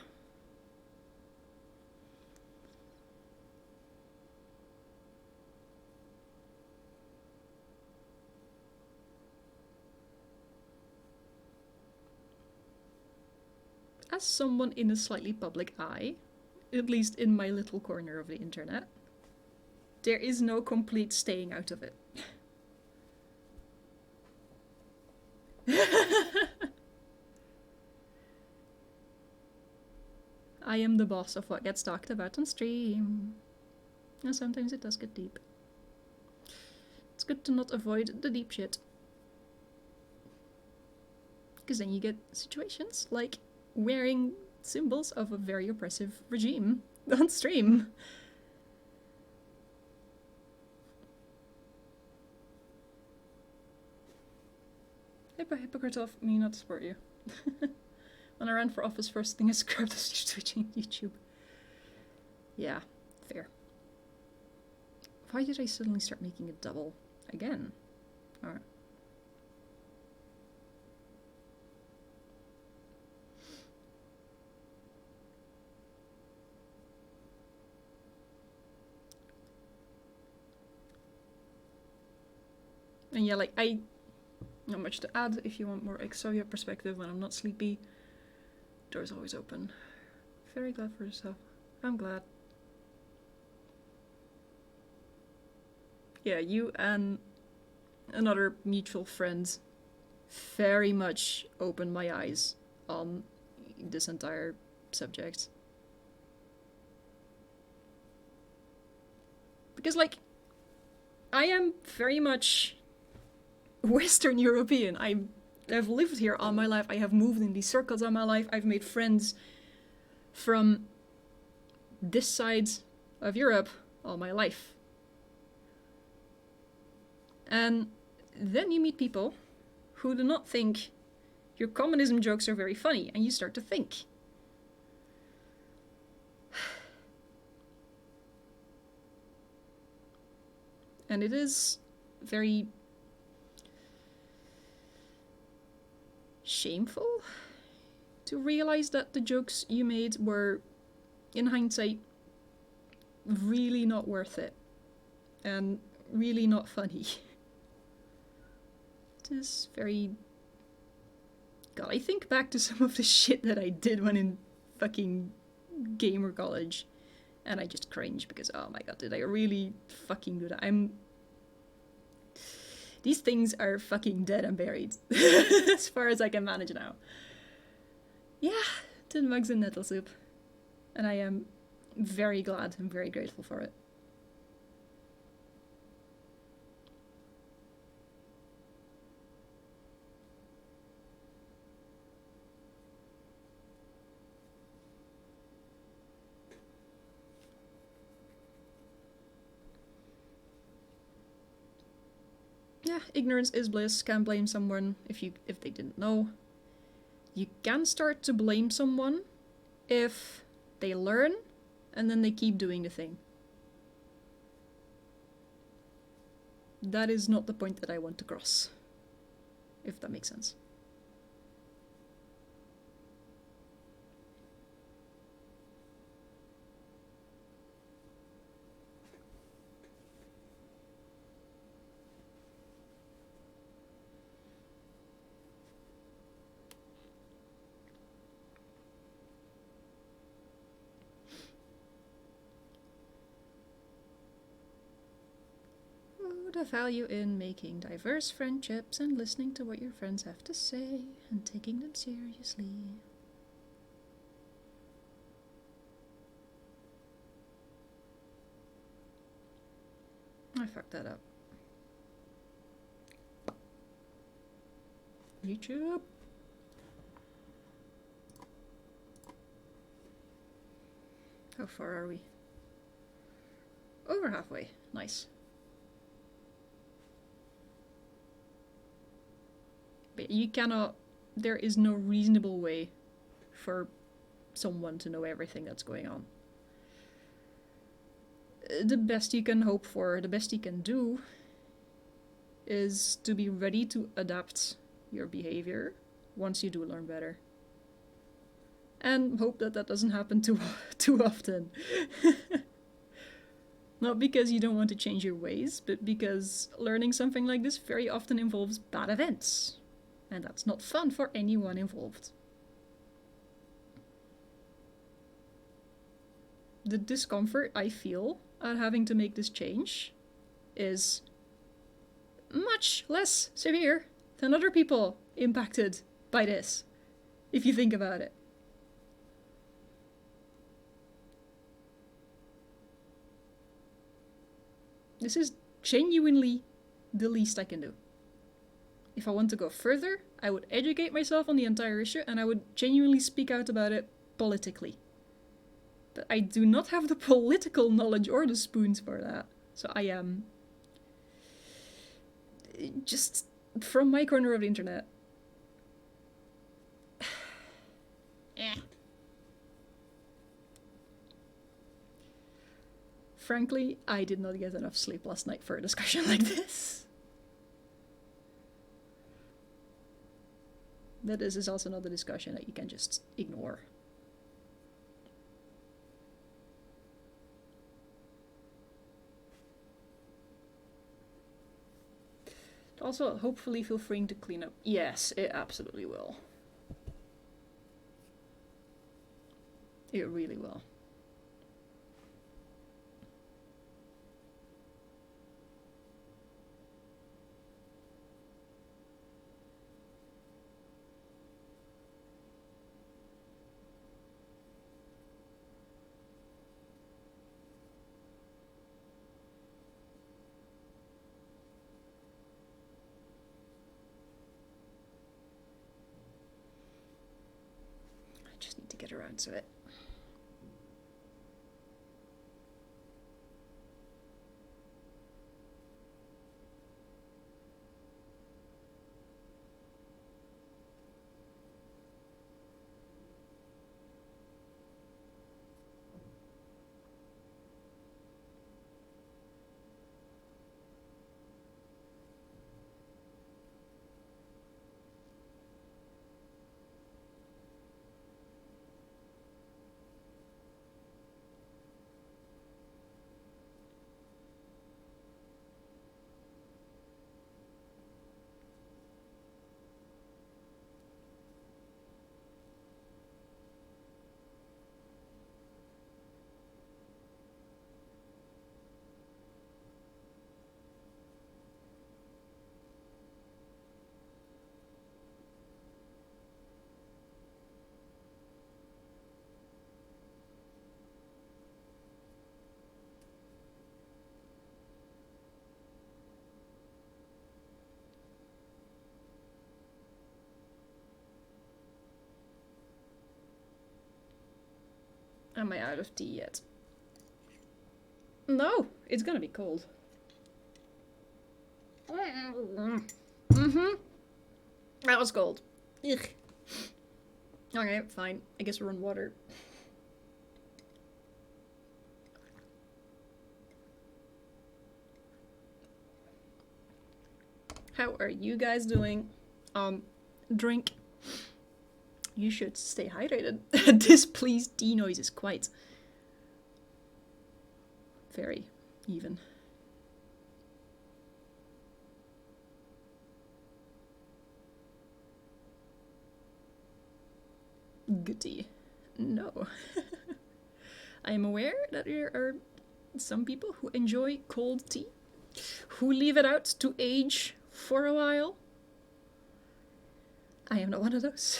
As someone in a slightly public eye, at least in my little corner of the internet, there is no complete staying out of it. I am the boss of what gets talked about on stream. And sometimes it does get deep. It's good to not avoid the deep shit. Because then you get situations like wearing symbols of a very oppressive regime on stream. Hypocrite of me not to support you. When I ran for office, first thing I scrubbed was Twitching YouTube. Yeah, fair. Why did I suddenly start making a double again? Alright. And yeah, like, not much to add. If you want more Exodia perspective when I'm not sleepy, door's always open. Very glad for yourself. I'm glad. Yeah, you and another mutual friend very much opened my eyes on this entire subject. Because, like, I am very much Western European. I've lived here all my life. I have moved in these circles all my life. I've made friends from this side of Europe all my life. And then you meet people who do not think your communism jokes are very funny, and you start to think. And it is very shameful to realize that the jokes you made were, in hindsight, really not worth it. And really not funny. It is very... God, I think back to some of the shit that I did when in fucking gamer college. And I just cringe because, oh my god, did I really fucking do that? These things are fucking dead and buried. As far as I can manage now. Yeah, 10 mugs in nettle soup. And I am very glad and very grateful for it. yeah, ignorance is bliss. Can't blame someone if they didn't know. You can start to blame someone if they learn and then they keep doing the thing. That is not the point that I want to cross, if that makes sense. The value in making diverse friendships and listening to what your friends have to say and taking them seriously. I fucked that up. YouTube. How far are we? Over halfway. Nice. But you cannot... There is no reasonable way for someone to know everything that's going on. The best you can hope for, the best you can do, is to be ready to adapt your behavior once you do learn better. And hope that that doesn't happen too often. Not because you don't want to change your ways, but because learning something like this very often involves bad events. And that's not fun for anyone involved. The discomfort I feel at having to make this change is much less severe than other people impacted by this, if you think about it. This is genuinely the least I can do. If I want to go further, I would educate myself on the entire issue and I would genuinely speak out about it politically. But I do not have the political knowledge or the spoons for that. So I am just from my corner of the internet. Frankly, I did not get enough sleep last night for a discussion like this. But this is also not a discussion that you can just ignore. Also, hopefully feel free to clean up. Yes, it absolutely will. It really will. Get around to it. Am I out of tea yet? No, it's gonna be cold. Mm-hmm. That was cold. Ugh. Okay, fine. I guess we're on water. How are you guys doing? Drink. You should stay hydrated. This please D noise is quite very even. Goody. No. I am aware that there are some people who enjoy cold tea, who leave it out to age for a while. I am not one of those.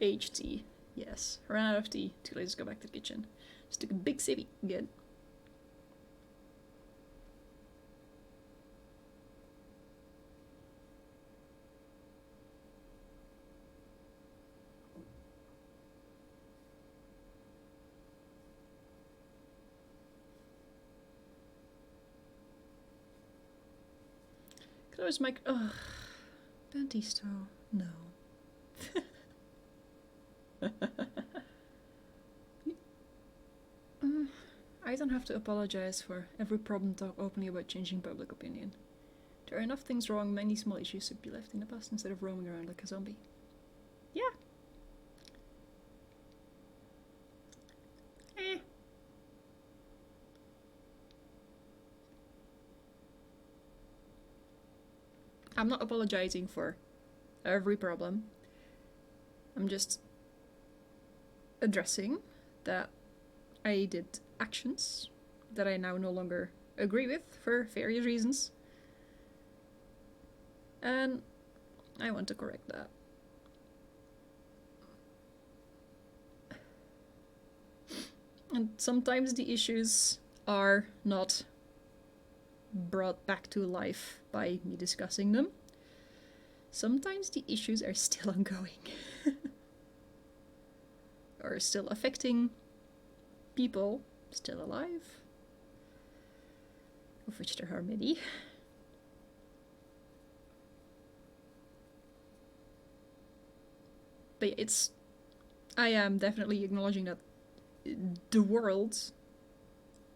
Age tea. Yes. Ran out of tea. Too late to go back to the kitchen. Just took a big sippy. Good. Could always make. Ugh. Dentisto. No. I don't have to apologize for every problem talk openly about changing public opinion. There are enough things wrong, many small issues should be left in the past instead of roaming around like a zombie. Yeah. I'm not apologizing for every problem. I'm just addressing that I did actions that I now no longer agree with for various reasons. And I want to correct that. And sometimes the issues are not brought back to life by me discussing them. Sometimes the issues are still ongoing. Or still affecting people still alive. Of which there are many. But I am definitely acknowledging that the world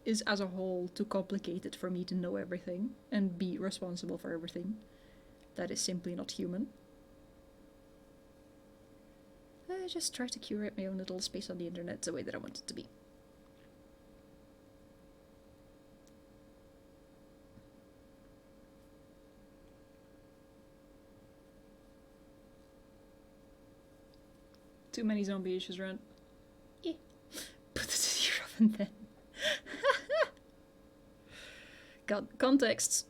is as a whole too complicated for me to know everything and be responsible for everything. That is simply not human. I just try to curate my own little space on the internet the way that I want it to be. Too many zombie issues around. Eh. Put it in your oven then. God, context.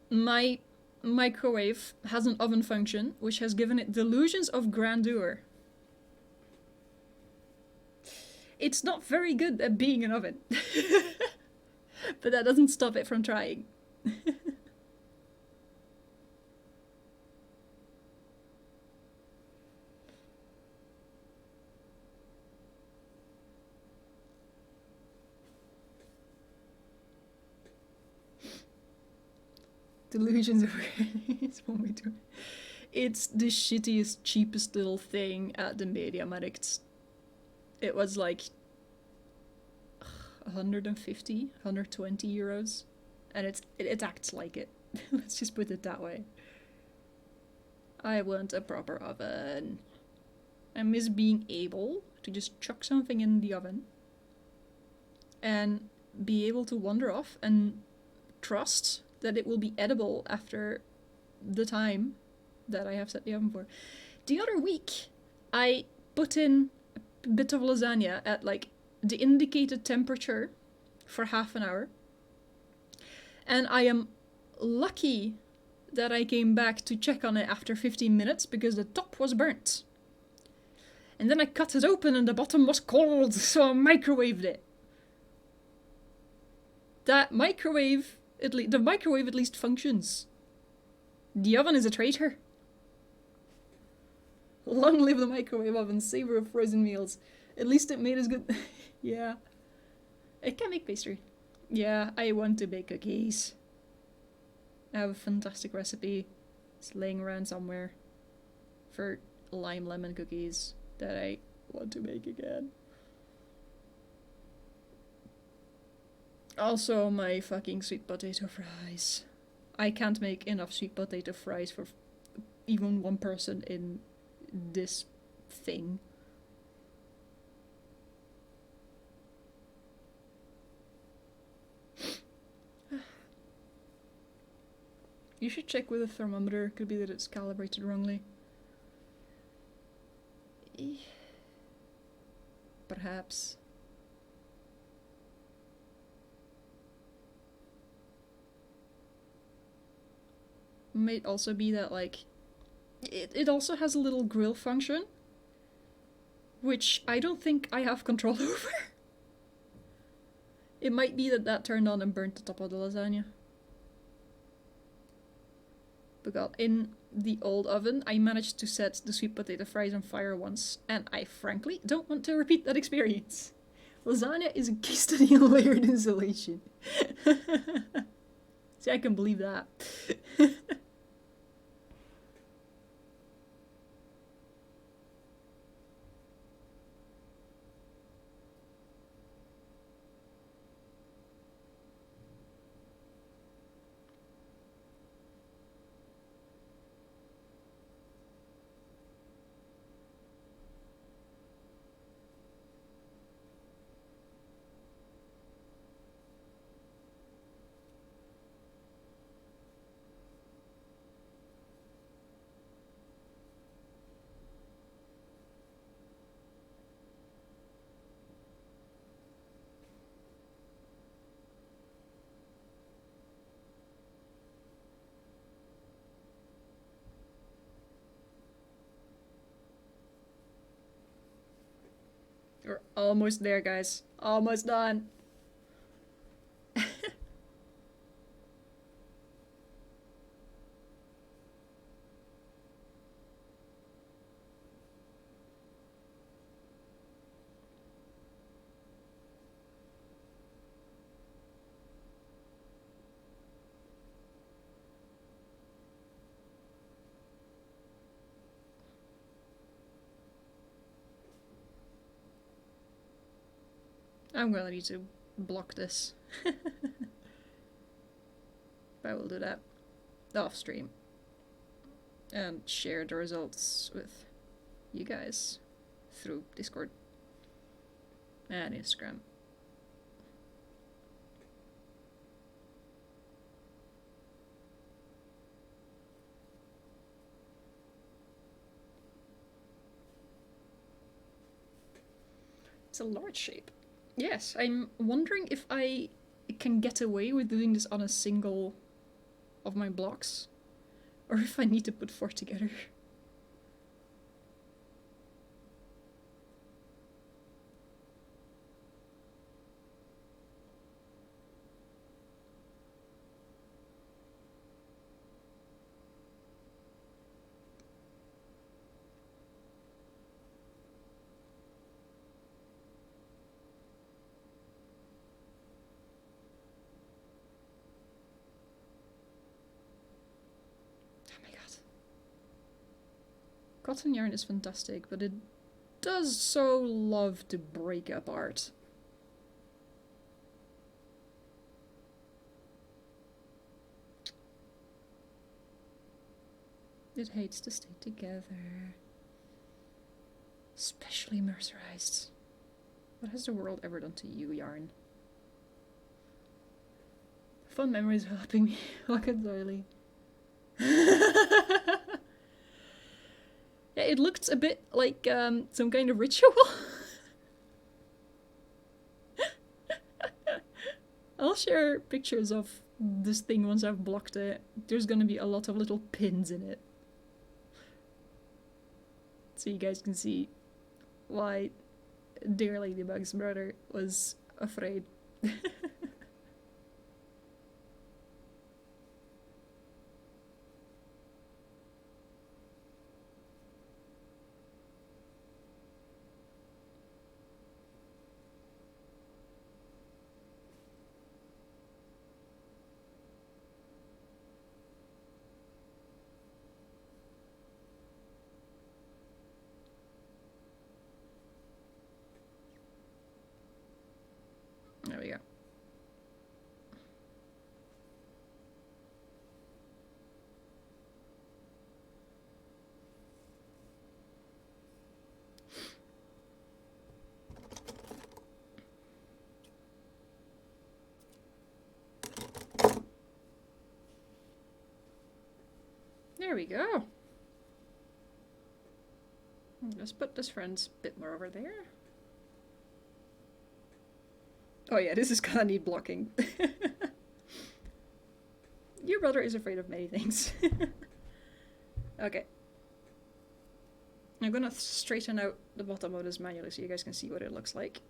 My microwave has an oven function which has given it delusions of grandeur. It's not very good at being an oven. But that doesn't stop it from trying. Delusions of is one way to. It's the shittiest, cheapest little thing at the MediaMarkt. It was like 150, 120 euros, and it acts like it. Let's just put it that way. I want a proper oven. I miss being able to just chuck something in the oven and be able to wander off and trust that it will be edible after the time that I have set the oven for. The other week, I put in a bit of lasagna at like the indicated temperature for half an hour. And I am lucky that I came back to check on it after 15 minutes because the top was burnt. And then I cut it open and the bottom was cold, so I microwaved it. That microwave, the microwave at least functions. The oven is a traitor. Long live the microwave oven, savor of frozen meals. At least it made as good. Yeah. I can make pastry. Yeah, I want to bake cookies. I have a fantastic recipe. It's laying around somewhere for lime lemon cookies that I want to make again. Also, my fucking sweet potato fries. I can't make enough sweet potato fries for even one person in this thing. You should check with a thermometer. Could be that it's calibrated wrongly. Perhaps. Might also be that, like, it also has a little grill function, which I don't think I have control over. It might be that that turned on and burnt the top of the lasagna. Because in the old oven, I managed to set the sweet potato fries on fire once, and I frankly don't want to repeat that experience. Lasagna is a case study in layered insulation. See, I can believe that. We're almost there, guys. Almost done. I'm gonna need to block this. But I will do that off stream. And share the results with you guys through Discord and Instagram. It's a large shape. Yes, I'm wondering if I can get away with doing this on a single of my blocks, or if I need to put 4 together. Cotton yarn is fantastic, but it does so love to break apart. It hates to stay together. Especially mercerized. What has the world ever done to you, yarn? Fun memories are helping me. Look at doily. Yeah, it looked a bit like some kind of ritual. I'll share pictures of this thing once I've blocked it. There's gonna be a lot of little pins in it. So you guys can see why dear Ladybug's brother was afraid. There we go. Let's put this friend's bit more over there. Oh yeah, this is gonna need blocking. Your brother is afraid of many things. Okay. I'm gonna straighten out the bottom of this manually so you guys can see what it looks like.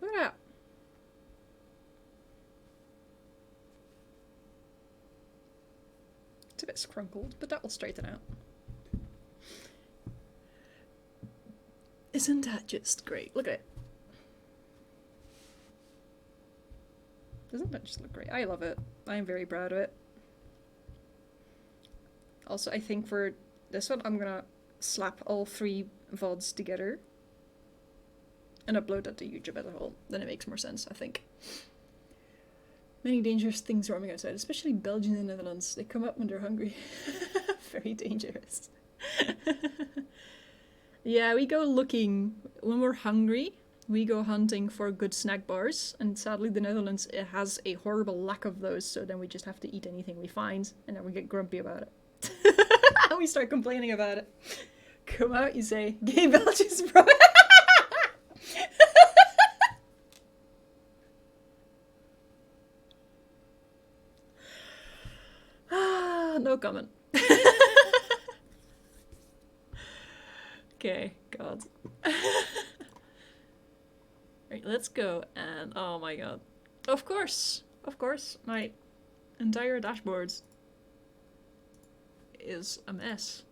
Look at that. It's a bit scrunkled, but that will straighten out. Isn't that just great? Look at it. Doesn't that just look great? I love it. I am very proud of it. Also, I think for this one, I'm gonna slap all 3 VODs together and upload that to YouTube as a whole. Then it makes more sense, I think. Many dangerous things roaming outside, especially Belgium and the Netherlands. They come up when they're hungry. Very dangerous. Yeah, we go looking when we're hungry. We go hunting for good snack bars, and sadly the Netherlands, it has a horrible lack of those, so then we just have to eat anything we find, and then we get grumpy about it. And we start complaining about it. Come out, you say, gay Belgians, bro. No comment. Okay, God. Right, let's go, and oh my god. Of course, my entire dashboard is a mess.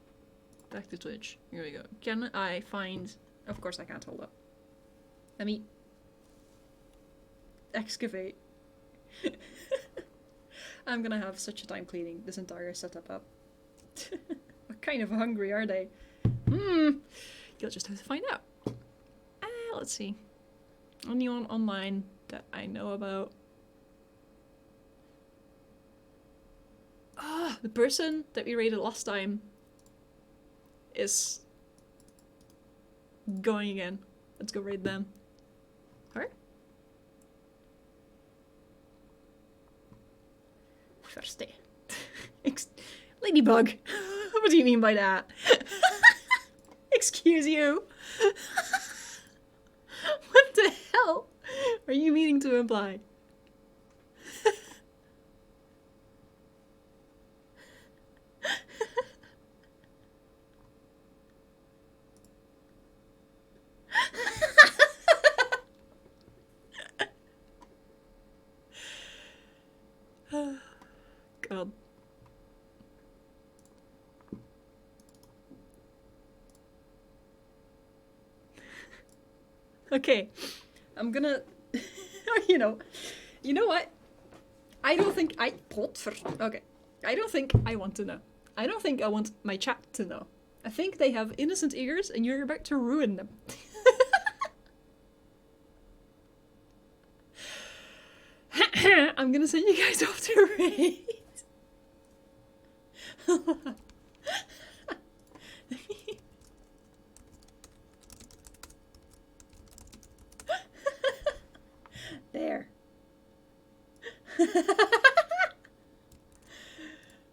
Back to Twitch. Here we go. Can I find... Of course I can't hold up. Let me... excavate. I'm gonna have such a time cleaning this entire setup up. What kind of hungry are they? You'll just have to find out. Let's see. Anyone online that I know about? Ah, the person that we raided last time is going again. Let's go raid them. Alright. Thirsty. Ladybug. What do you mean by that? Excuse you. What the hell are you meaning to imply? God. Okay, I'm gonna, you know what? I don't think okay, I don't think I want to know. I don't think I want my chat to know. I think they have innocent ears and you're about to ruin them. I'm gonna send you guys off to raid. There.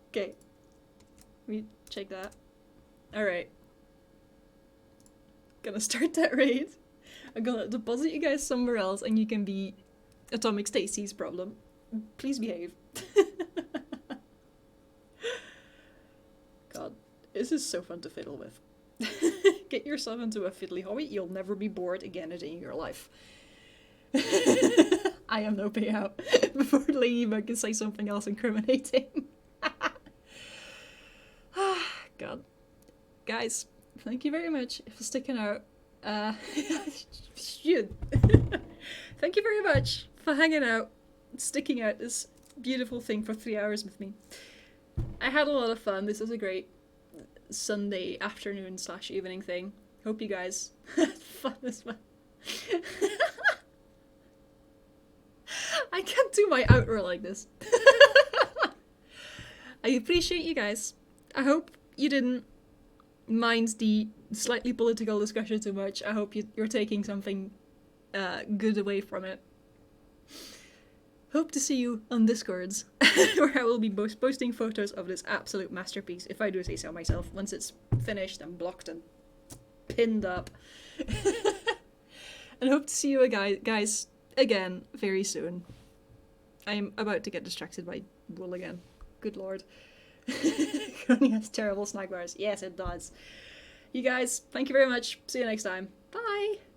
Okay. Let me check that. Alright. Gonna start that raid. I'm gonna deposit you guys somewhere else and you can be Atomic Stacy's problem. Please behave. God, this is so fun to fiddle with. Get yourself into a fiddly hobby, you'll never be bored again a day in your life. I have no payout before Ladybug can say something else incriminating. God. Guys, thank you very much for sticking out. Shit. Thank you very much for hanging out, sticking out this beautiful thing for 3 hours with me. I had a lot of fun. This was a great Sunday afternoon / evening thing. Hope you guys had fun as well. I can't do my outro like this. I appreciate you guys. I hope you didn't mind the slightly political discussion too much. I hope you're taking something good away from it. hope to see you on Discords, where I will be posting photos of this absolute masterpiece, if I do say so myself, once it's finished and blocked and pinned up. And hope to see you guys again very soon. I'm about to get distracted by wool again. Good lord. Only has terrible snag bars. Yes, it does. You guys, thank you very much. See you next time. Bye!